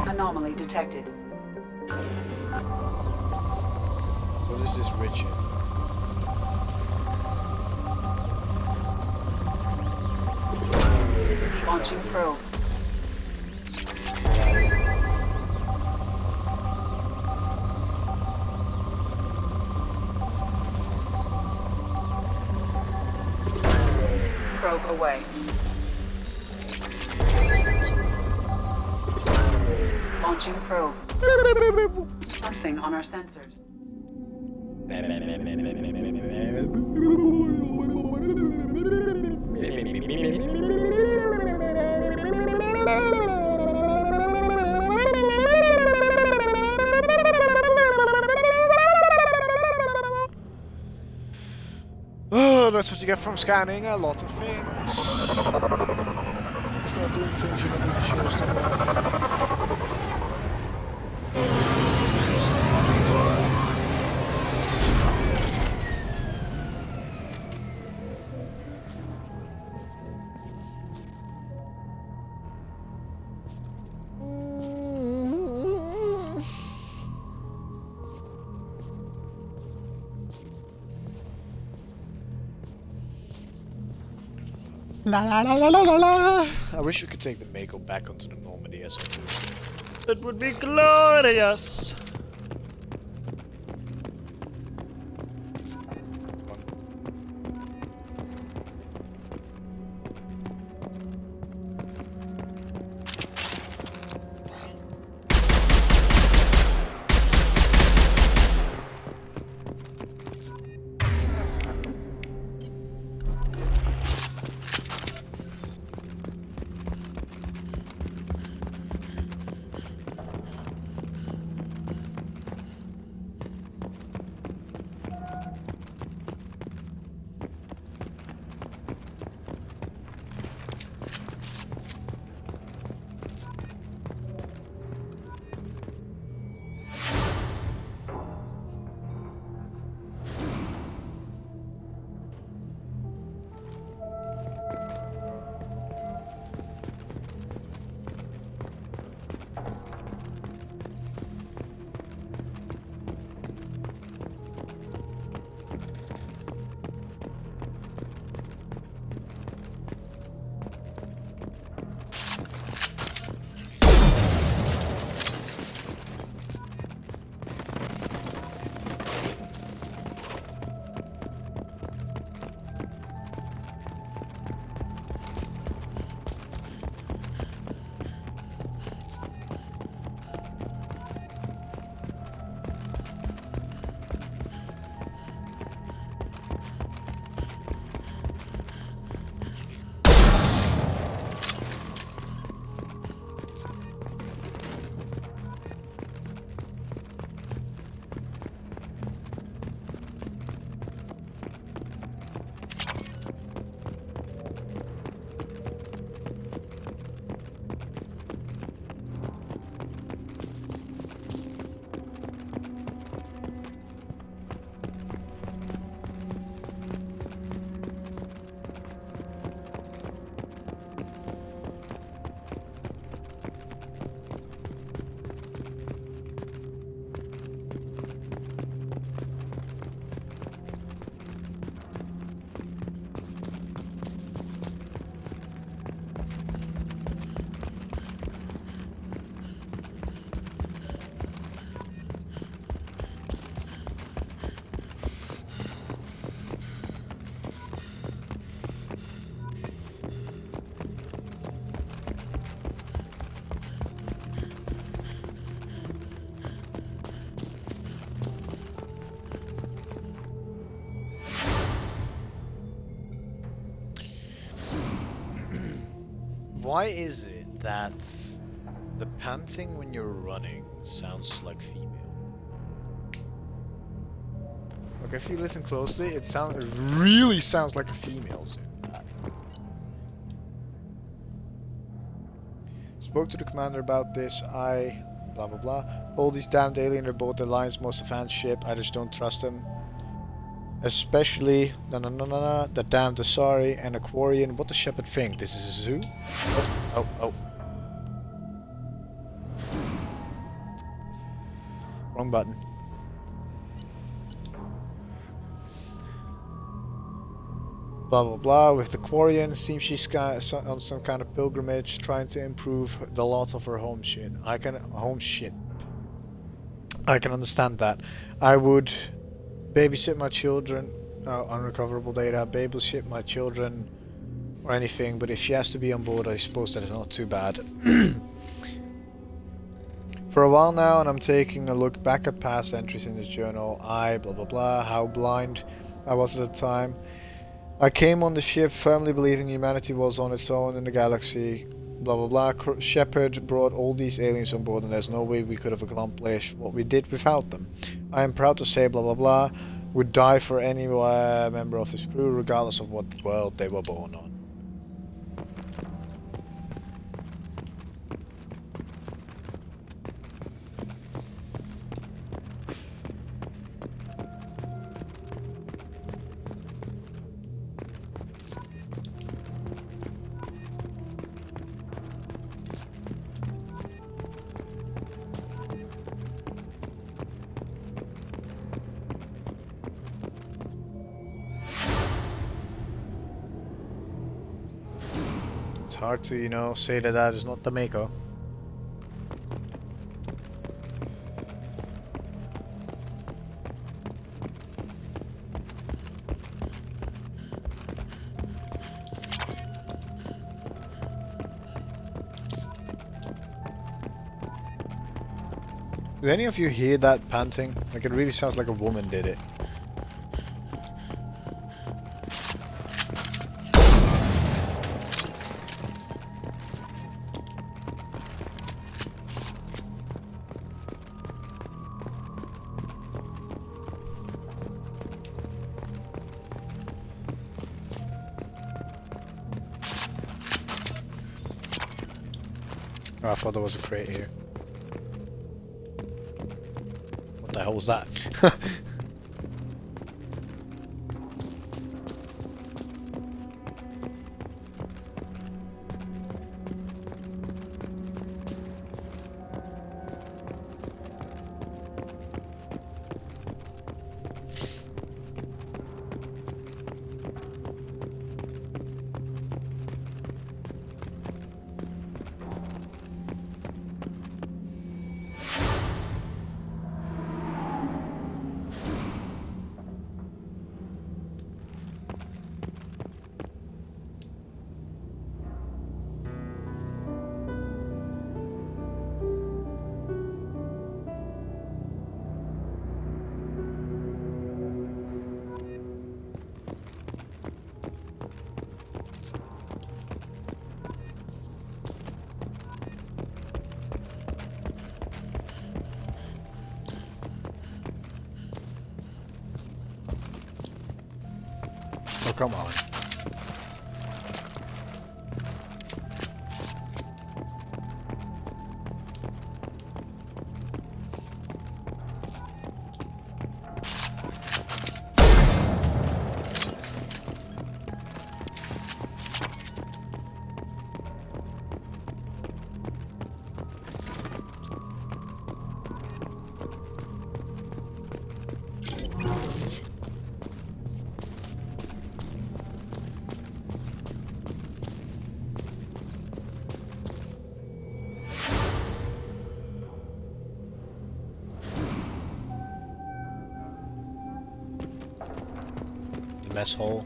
Anomaly detected. What is this rich? Launching probe. Probe away. Launching probe. Something on our sensors. Oh, that's what you get from scanning a lot of things. Start doing things you're not even sure stuff. La la la la la la la. I wish we could take the Mako back onto the Normandy SS2. It would be glorious. Why is it that the panting when you're running sounds like female? Like if you listen closely, it really sounds like a female's. Spoke to the commander about this. I blah blah blah. All these damned aliens are both the Alliance most advanced ship. I just don't trust them. Especially the damned Asari and Aquarian. What does Shepard think? This is a zoo? Oh. Wrong button. Blah blah blah. With the Quarian, seems she's on some kind of pilgrimage, trying to improve the lot of her home shit. I can understand that. I would babysit my children, unrecoverable data, babysit my children, or anything. But if she has to be on board, I suppose that is not too bad. For a while now, and I'm taking a look back at past entries in this journal. I blah blah blah. How blind I was at the time. I came on the ship firmly believing humanity was on its own in the galaxy. Blah blah blah. Shepard brought all these aliens on board, and there's no way we could have accomplished what we did without them. I am proud to say blah blah blah would die for any member of this crew, regardless of what world they were born on. hard to, you know, say that that is not the Mako. Do any of you hear that panting? Like, it really sounds like a woman did it. Oh, I thought there was a crate here. What the hell was that? Oh, come on. Mess hole.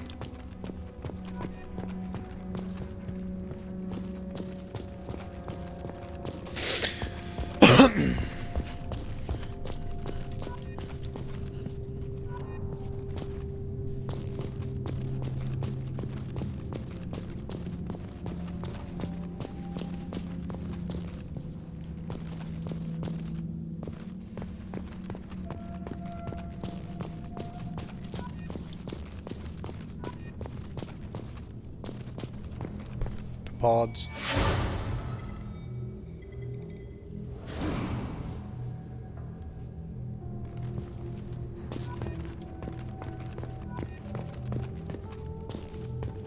Pods.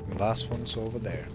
The last one's over there.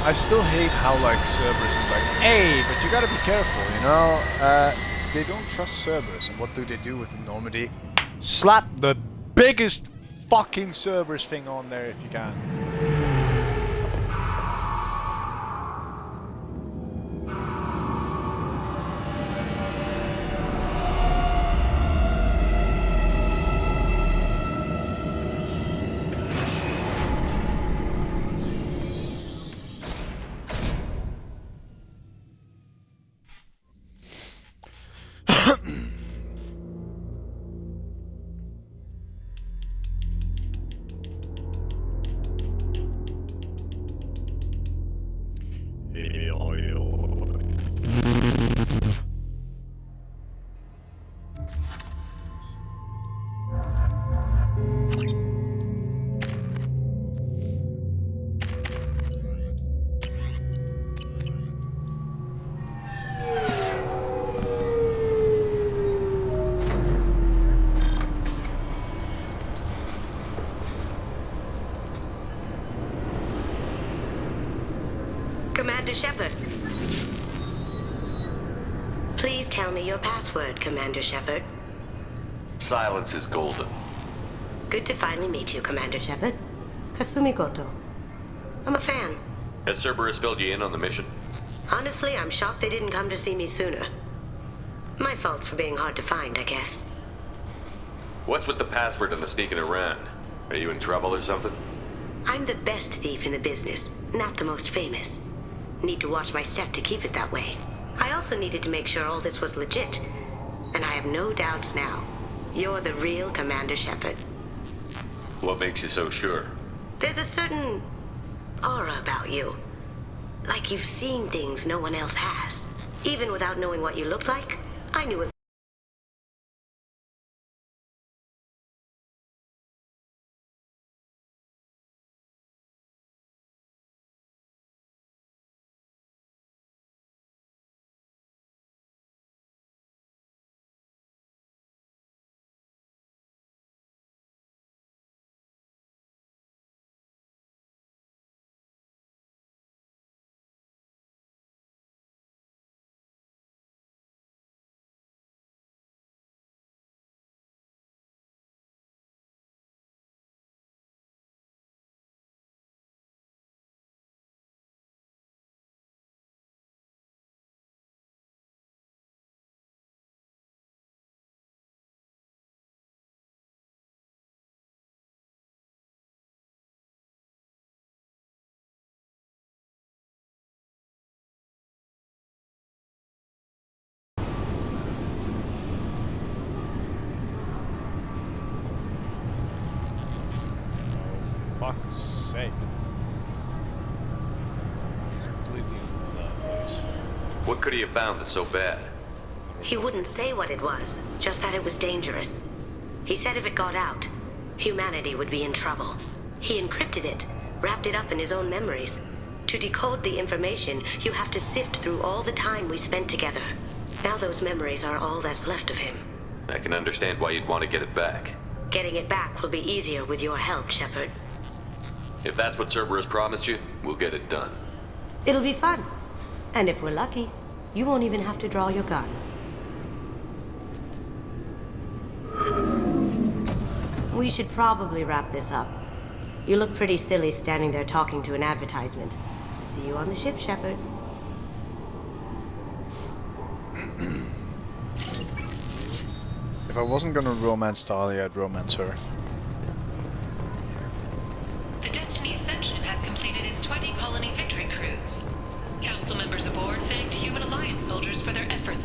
I still hate how like Cerberus is like, hey, but you gotta be careful, you know? They don't trust Cerberus, and what do they do with the Normandy? Slap the biggest fucking Cerberus thing on there if you can. Commander Shepard. Please tell me your password, Commander Shepard. Silence is golden. Good to finally meet you, Commander Shepard. Kasumi Goto. I'm a fan. Has Cerberus filled you in on the mission? Honestly, I'm shocked they didn't come to see me sooner. My fault for being hard to find, I guess. What's with the password and the sneaking around? Are you in trouble or something? I'm the best thief in the business, not the most famous. Need to watch my step to keep it that way. I also needed to make sure all this was legit. And I have no doubts now. You're the real Commander Shepard. What makes you so sure? There's a certain aura about you. Like you've seen things no one else has. Even without knowing what you looked like, I knew it. Fuck's sake. Completely that place. What could he have found that's so bad? He wouldn't say what it was, just that it was dangerous. He said if it got out, humanity would be in trouble. He encrypted it, wrapped it up in his own memories. To decode the information, you have to sift through all the time we spent together. Now those memories are all that's left of him. I can understand why you'd want to get it back. Getting it back will be easier with your help, Shepard. If that's what Cerberus promised you, we'll get it done. It'll be fun. And if we're lucky, you won't even have to draw your gun. We should probably wrap this up. You look pretty silly standing there talking to an advertisement. See you on the ship, Shepard. If I wasn't gonna romance Talia, I'd romance her. The Destiny Ascension has completed its 20 colony victory cruise. Count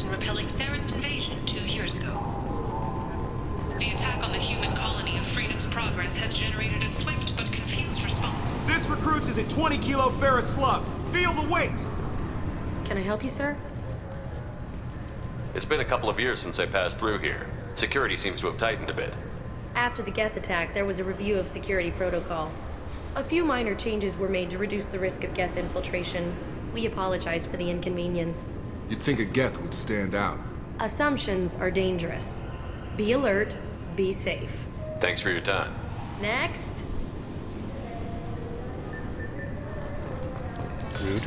in repelling Saren's invasion 2 years ago. The attack on the human colony of Freedom's Progress has generated a swift but confused response. This recruit is a 20-kilo ferrous slug. Feel the weight! Can I help you, sir? It's been a couple of years since I passed through here. Security seems to have tightened a bit. After the Geth attack, there was a review of security protocol. A few minor changes were made to reduce the risk of Geth infiltration. We apologize for the inconvenience. You'd think a Geth would stand out. Assumptions are dangerous. Be alert, be safe. Thanks for your time. Next. Rude.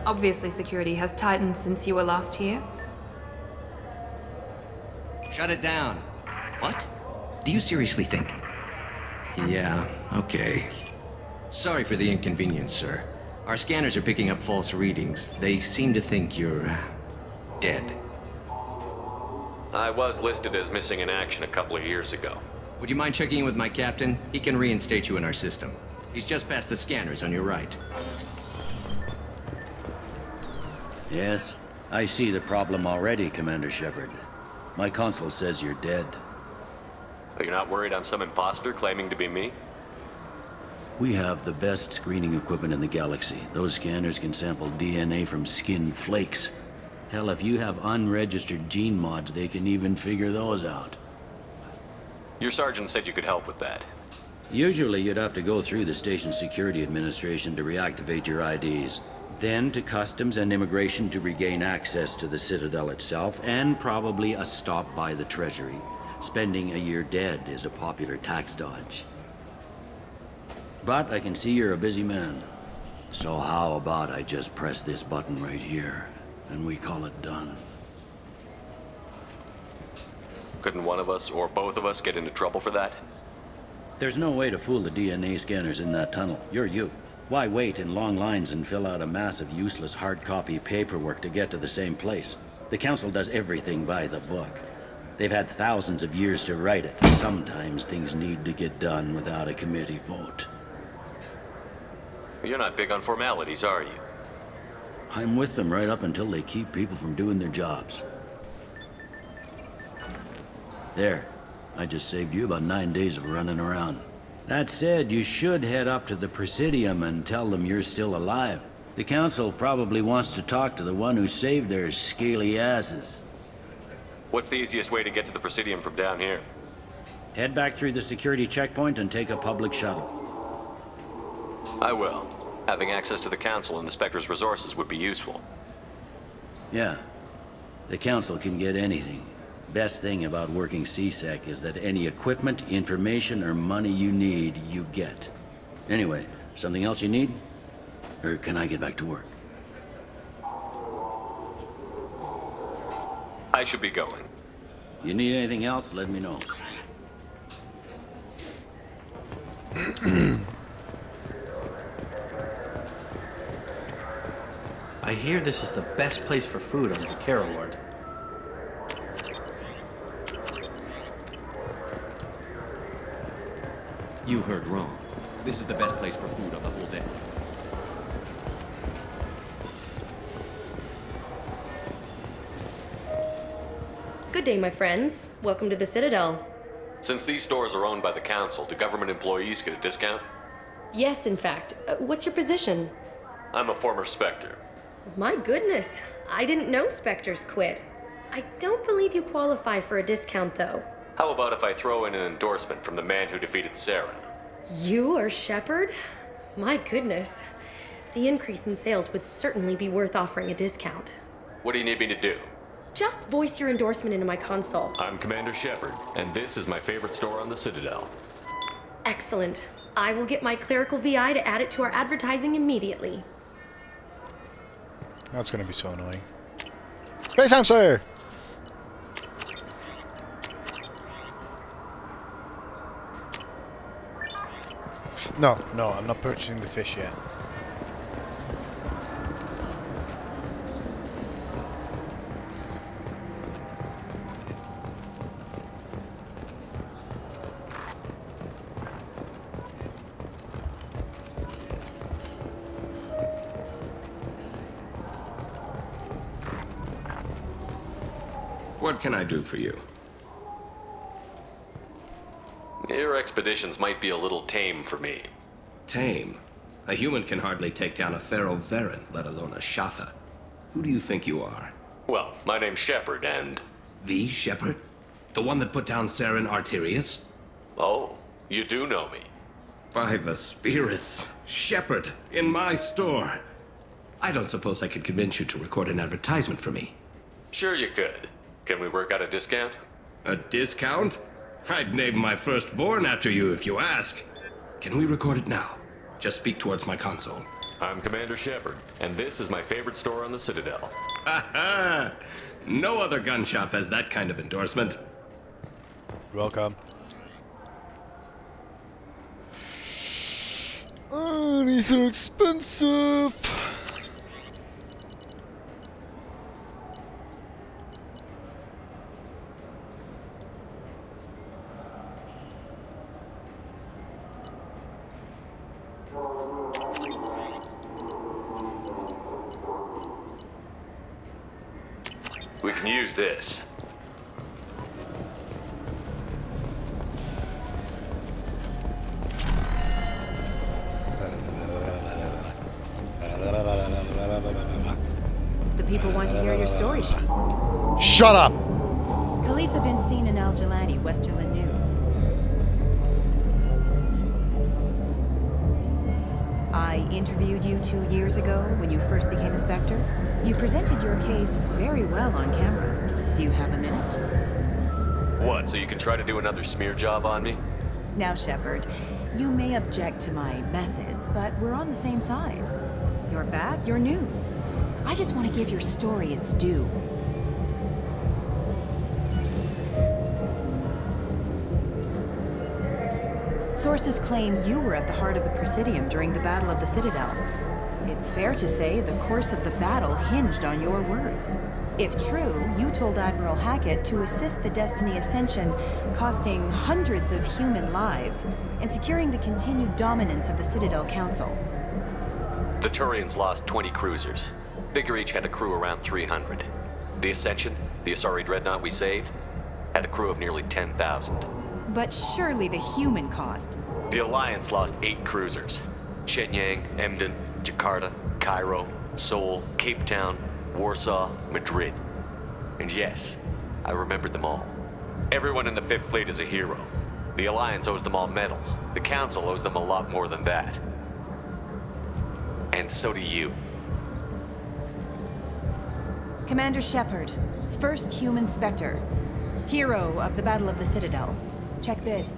Obviously, security has tightened since you were last here. Shut it down. What? Do you seriously think? Yeah, okay. Sorry for the inconvenience, sir. Our scanners are picking up false readings. They seem to think you're dead. I was listed as missing in action a couple of years ago. Would you mind checking in with my captain? He can reinstate you in our system. He's just past the scanners on your right. Yes, I see the problem already, Commander Shepard. My console says you're dead. Are you not worried I'm some imposter claiming to be me? We have the best screening equipment in the galaxy. Those scanners can sample DNA from skin flakes. Hell, if you have unregistered gene mods, they can even figure those out. Your sergeant said you could help with that. Usually you'd have to go through the station security administration to reactivate your IDs. Then to Customs and Immigration to regain access to the Citadel itself, and probably a stop by the Treasury. Spending a year dead is a popular tax dodge. But I can see you're a busy man. So how about I just press this button right here, and we call it done? Couldn't one of us, or both of us, get into trouble for that? There's no way to fool the DNA scanners in that tunnel. You're you. Why wait in long lines and fill out a massive useless hard copy paperwork to get to the same place? The Council does everything by the book. They've had thousands of years to write it. Sometimes things need to get done without a committee vote. You're not big on formalities, are you? I'm with them right up until they keep people from doing their jobs. There. I just saved you about 9 days of running around. That said, you should head up to the Presidium and tell them you're still alive. The Council probably wants to talk to the one who saved their scaly asses. What's the easiest way to get to the Presidium from down here? Head back through the security checkpoint and take a public shuttle. I will. Having access to the Council and the Spectre's resources would be useful. Yeah. The Council can get anything. Best thing about working CSEC is that any equipment, information, or money you need, you get. Anyway, something else you need? Or can I get back to work? I should be going. You need anything else, let me know. I hear this is the best place for food on Zakera Ward. You heard wrong. This is the best place for food on the whole day. Good day, my friends. Welcome to the Citadel. Since these stores are owned by the Council, do government employees get a discount? Yes, in fact. What's your position? I'm a former Spectre. My goodness. I didn't know Spectres quit. I don't believe you qualify for a discount, though. How about if I throw in an endorsement from the man who defeated Saren? You are Shepard? My goodness. The increase in sales would certainly be worth offering a discount. What do you need me to do? Just voice your endorsement into my console. I'm Commander Shepard, and this is my favorite store on the Citadel. Excellent. I will get my clerical VI to add it to our advertising immediately. That's gonna be so annoying. Space Hamster! No, I'm not purchasing the fish yet. What can I do for you? Your expeditions might be a little tame for me. Tame? A human can hardly take down a Pharaoh Varen, let alone a Shatha. Who do you think you are? Well, my name's Shepard, and... The Shepard? The one that put down Saren Arterius? Oh, you do know me. By the spirits. Shepard, in my store. I don't suppose I could convince you to record an advertisement for me. Sure you could. Can we work out a discount? A discount? I'd name my firstborn after you if you ask. Can we record it now? Just speak towards my console. I'm Commander Shepard, and this is my favorite store on the Citadel. Ha ha! No other gun shop has that kind of endorsement. Welcome. Oh, these are expensive. We can use this. The people want to hear your story, Sean. Shut up! Khaleesa bin seen in Al Jalani, Westerland News. I interviewed you 2 years ago when you first became a Spectre. You presented your case very well on camera. Do you have a minute? What, so you can try to do another smear job on me? Now, Shepard, you may object to my methods, but we're on the same side. You're back, you're news. I just want to give your story its due. Sources claim you were at the heart of the Presidium during the Battle of the Citadel. It's fair to say the course of the battle hinged on your words. If true, you told Admiral Hackett to assist the Destiny Ascension, costing hundreds of human lives, and securing the continued dominance of the Citadel Council. The Turians lost 20 cruisers. Figure each had a crew around 300. The Ascension, the Asari dreadnought we saved, had a crew of nearly 10,000. But surely the human cost. The Alliance lost 8 cruisers. Shenyang, Emden, Jakarta, Cairo, Seoul, Cape Town, Warsaw, Madrid. And yes, I remembered them all. Everyone in the Fifth Fleet is a hero. The Alliance owes them all medals. The Council owes them a lot more than that. And so do you. Commander Shepard, first human Spectre. Hero of the Battle of the Citadel. Check bid.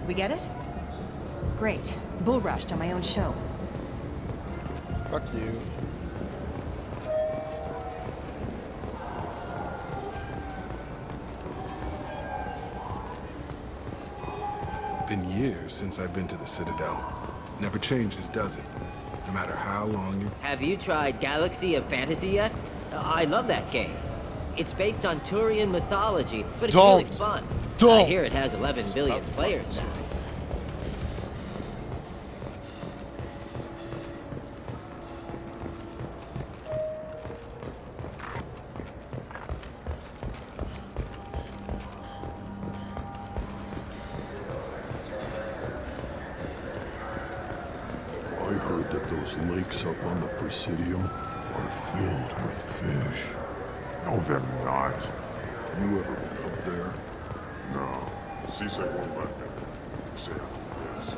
We get it? Great. Bull rushed on my own show. Fuck you. Been years since I've been to the Citadel. Never changes, does it? No matter how long you... Have you tried Galaxy of Fantasy yet? I love that game. It's based on Turian mythology, but it's really fun. I hear it has 11 billion players now. I heard that those lakes up on the Presidium are filled with fish. No, they're not. You ever been up there? No. Cisse won't let me. Say this.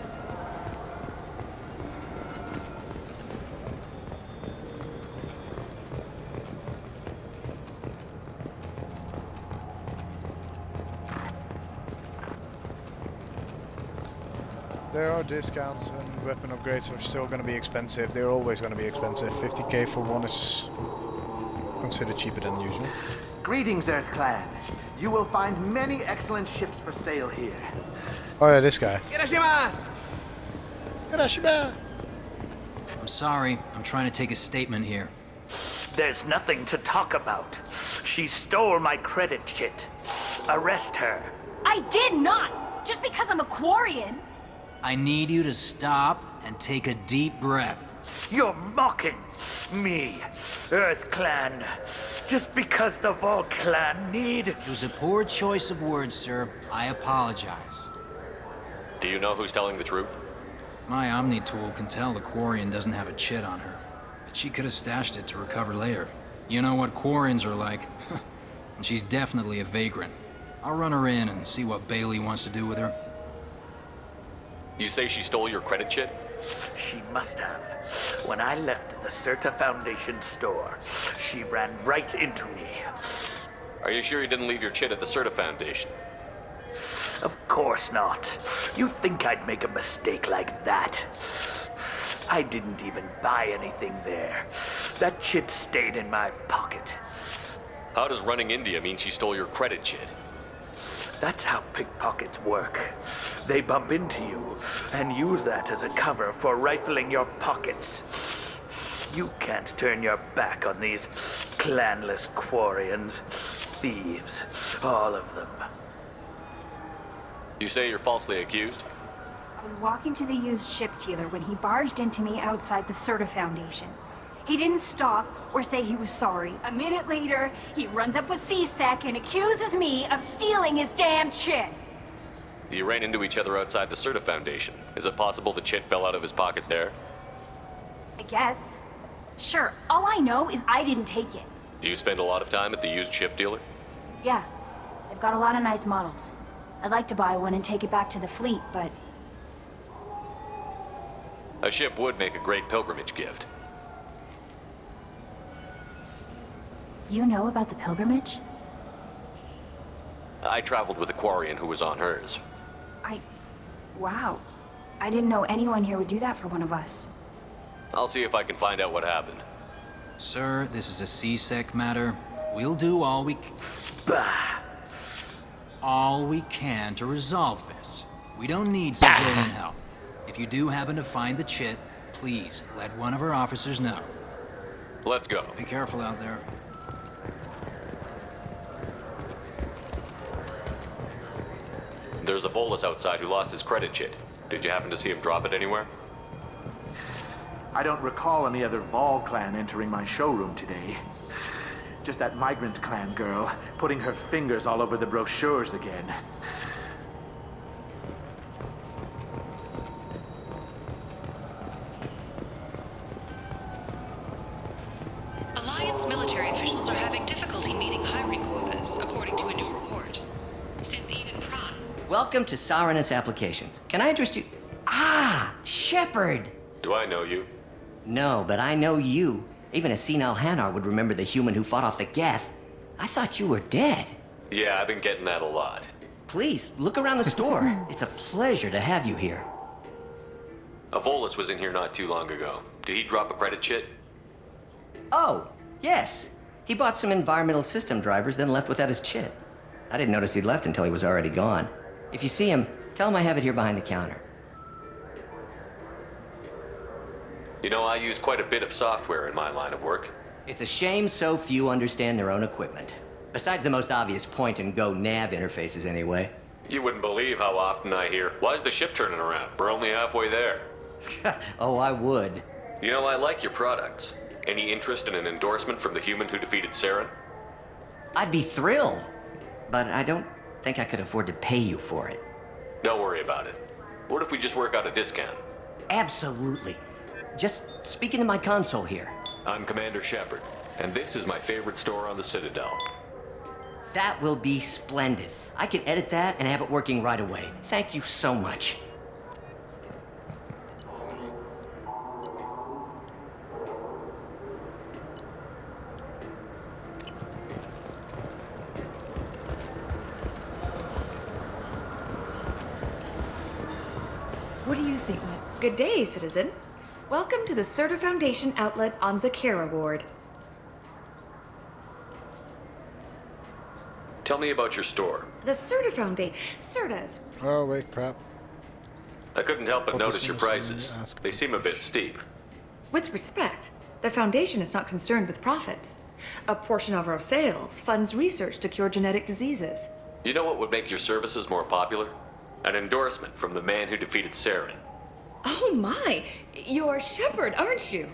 There are discounts and weapon upgrades are still going to be expensive. They're always going to be expensive. 50k for one is considered cheaper than usual. Greetings, Earth Clan. You will find many excellent ships for sale here. Oh yeah, this guy. I'm sorry. I'm trying to take a statement here. There's nothing to talk about. She stole my credit chit. Arrest her. I did not! Just because I'm a Quarian! I need you to stop and take a deep breath. You're mocking me, Earth Clan, just because the Vol Clan need... It was a poor choice of words, sir. I apologize. Do you know who's telling the truth? My Omni tool can tell the Quarian doesn't have a chit on her, but she could have stashed it to recover later. You know what Quarians are like, and she's definitely a vagrant. I'll run her in and see what Bailey wants to do with her. You say she stole your credit chit? She must have. When I left the Certa Foundation store, she ran right into me. Are you sure you didn't leave your chit at the Certa Foundation? Of course not. You think I'd make a mistake like that? I didn't even buy anything there. That chit stayed in my pocket. How does running India mean she stole your credit chit? That's how pickpockets work. They bump into you and use that as a cover for rifling your pockets. You can't turn your back on these clanless Quarians. Thieves, all of them. You say you're falsely accused? I was walking to the used ship dealer when he barged into me outside the Certa Foundation. He didn't stop or say he was sorry. A minute later, he runs up with C-Sec and accuses me of stealing his damn chit. You ran into each other outside the Certa Foundation. Is it possible the chit fell out of his pocket there? I guess. Sure, all I know is I didn't take it. Do you spend a lot of time at the used ship dealer? Yeah, they've got a lot of nice models. I'd like to buy one and take it back to the fleet, but... A ship would make a great pilgrimage gift. You know about the pilgrimage? I traveled with a Quarian who was on hers. Wow. I didn't know anyone here would do that for one of us. I'll see if I can find out what happened. Sir, this is a C-Sec matter. We'll do all we can to resolve this. We don't need civilian help. If you do happen to find the chit, please let one of our officers know. Let's go. Be careful out there. There's a Volus outside who lost his credit chit. Did you happen to see him drop it anywhere? I don't recall any other Vol clan entering my showroom today. Just that migrant clan girl putting her fingers all over the brochures again. Alliance military officials are having difficulty meeting hiring quotas, according to a new report. Since Eden Prime... Welcome to Sarenus Applications. Can I interest you? Ah, Shepard! Do I know you? No, but I know you. Even a senile Hanar would remember the human who fought off the Geth. I thought you were dead. Yeah, I've been getting that a lot. Please, look around the store. It's a pleasure to have you here. A Volus was in here not too long ago. Did he drop a credit chit? Oh, yes. He bought some environmental system drivers, then left without his chit. I didn't notice he'd left until he was already gone. If you see him, tell him I have it here behind the counter. You know, I use quite a bit of software in my line of work. It's a shame so few understand their own equipment. Besides the most obvious point-and-go nav interfaces, anyway. You wouldn't believe how often I hear, "Why's the ship turning around? We're only halfway there." Oh, I would. You know, I like your products. Any interest in an endorsement from the human who defeated Saren? I'd be thrilled. But I don't think I could afford to pay you for it. Don't worry about it. What if we just work out a discount? Absolutely. Just speak into my console here. I'm Commander Shepard, and this is my favorite store on the Citadel. That will be splendid. I can edit that and have it working right away. Thank you so much. What do you think, Matt? Good day, citizen. Welcome to the Certa Foundation outlet on Zakera Ward. Tell me about your store. The Certa Foundation. Certa's. Oh, wait, crap. I couldn't help but What notice does your this prices. mean? Ask They seem a bit steep. With respect, the Foundation is not concerned with profits. A portion of our sales funds research to cure genetic diseases. You know what would make your services more popular? An endorsement from the man who defeated Saren. Oh my! You're Shepard, aren't you?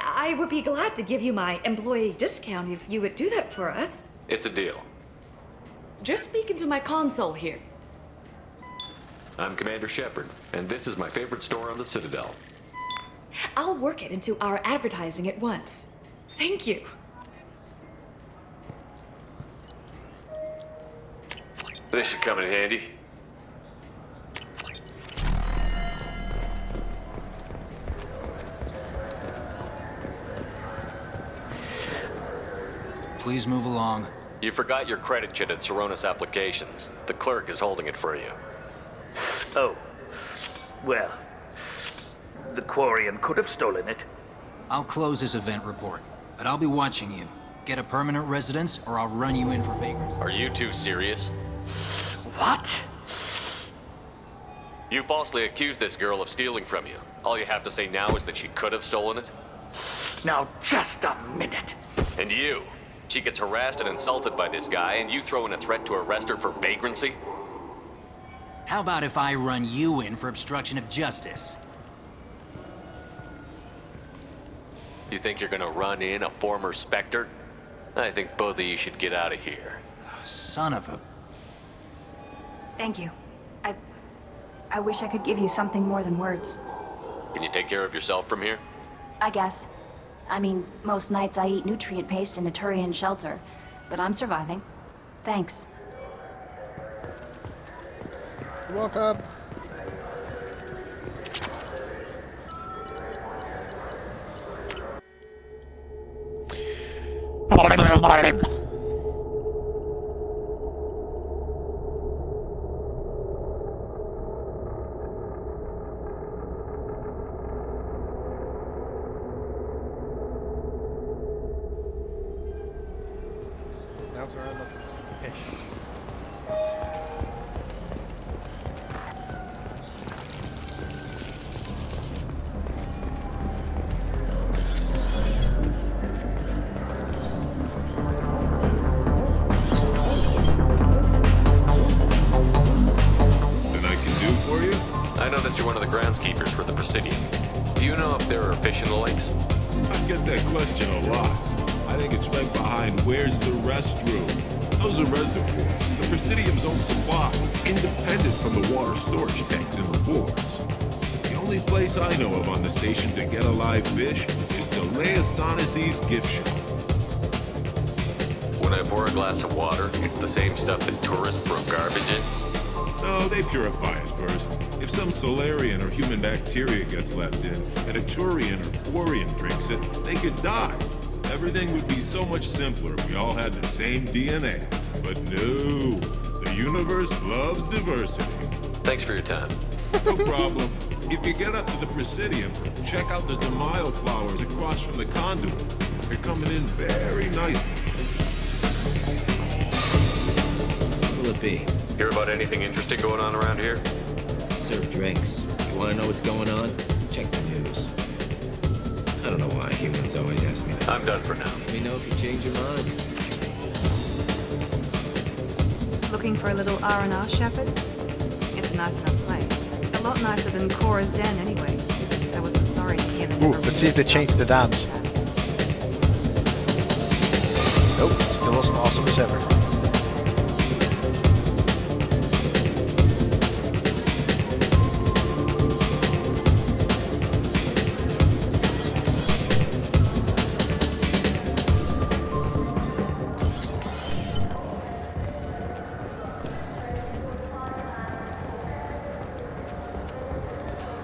I would be glad to give you my employee discount if you would do that for us. It's a deal. Just speaking to my console here. I'm Commander Shepard, and this is my favorite store on the Citadel. I'll work it into our advertising at once. Thank you. This should come in handy. Please move along. You forgot your credit chit at Seronis Applications. The clerk is holding it for you. Oh. Well, the Quarian could have stolen it. I'll close this event report, but I'll be watching you. Get a permanent residence, or I'll run you in for vagrancy. Are you two serious? What? You falsely accused this girl of stealing from you. All you have to say now is that she could have stolen it? Now, just a minute. And you? She gets harassed and insulted by this guy, and you throw in a threat to arrest her for vagrancy? How about if I run you in for obstruction of justice? You think you're gonna run in a former Spectre? I think both of you should get out of here. Son of a... Thank you. I wish I could give you something more than words. Can you take care of yourself from here? I guess. I mean, most nights I eat nutrient paste in a Turian shelter, but I'm surviving. Thanks. You're welcome. Now it's around the fish. I know that you're one of the groundskeepers for the Presidium. Do you know if there are fish in the lakes? I get that question a lot. I think it's right behind where's the restroom. Those are reservoirs, the Presidium's own supply, independent from the water storage tanks in the wharves. The only place I know of on the station to get a live fish is the Leia Sonasy's gift shop. When I pour a glass of water, it's the same stuff that tourists throw garbage in? No, they purify it first. If some Solarian or human bacteria gets left in, and a Turian or Quarian drinks it, they could die. Everything would be so much simpler if we all had the same DNA. But no, the universe loves diversity. Thanks for your time. No problem. If you get up to the Presidium, check out the Demaio flowers across from the conduit. They're coming in very nicely. What will it be? Hear about anything interesting going on around here? Serve drinks. You want to know what's going on? Check the news. I don't know why humans always ask me that. I'm done for now. Let me know if you change your mind. Looking for a little R&R, Shepard? It's a nice enough place. A lot nicer than Cora's den, anyway. I wasn't sorry to hear them. Ooh, let's see if they changed the dance. Nope, still as awesome as ever.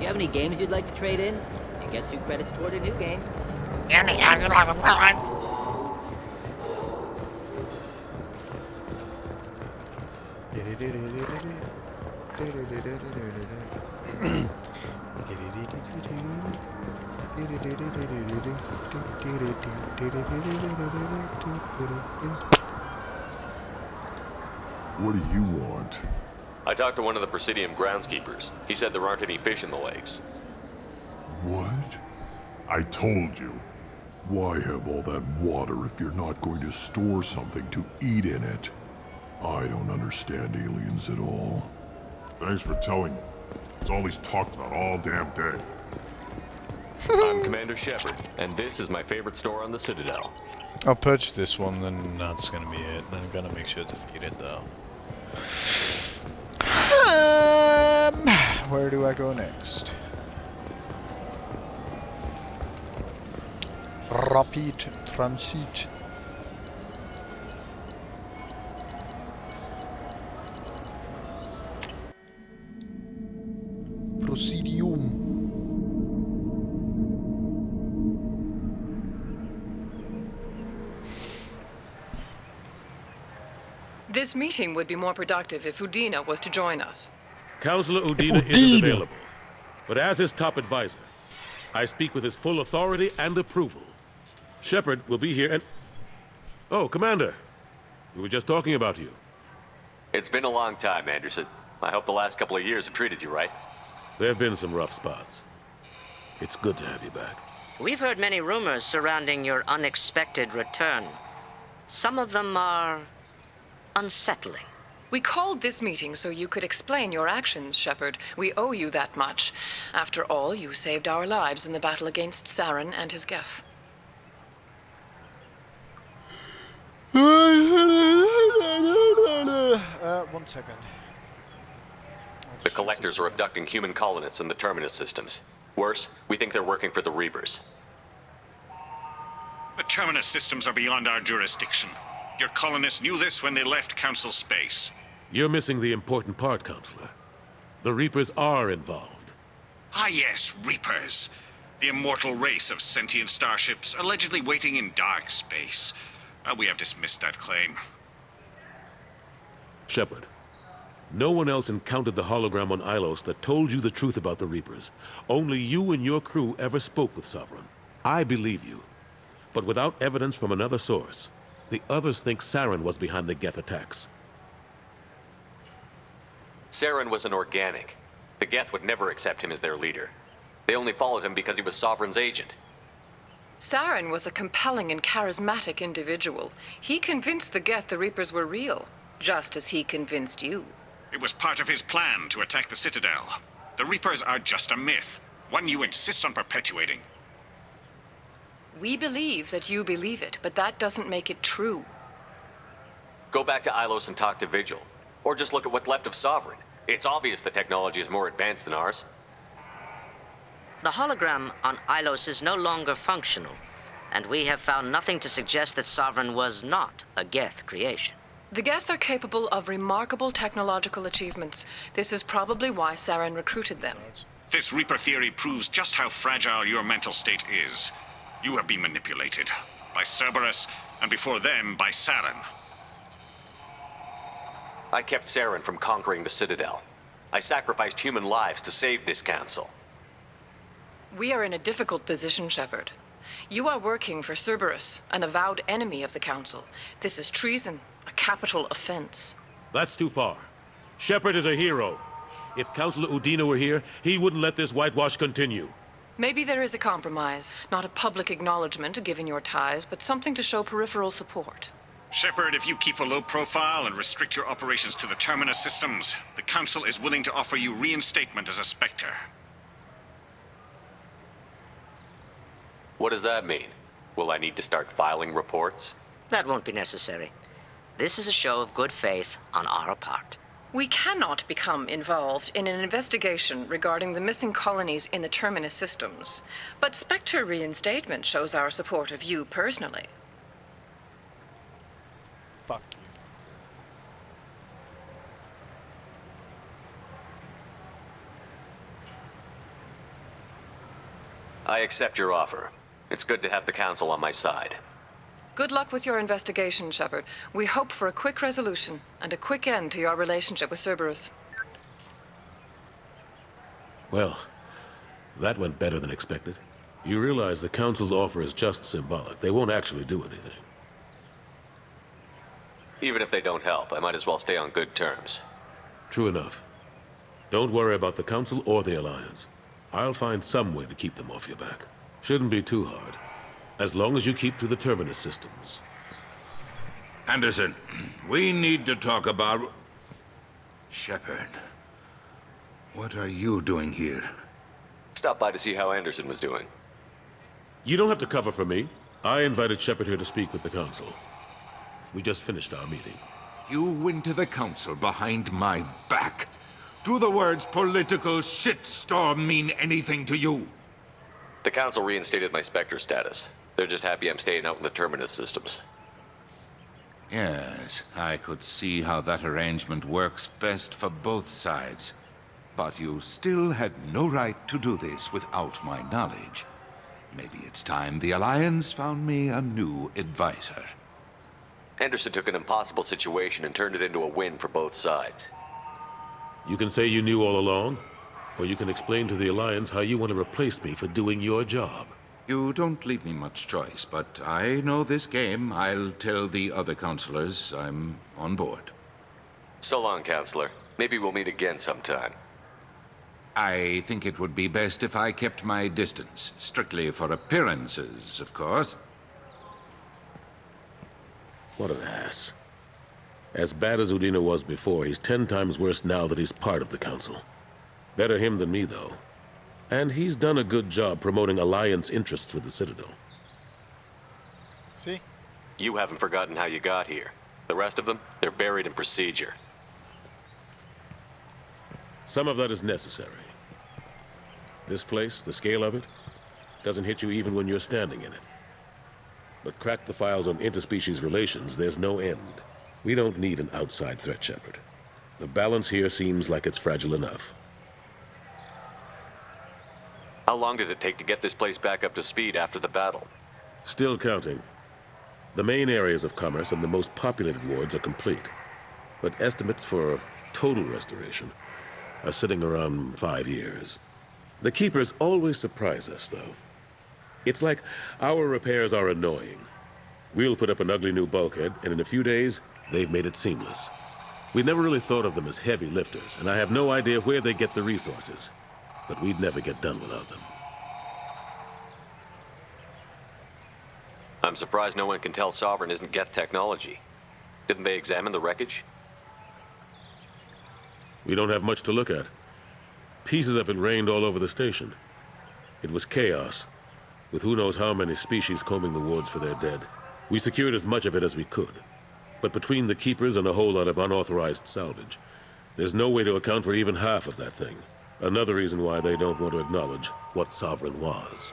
You have any games you'd like to trade in? You get 2 credits toward a new game. What do you want? I talked to one of the Presidium groundskeepers. He said there aren't any fish in the lakes. What? I told you. Why have all that water if you're not going to store something to eat in it? I don't understand aliens at all. Thanks for telling me. It's all he's talked about all damn day. I'm Commander Shepard, and this is my favorite store on the Citadel. I'll purchase this one, then that's gonna be it. I'm gonna make sure to feed it though. Where do I go next? Rapid transit. Presidium. This meeting would be more productive if Udina was to join us. Councillor Udina isn't available, but as his top advisor, I speak with his full authority and approval. Shepard will be here and... Oh, Commander. We were just talking about you. It's been a long time, Anderson. I hope the last couple of years have treated you right. There have been some rough spots. It's good to have you back. We've heard many rumors surrounding your unexpected return. Some of them are unsettling. We called this meeting so you could explain your actions, Shepard. We owe you that much. After all, you saved our lives in the battle against Saren and his Geth. One second. The Collectors are abducting human colonists in the Terminus systems. Worse, we think they're working for the Reapers. The Terminus systems are beyond our jurisdiction. Your colonists knew this when they left Council space. You're missing the important part, Counselor. The Reapers are involved. Ah yes, Reapers. The immortal race of sentient starships allegedly waiting in dark space. We have dismissed that claim. Shepard, no one else encountered the hologram on Ilos that told you the truth about the Reapers. Only you and your crew ever spoke with Sovereign. I believe you. But without evidence from another source, the others think Saren was behind the Geth attacks. Saren was an organic. The Geth would never accept him as their leader. They only followed him because he was Sovereign's agent. Saren was a compelling and charismatic individual. He convinced the Geth the Reapers were real, just as he convinced you. It was part of his plan to attack the Citadel. The Reapers are just a myth, one you insist on perpetuating. We believe that you believe it, but that doesn't make it true. Go back to Ilos and talk to Vigil. Or just look at what's left of Sovereign. It's obvious the technology is more advanced than ours. The hologram on Ilos is no longer functional, and we have found nothing to suggest that Sovereign was not a Geth creation. The Geth are capable of remarkable technological achievements. This is probably why Saren recruited them. This Reaper theory proves just how fragile your mental state is. You have been manipulated. By Cerberus, and before them, by Saren. I kept Saren from conquering the Citadel. I sacrificed human lives to save this council. We are in a difficult position, Shepard. You are working for Cerberus, an avowed enemy of the Council. This is treason, a capital offense. That's too far. Shepard is a hero. If Councillor Udina were here, he wouldn't let this whitewash continue. Maybe there is a compromise. Not a public acknowledgement given your ties, but something to show peripheral support. Shepard, if you keep a low profile and restrict your operations to the Terminus systems, the Council is willing to offer you reinstatement as a Spectre. What does that mean? Will I need to start filing reports? That won't be necessary. This is a show of good faith on our part. We cannot become involved in an investigation regarding the missing colonies in the Terminus systems, but Spectre reinstatement shows our support of you personally. Fuck you. I accept your offer. It's good to have the Council on my side. Good luck with your investigation, Shepard. We hope for a quick resolution and a quick end to your relationship with Cerberus. Well, that went better than expected. You realize the Council's offer is just symbolic. They won't actually do anything. Even if they don't help, I might as well stay on good terms. True enough. Don't worry about the Council or the Alliance. I'll find some way to keep them off your back. Shouldn't be too hard. As long as you keep to the Terminus systems. Anderson, we need to talk about... Shepard. What are you doing here? Stopped by to see how Anderson was doing. You don't have to cover for me. I invited Shepard here to speak with the Council. We just finished our meeting. You went to the Council behind my back. Do the words political shitstorm mean anything to you? The Council reinstated my Spectre status. They're just happy I'm staying out in the Terminus systems. Yes, I could see how that arrangement works best for both sides. But you still had no right to do this without my knowledge. Maybe it's time the Alliance found me a new advisor. Anderson took an impossible situation and turned it into a win for both sides. You can say you knew all along, or you can explain to the Alliance how you want to replace me for doing your job. You don't leave me much choice, but I know this game. I'll tell the other counselors I'm on board. So long, Counselor. Maybe we'll meet again sometime. I think it would be best if I kept my distance. Strictly for appearances, of course. What an ass. As bad as Udina was before, he's 10 times worse now that he's part of the Council. Better him than me, though. And he's done a good job promoting Alliance interests with the Citadel. See? You haven't forgotten how you got here. The rest of them, they're buried in procedure. Some of that is necessary. This place, the scale of it, doesn't hit you even when you're standing in it. But crack the files on interspecies relations, there's no end. We don't need an outside threat, Shepard. The balance here seems like it's fragile enough. How long did it take to get this place back up to speed after the battle? Still counting. The main areas of commerce and the most populated wards are complete. But estimates for total restoration are sitting around 5 years. The Keepers always surprise us, though. It's like our repairs are annoying. We'll put up an ugly new bulkhead, and in a few days, they've made it seamless. We never really thought of them as heavy lifters, and I have no idea where they get the resources. But we'd never get done without them. I'm surprised no one can tell Sovereign isn't Geth technology. Didn't they examine the wreckage? We don't have much to look at. Pieces of it rained all over the station. It was chaos, with who knows how many species combing the wards for their dead. We secured as much of it as we could. But between the Keepers and a whole lot of unauthorized salvage, there's no way to account for even half of that thing. Another reason why they don't want to acknowledge what Sovereign was.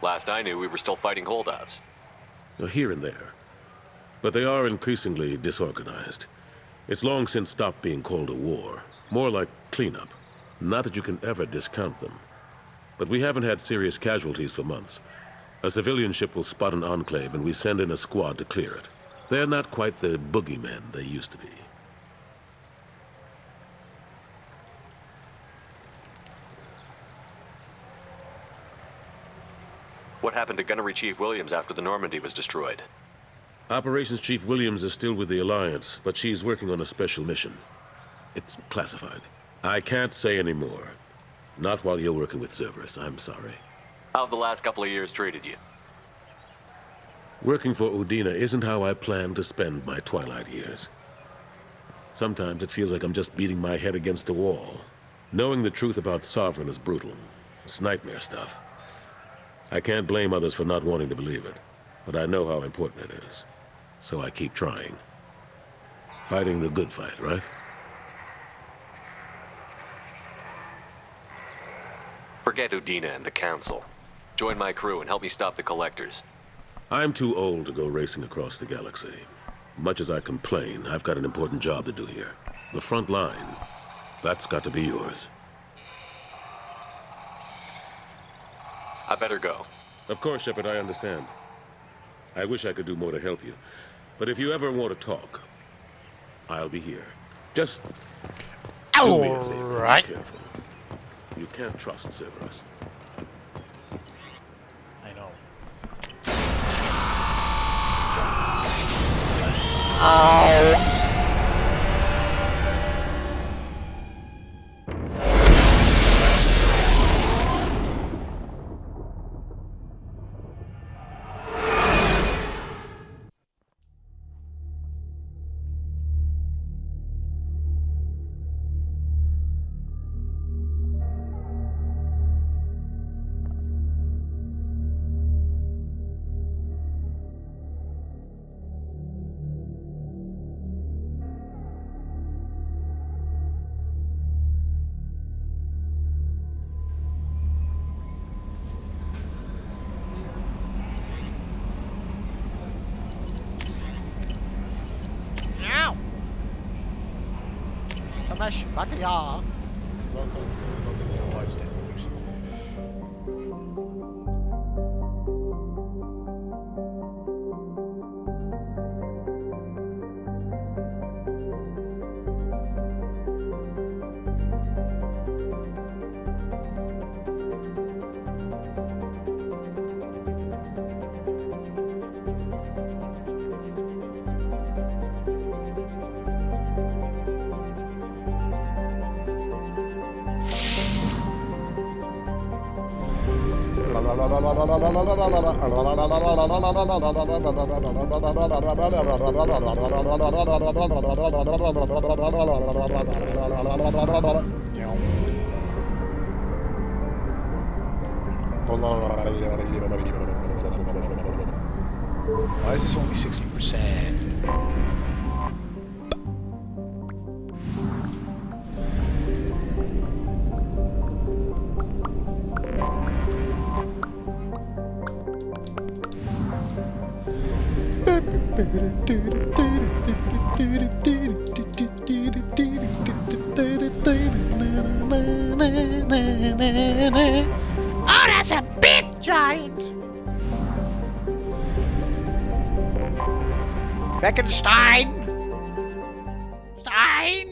Last I knew, we were still fighting holdouts. Here and there. But they are increasingly disorganized. It's long since stopped being called a war. More like cleanup. Not that you can ever discount them. But we haven't had serious casualties for months. A civilian ship will spot an enclave and we send in a squad to clear it. They're not quite the boogeymen they used to be. What happened to Gunnery Chief Williams after the Normandy was destroyed? Operations Chief Williams is still with the Alliance, but she's working on a special mission. It's classified. I can't say any more. Not while you're working with Cerberus, I'm sorry. How have the last couple of years treated you? Working for Udina isn't how I planned to spend my twilight years. Sometimes it feels like I'm just beating my head against a wall. Knowing the truth about Sovereign is brutal. It's nightmare stuff. I can't blame others for not wanting to believe it, but I know how important it is. So I keep trying. Fighting the good fight, right? Forget Udina and the Council. Join my crew and help me stop the Collectors. I'm too old to go racing across the galaxy. Much as I complain, I've got an important job to do here. The front line, that's got to be yours. I better go. Of course, Shepard, I understand. I wish I could do more to help you. But if you ever want to talk, I'll be here. Just do me a favor. Right. Be careful. You can't trust Cerberus. I know. Ow! Ramesh Bhatia. Welcome to your live stream. Why is this only 60%? Oh, that's a big giant! Beckenstein! Stein!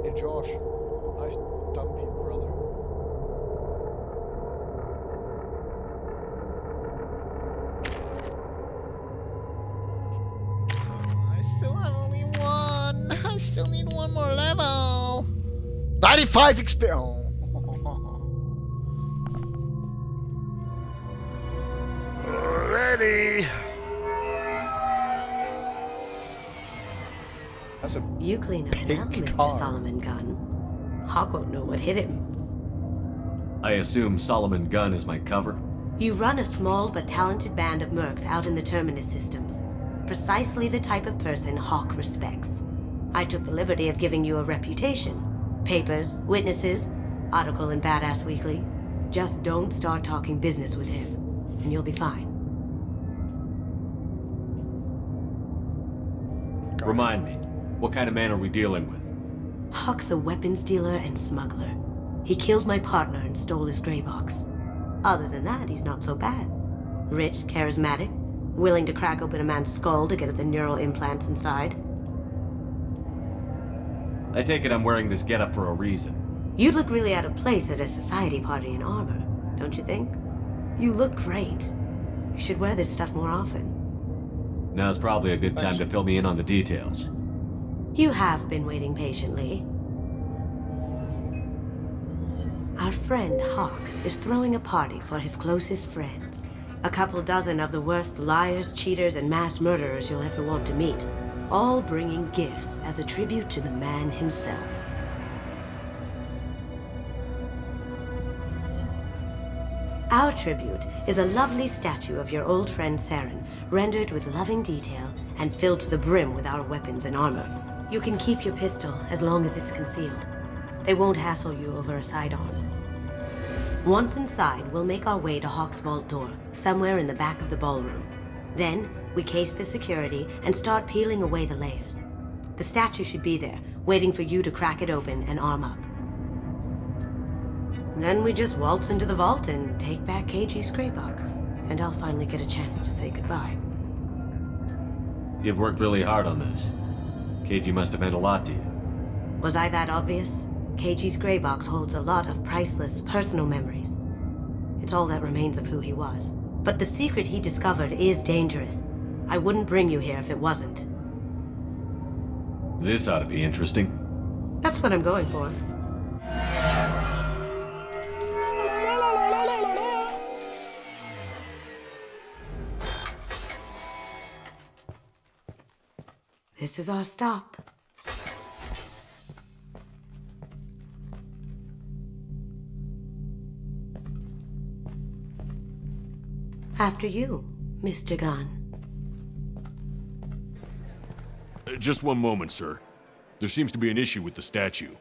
Hey Josh, nice dumpy brother. I still have only one. I still need one more level. 95 experience. Ready. That's a You clean up well, Mr. car. Solomon Gunn. Hawk won't know what hit him. I assume Solomon Gunn is my cover? You run a small but talented band of mercs out in the Terminus systems. Precisely the type of person Hawk respects. I took the liberty of giving you a reputation. Papers, witnesses, article in Badass Weekly. Just don't start talking business with him, and you'll be fine. Remind me, what kind of man are we dealing with? Hawk's a weapons dealer and smuggler. He killed my partner and stole his gray box. Other than that, he's not so bad. Rich, charismatic, willing to crack open a man's skull to get at the neural implants inside. I take it I'm wearing this getup for a reason. You'd look really out of place at a society party in armor, don't you think? You look great. You should wear this stuff more often. Now's probably a good time to fill me in on the details. You have been waiting patiently. Our friend Hawk is throwing a party for his closest friends. A couple dozen of the worst liars, cheaters, and mass murderers you'll ever want to meet. All bringing gifts as a tribute to the man himself. Our tribute is a lovely statue of your old friend Saren, rendered with loving detail and filled to the brim with our weapons and armor. You can keep your pistol as long as it's concealed. They won't hassle you over a sidearm. Once inside, we'll make our way to Hawk's vault door, somewhere in the back of the ballroom. Then, we case the security and start peeling away the layers. The statue should be there, waiting for you to crack it open and arm up. Then we just waltz into the vault and take back KG's gray box, and I'll finally get a chance to say goodbye. You've worked really hard on this. KG must have meant a lot to you. Was I that obvious? KG's gray box holds a lot of priceless personal memories. It's all that remains of who he was. But the secret he discovered is dangerous. I wouldn't bring you here if it wasn't. This ought to be interesting. That's what I'm going for. This is our stop. After you, Mr. Gunn. Just one moment, sir. There seems to be an issue with the statue.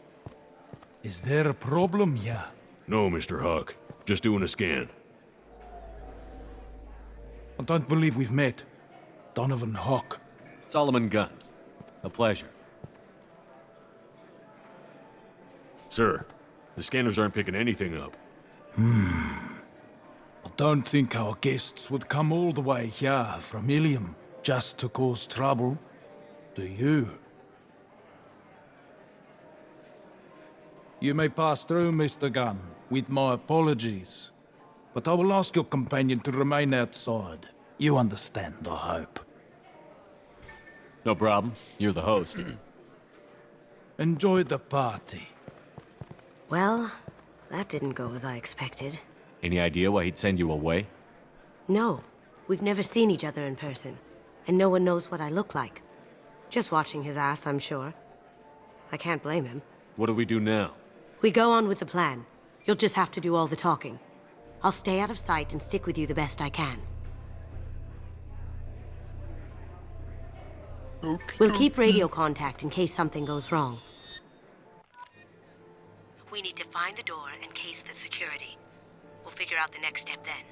Is there a problem, yeah? No, Mr. Hawk. Just doing a scan. I don't believe we've met. Donovan Hawk. Solomon Gunn. A pleasure. Sir, the scanners aren't picking anything up. I don't think our guests would come all the way here from Ilium just to cause trouble. Do you? You may pass through, Mr. Gunn, with my apologies. But I will ask your companion to remain outside. You understand, I hope. No problem. You're the host. Enjoy the party. Well, that didn't go as I expected. Any idea why he'd send you away? No, we've never seen each other in person, and no one knows what I look like. Just watching his ass, I'm sure. I can't blame him. What do we do now? We go on with the plan. You'll just have to do all the talking. I'll stay out of sight and stick with you the best I can. Okay. We'll keep radio contact in case something goes wrong. We need to find the door and case the security. We'll figure out the next step then.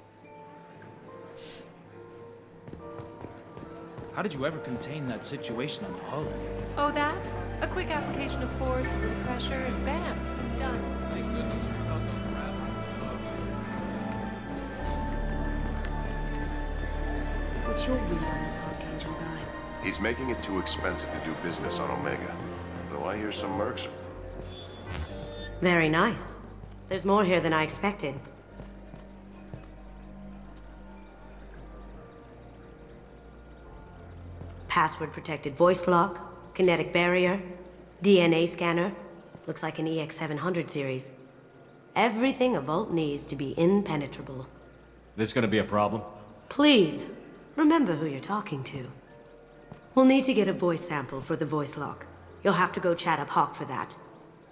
How did you ever contain that situation on the hull? Oh, that? A quick application of force, a little pressure, and bam, done. Thank goodness we got those What's your read on that Archangel guy? He's making it too expensive to do business on Omega. Though I hear some mercs. Very nice. There's more here than I expected. Password-protected voice lock, kinetic barrier, DNA scanner. Looks like an EX700 series. Everything a Vault needs to be impenetrable. This gonna be a problem? Please, remember who you're talking to. We'll need to get a voice sample for the voice lock. You'll have to go chat up Hawk for that.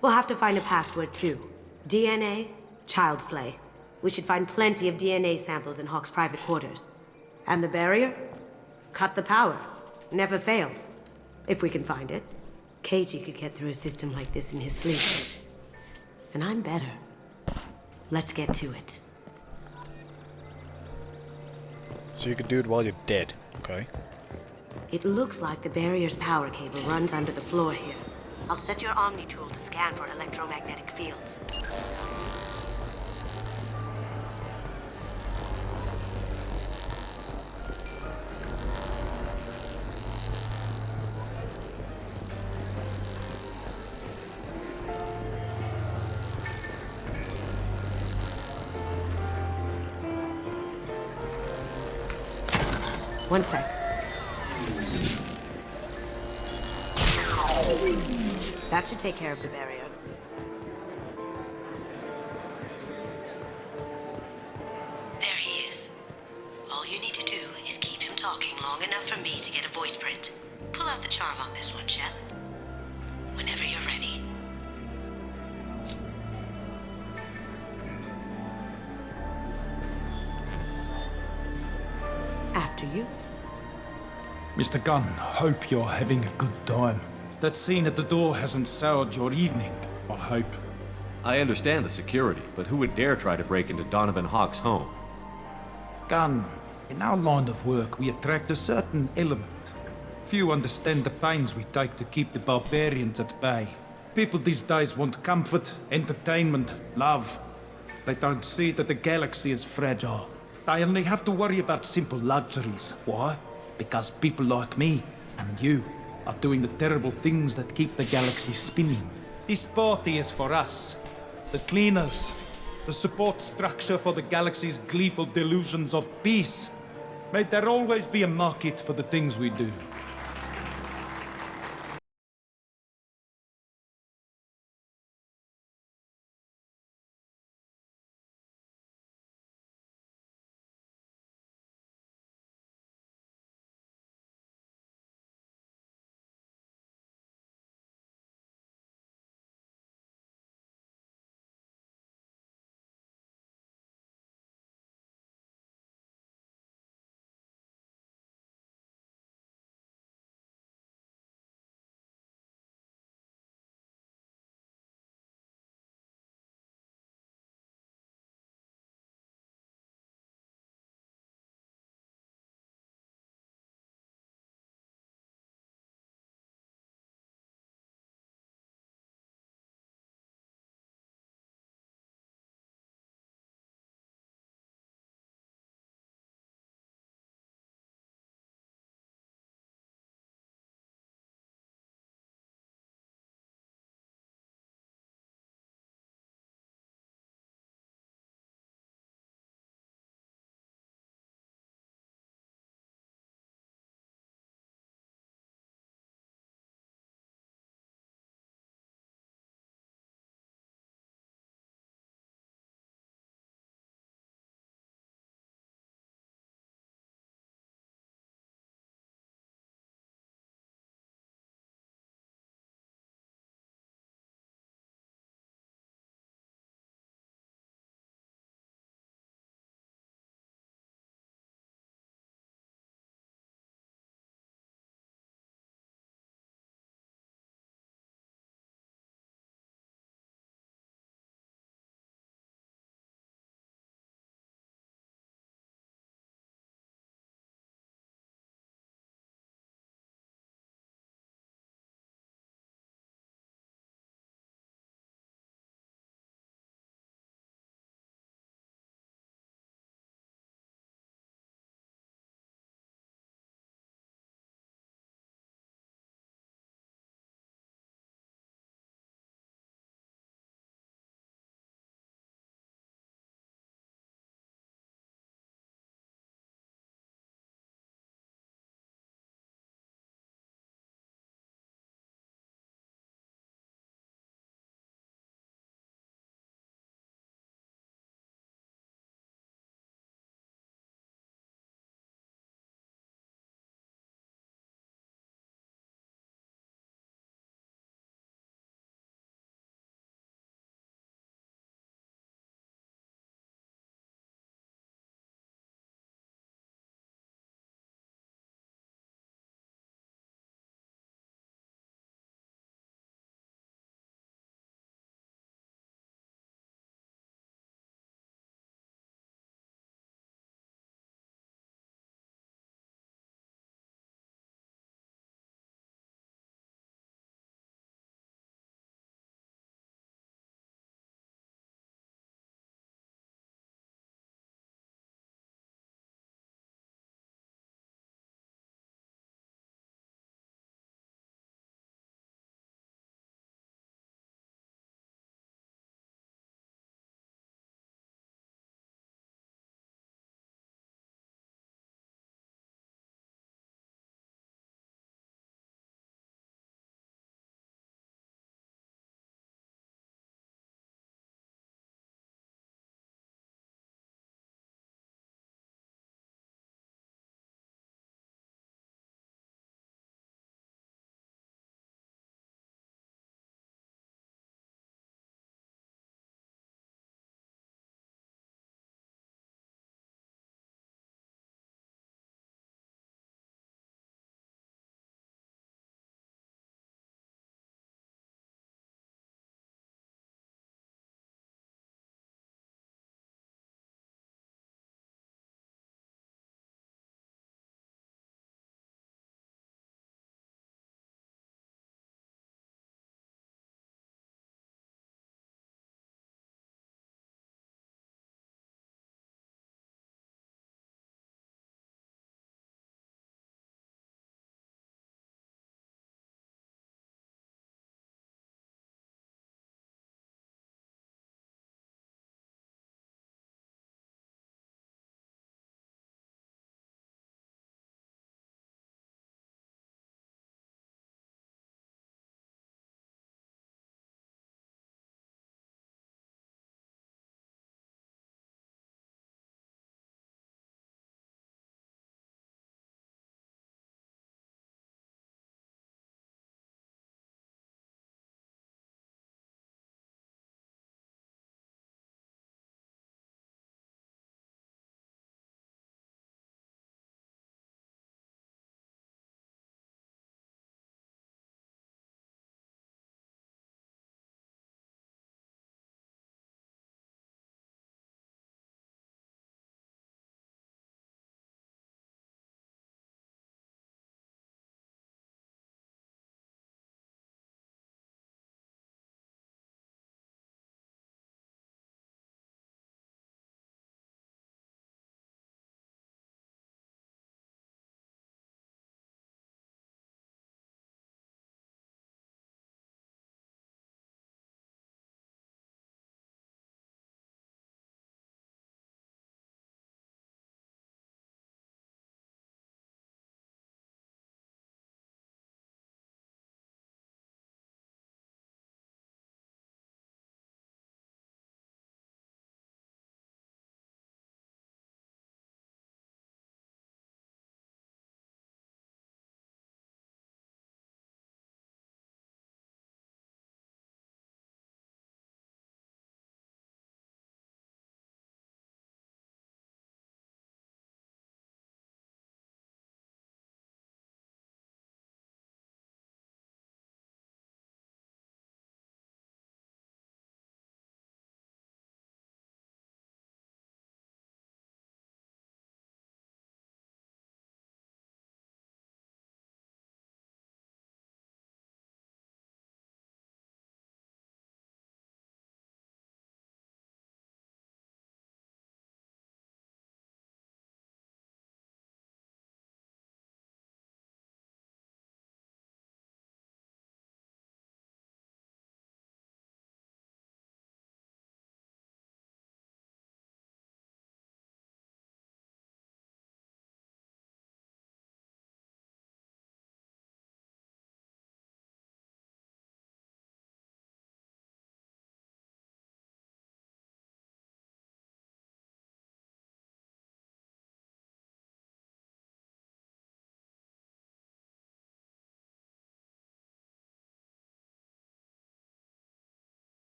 We'll have to find a password too. DNA, child's play. We should find plenty of DNA samples in Hawk's private quarters. And the barrier? Cut the power. Never fails. If we can find it. KG could get through a system like this in his sleep. And I'm better. Let's get to it. So you could do it while you're dead, okay? It looks like the barrier's power cable runs under the floor here. I'll set your Omni tool to scan for electromagnetic fields. One sec. That should take care of the barrier. There he is. All you need to do is keep him talking long enough for me to get a voice print. Pull out the charm on this one, Shep. Whenever you're ready. After you. Mr. Gunn, hope you're having a good time. That scene at the door hasn't soured your evening, I hope. I understand the security, but who would dare try to break into Donovan Hawk's home? Gunn, in our line of work, we attract a certain element. Few understand the pains we take to keep the barbarians at bay. People these days want comfort, entertainment, love. They don't see that the galaxy is fragile. They only have to worry about simple luxuries. Why? Because people like me and you are doing the terrible things that keep the galaxy spinning. This party is for us, the cleaners, the support structure for the galaxy's gleeful delusions of peace. May there always be a market for the things we do.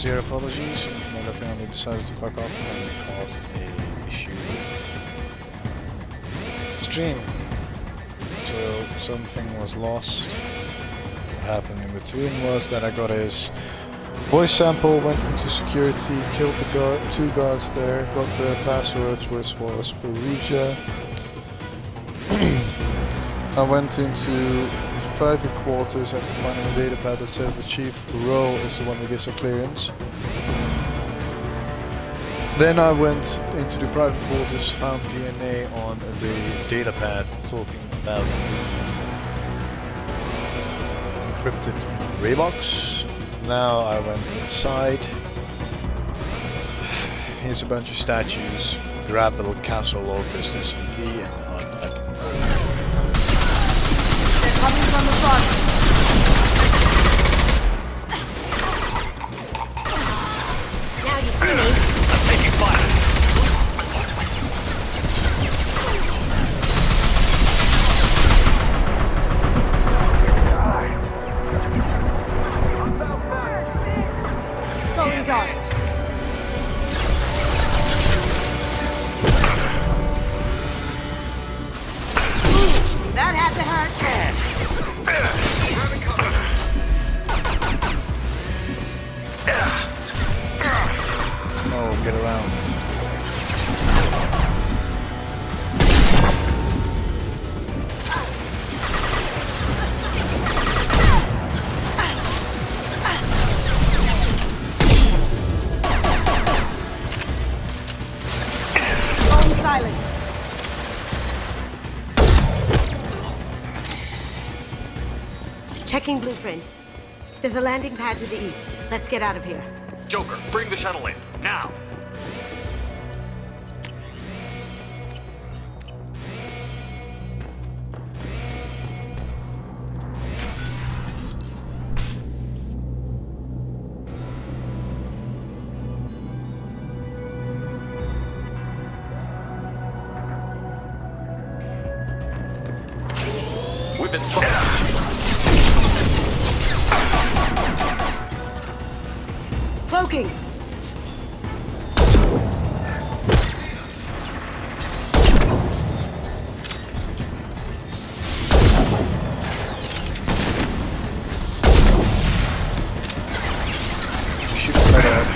Sincere apologies. Internet apparently decided to fuck off and it caused a issue. Stream. So something was lost. What happened in between was that I got his voice sample, went into security, killed the two guards there, got the passwords, which was Perugia. I went into private quarters after finding a data pad that says the Chief Rowe is the one who gets a clearance. Then I went into the private quarters, found DNA on the data pad talking about the encrypted Raybox. Now I went inside. Here's a bunch of statues. Grab the little castle lore business key and Coming from the front. Now you see me. I'm taking fire. Going dark. That had to hurt. oh, get around. Going silent. Checking blueprints. There's a landing pad to the east. Let's get out of here. Joker, bring the shuttle in, now! We've been spotted. Cloaking! Shoot his head out.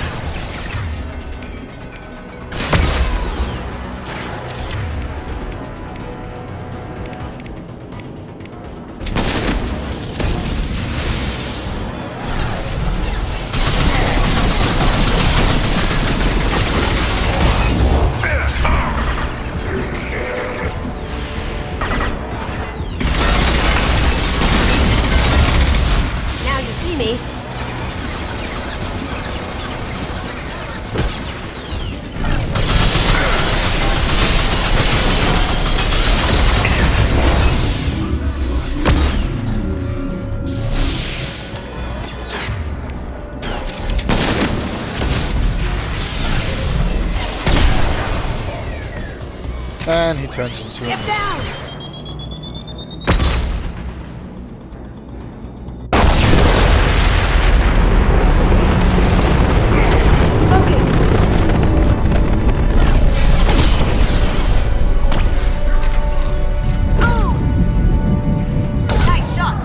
Now you see me. And he turns into Get down! Nice shot.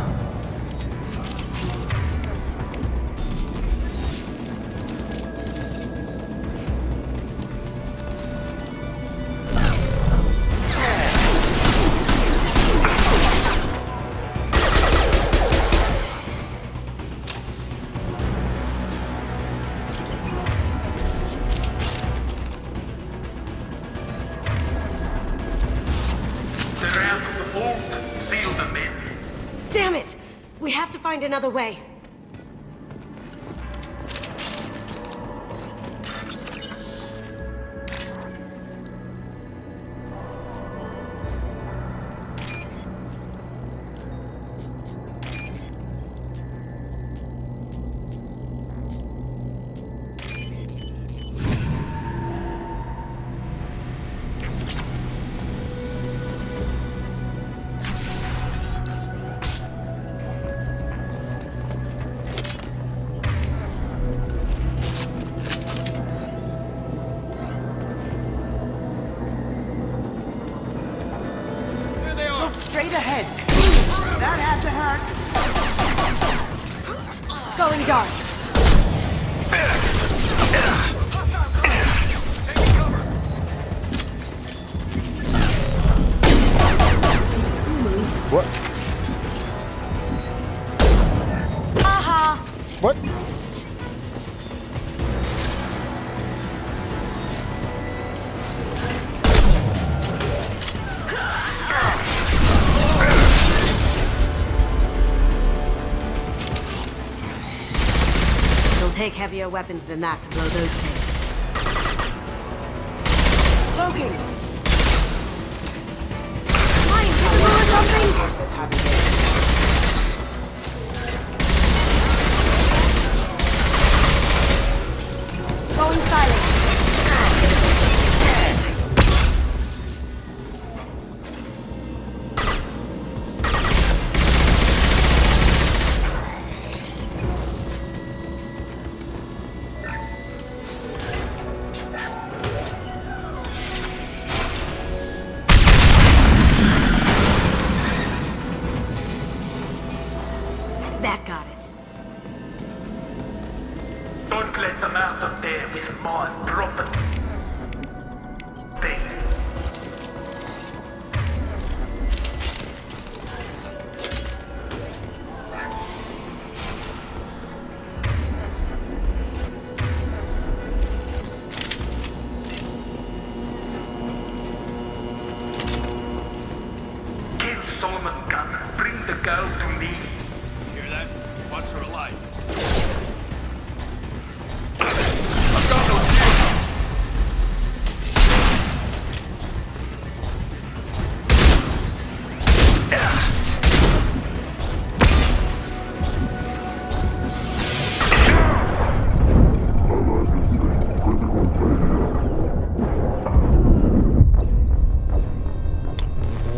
Surround the vault. Seal them in. Damn it! We have to find another way. straight ahead. That had to hurt. Going dark. What? Haha. What? It'll take heavier weapons than that to blow those things. Cloaking. Flying, can you do something? Going silent. That got it. Don't let them out of there with my property. Kill Solomon Gunn. Bring the girl to me. Hear that? Watch her alive.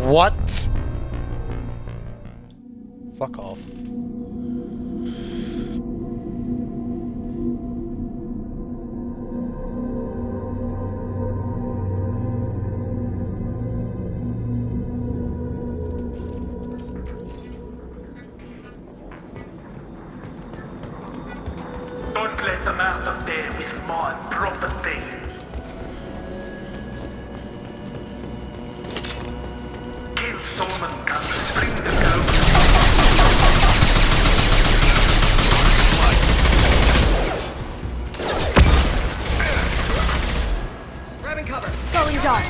What? Fuck off. Don't let them out of there with my property. Kill Solomon Gunn. Bring the girl to Grabbing cover. Going dark.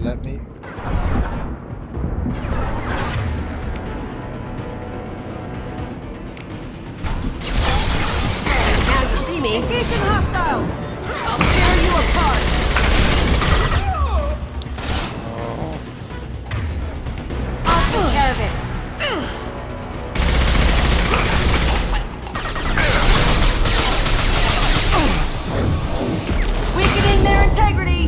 Let me. Now you see me. Engaging hostiles! I'll tear you apart! I'll take care of it. Weakening their integrity!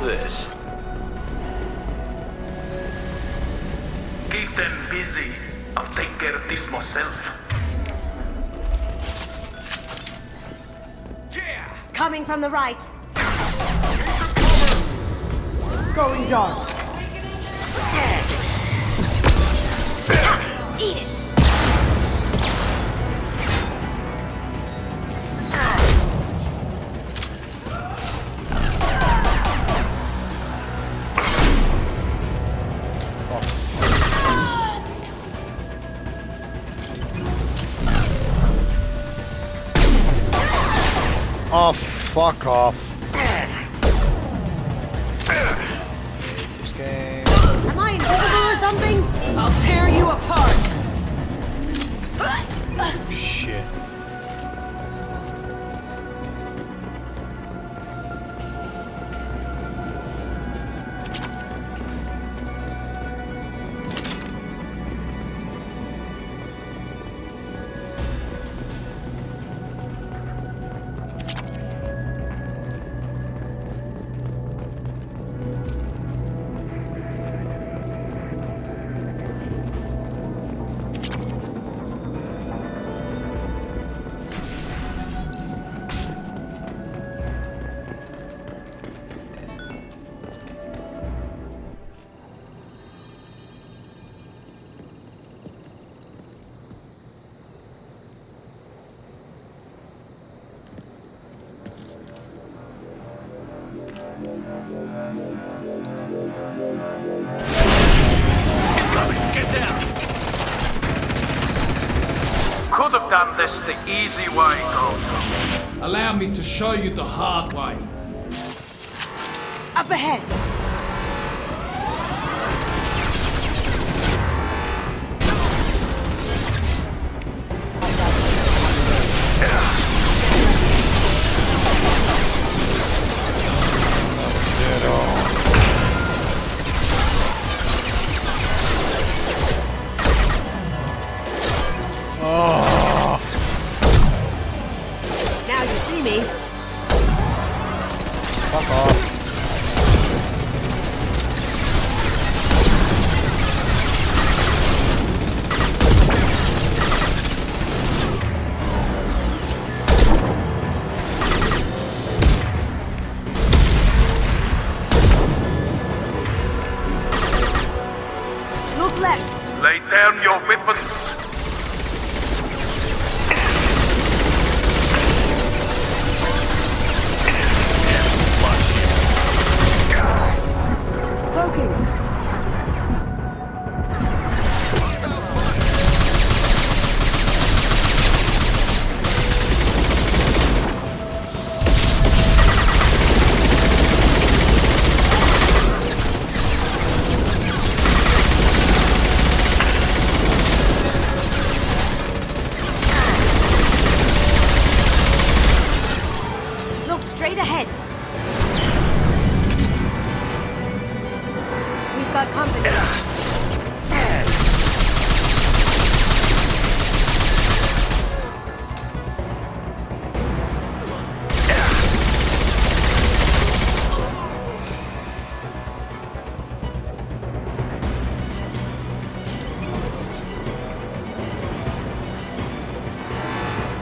this? Keep them busy. I'll take care of this myself. Coming from the right. Going dark. Eat it. Oh, fuck off. This game. Am I invisible or something? I'll tear you apart. Shit. Could have done this the easy way, Gold. Allow me to show you the hard way. Up ahead. Now you see me. Fuck off. Look left. Lay down your weapons. Look straight ahead. We've got company.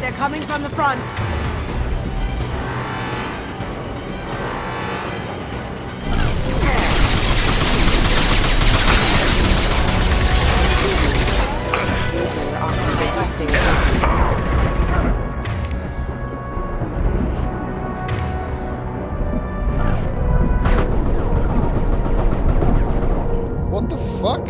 They're coming from the front. What the fuck?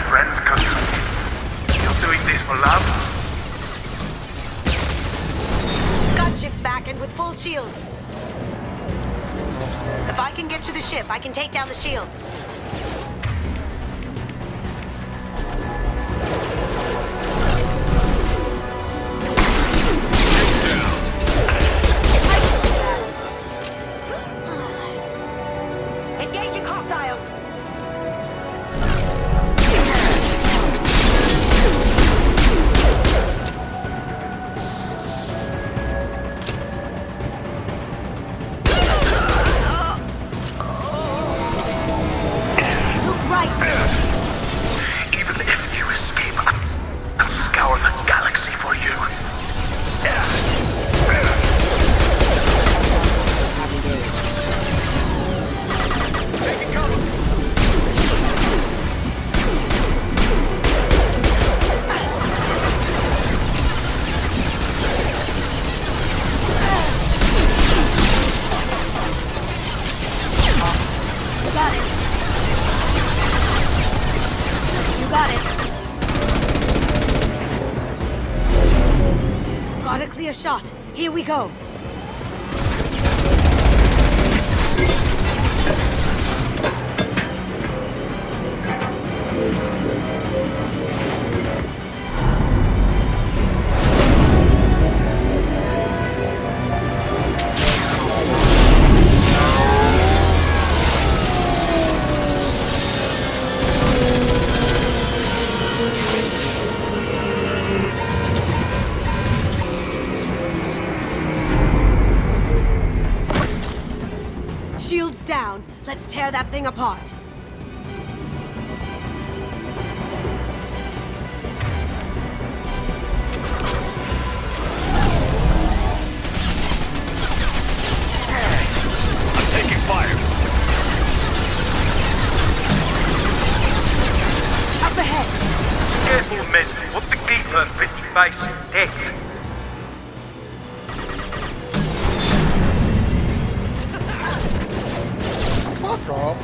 Friend ship. I can take down the shields. Engaging hostiles. Even if you escape, I'll scour the galaxy for you. Taking cover. Got it. You got it. Got a clear shot. Here we go. Shields down. Let's tear that thing apart. I'm taking fire. Up ahead. Careful, men. What the keeper fits your face? Death. Fuck off.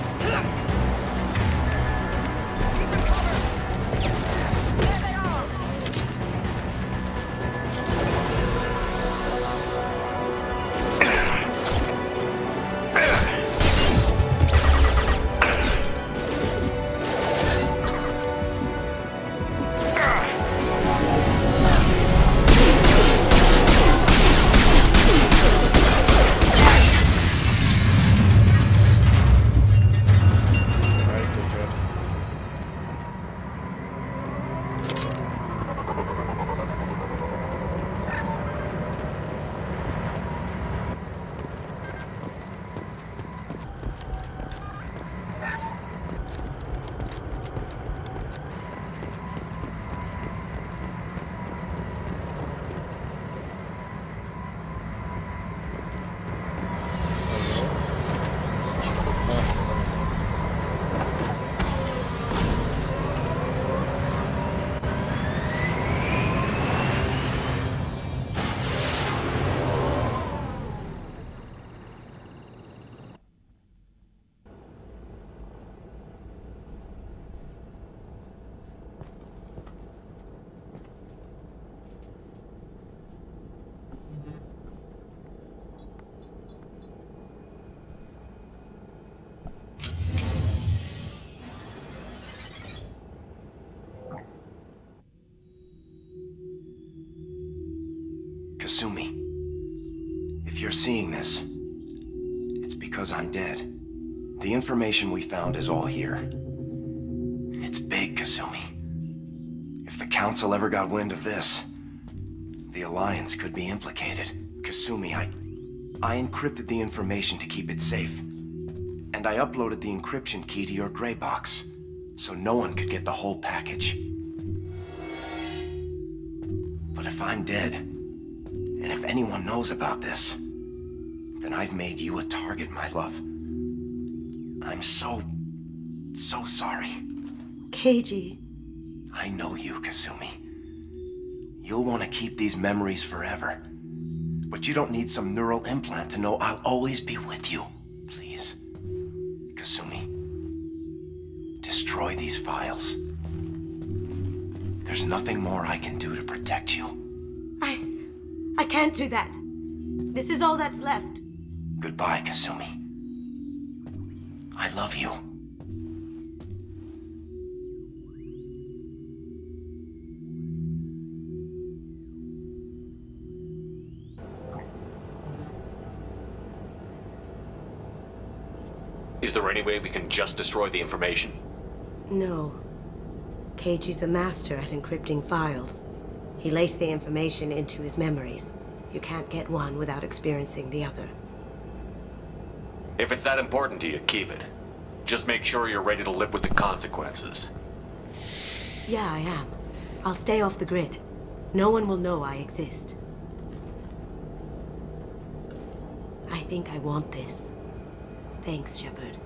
Kasumi, if you're seeing this, it's because I'm dead. The information we found is all here. It's big, Kasumi. If the Council ever got wind of this, the Alliance could be implicated. Kasumi, I encrypted the information to keep it safe. And I uploaded the encryption key to your gray box, so no one could get the whole package. But if I'm dead, and if anyone knows about this, then I've made you a target, my love. I'm so sorry. Keiji. I know you, Kasumi. You'll want to keep these memories forever. But you don't need some neural implant to know I'll always be with you. Please, Kasumi, destroy these files. There's nothing more I can do to protect you. I can't do that. This is all that's left. Goodbye, Kasumi. I love you. Is there any way we can just destroy the information? No. Keiji's a master at encrypting files. He laced the information into his memories. You can't get one without experiencing the other. If it's that important to you, keep it. Just make sure you're ready to live with the consequences. Yeah, I am. I'll stay off the grid. No one will know I exist. I think I want this. Thanks, Shepard.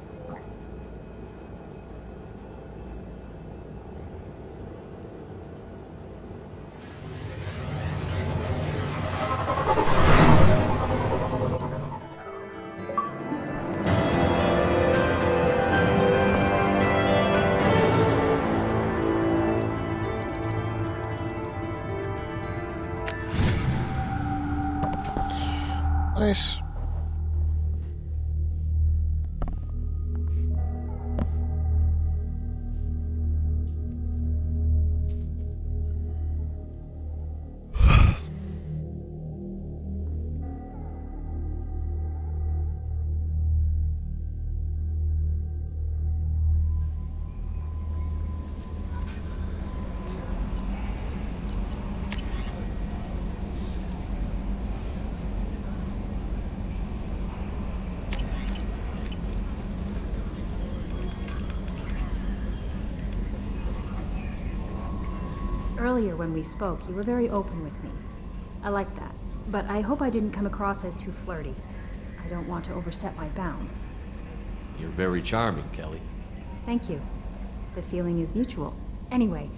Nice. Earlier when we spoke, you were very open with me. I like that, but I hope I didn't come across as too flirty. I don't want to overstep my bounds. You're very charming, Kelly. Thank you. The feeling is mutual. Anyway,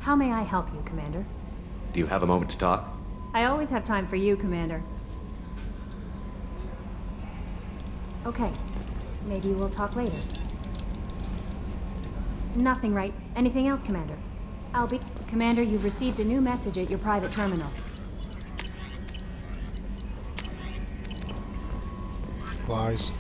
how may I help you, Commander? Do you have a moment to talk? I always have time for you, Commander. Okay. Maybe we'll talk later. Nothing, right? Anything else, Commander? Commander, you've received a new message at your private terminal. Lies.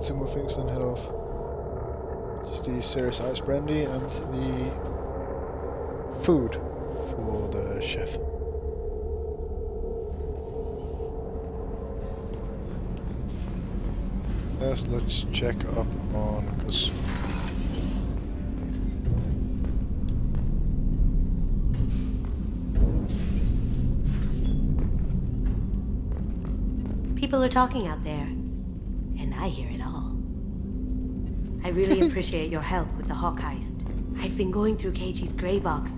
have two more things, then head off. Just the Ceres Ice Brandy and the food for the chef. Yes, let's check up on Kasumi. People are talking out there, and I hear it all. I really appreciate your help with the Hawk heist. I've been going through Keiji's gray box.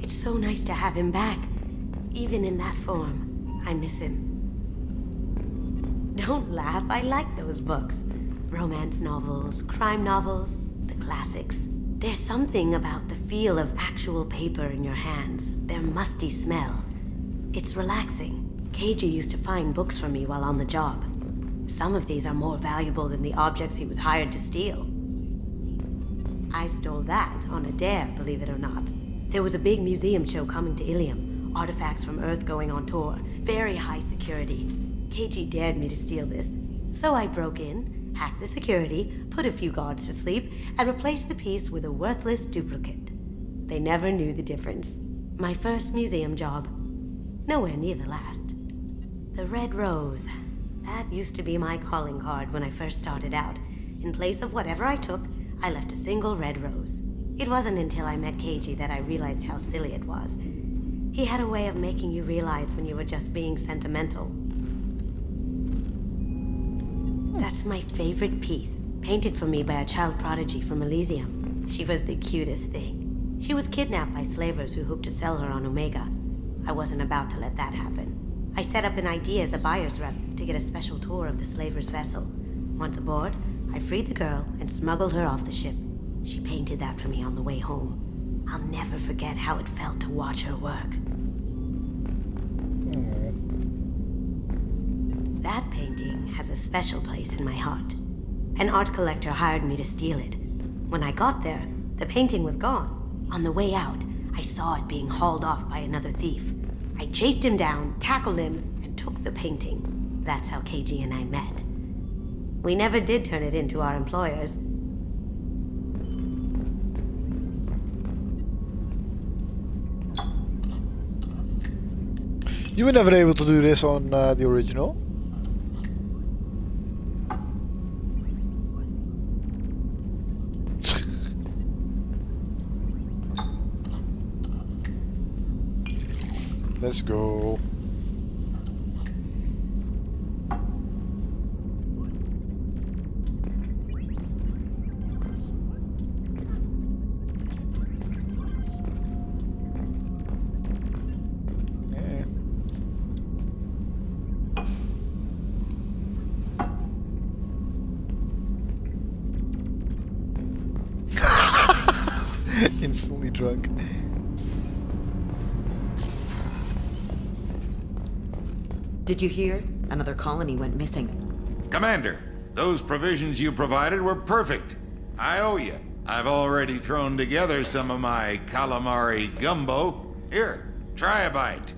It's so nice to have him back. Even in that form, I miss him. Don't laugh, I like those books. Romance novels, crime novels, the classics. There's something about the feel of actual paper in your hands, their musty smell. It's relaxing. Keiji used to find books for me while on the job. Some of these are more valuable than the objects he was hired to steal. I stole that on a dare, believe it or not. There was a big museum show coming to Ilium. Artifacts from Earth going on tour. Very high security. Keiji dared me to steal this. So I broke in, hacked the security, put a few guards to sleep, and replaced the piece with a worthless duplicate. They never knew the difference. My first museum job. Nowhere near the last. The Red Rose. That used to be my calling card when I first started out. In place of whatever I took, I left a single red rose. It wasn't until I met Keiji that I realized how silly it was. He had a way of making you realize when you were just being sentimental. That's my favorite piece, painted for me by a child prodigy from Elysium. She was the cutest thing. She was kidnapped by slavers who hoped to sell her on Omega. I wasn't about to let that happen. I set up an idea as a buyer's rep to get a special tour of the slaver's vessel. Once aboard, I freed the girl and smuggled her off the ship. She painted that for me on the way home. I'll never forget how it felt to watch her work. That painting has a special place in my heart. An art collector hired me to steal it. When I got there, the painting was gone. On the way out, I saw it being hauled off by another thief. I chased him down, tackled him, and took the painting. That's how Keiji and I met. We never did turn it into our employers. You were never able to do this on the original. Let's go. Instantly drunk. Did you hear? Another colony went missing. Commander, those provisions you provided were perfect. I owe you. I've already thrown together some of my calamari gumbo. Here, try a bite.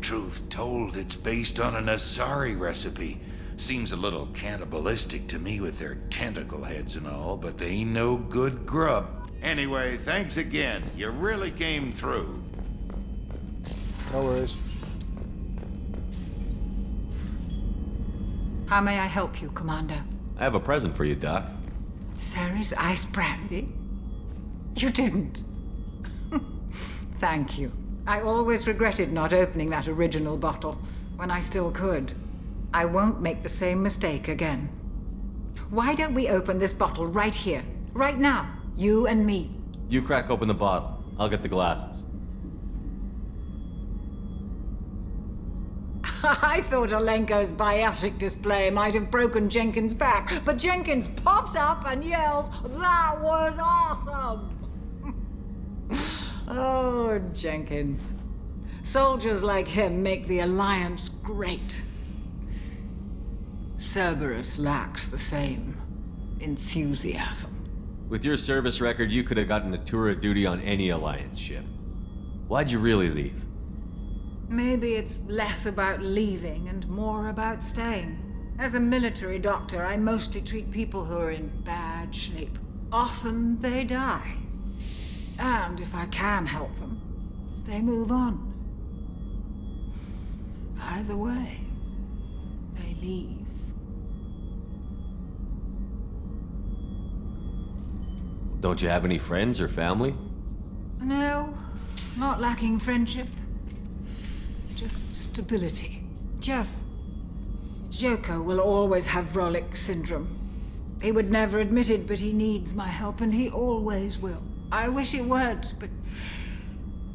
Truth told, it's based on an Asari recipe. Seems a little cannibalistic to me with their tentacle heads and all, but they ain't no good grub. Anyway, thanks again. You really came through. No worries. How may I help you, Commander? I have a present for you, Doc. Ceres Ice Brandy? You didn't. Thank you. I always regretted not opening that original bottle when I still could. I won't make the same mistake again. Why don't we open this bottle right here, right now? You and me. You crack open the bottle. I'll get the glasses. I thought Alenko's biotic display might have broken Jenkins' back, but Jenkins pops up and yells, "That was awesome!" Oh, Jenkins. Soldiers like him make the Alliance great. Cerberus lacks the same enthusiasm. With your service record, you could have gotten a tour of duty on any Alliance ship. Why'd you really leave? Maybe it's less about leaving and more about staying. As a military doctor, I mostly treat people who are in bad shape. Often they die. And if I can help them, they move on. Either way, they leave. Don't you have any friends or family? No, not lacking friendship. Just stability. Jeff, Joker will always have Vrolic syndrome. He would never admit it, but he needs my help, and he always will. I wish he weren't, but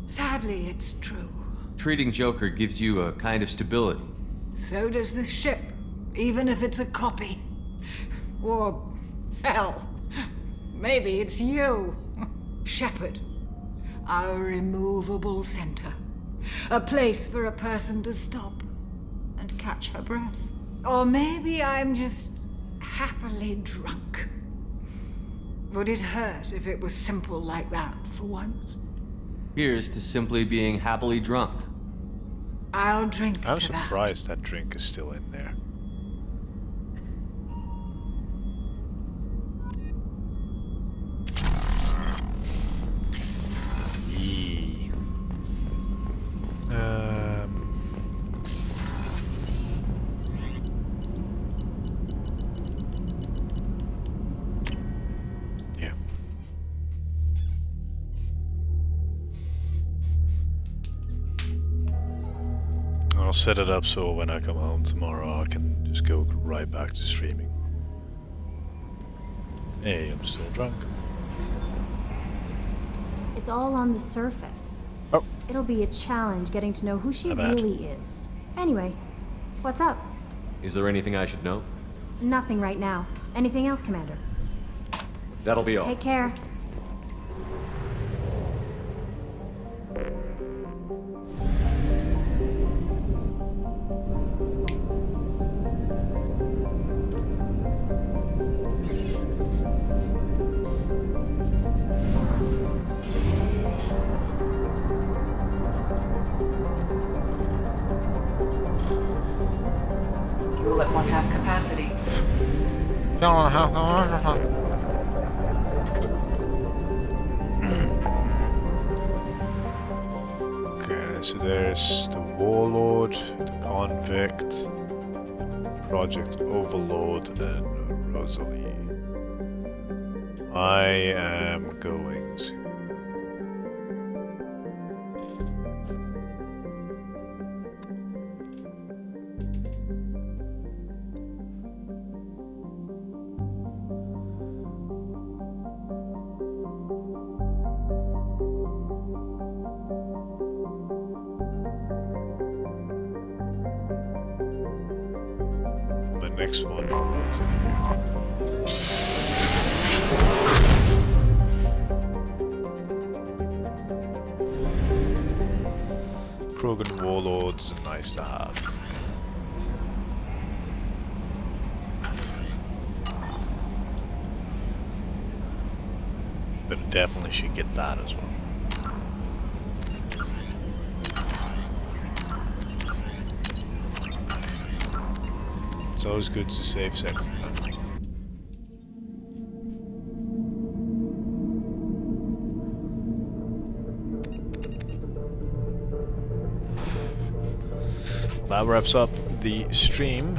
sadly, it's true. Treating Joker gives you a kind of stability. So does this ship, even if it's a copy. Or, hell, maybe it's you, Shepard. Our immovable center. A place for a person to stop and catch her breath. Or maybe I'm just happily drunk. Would it hurt if it was simple like that for once? Here's to simply being happily drunk. I'll drink I'm to that. surprised that drink is still in there. Yee. Yeah. I'll set it up so when I come home tomorrow I can just go right back to streaming. Hey, I'm still drunk. It's all on the surface. Oh. It'll be a challenge getting to know who she My bad. really is. Anyway, what's up? Is there anything I should know? Nothing right now. Anything else, Commander? That'll be all. Take care. Fuel at 1/2 capacity. Okay, so there's the Warlord, the Convict, Project Overlord, and Rosalie. I am going to... My next one will go to Krogan Warlords are nice to have. But I definitely should get that as well. It's always good to save second time. That wraps up the stream.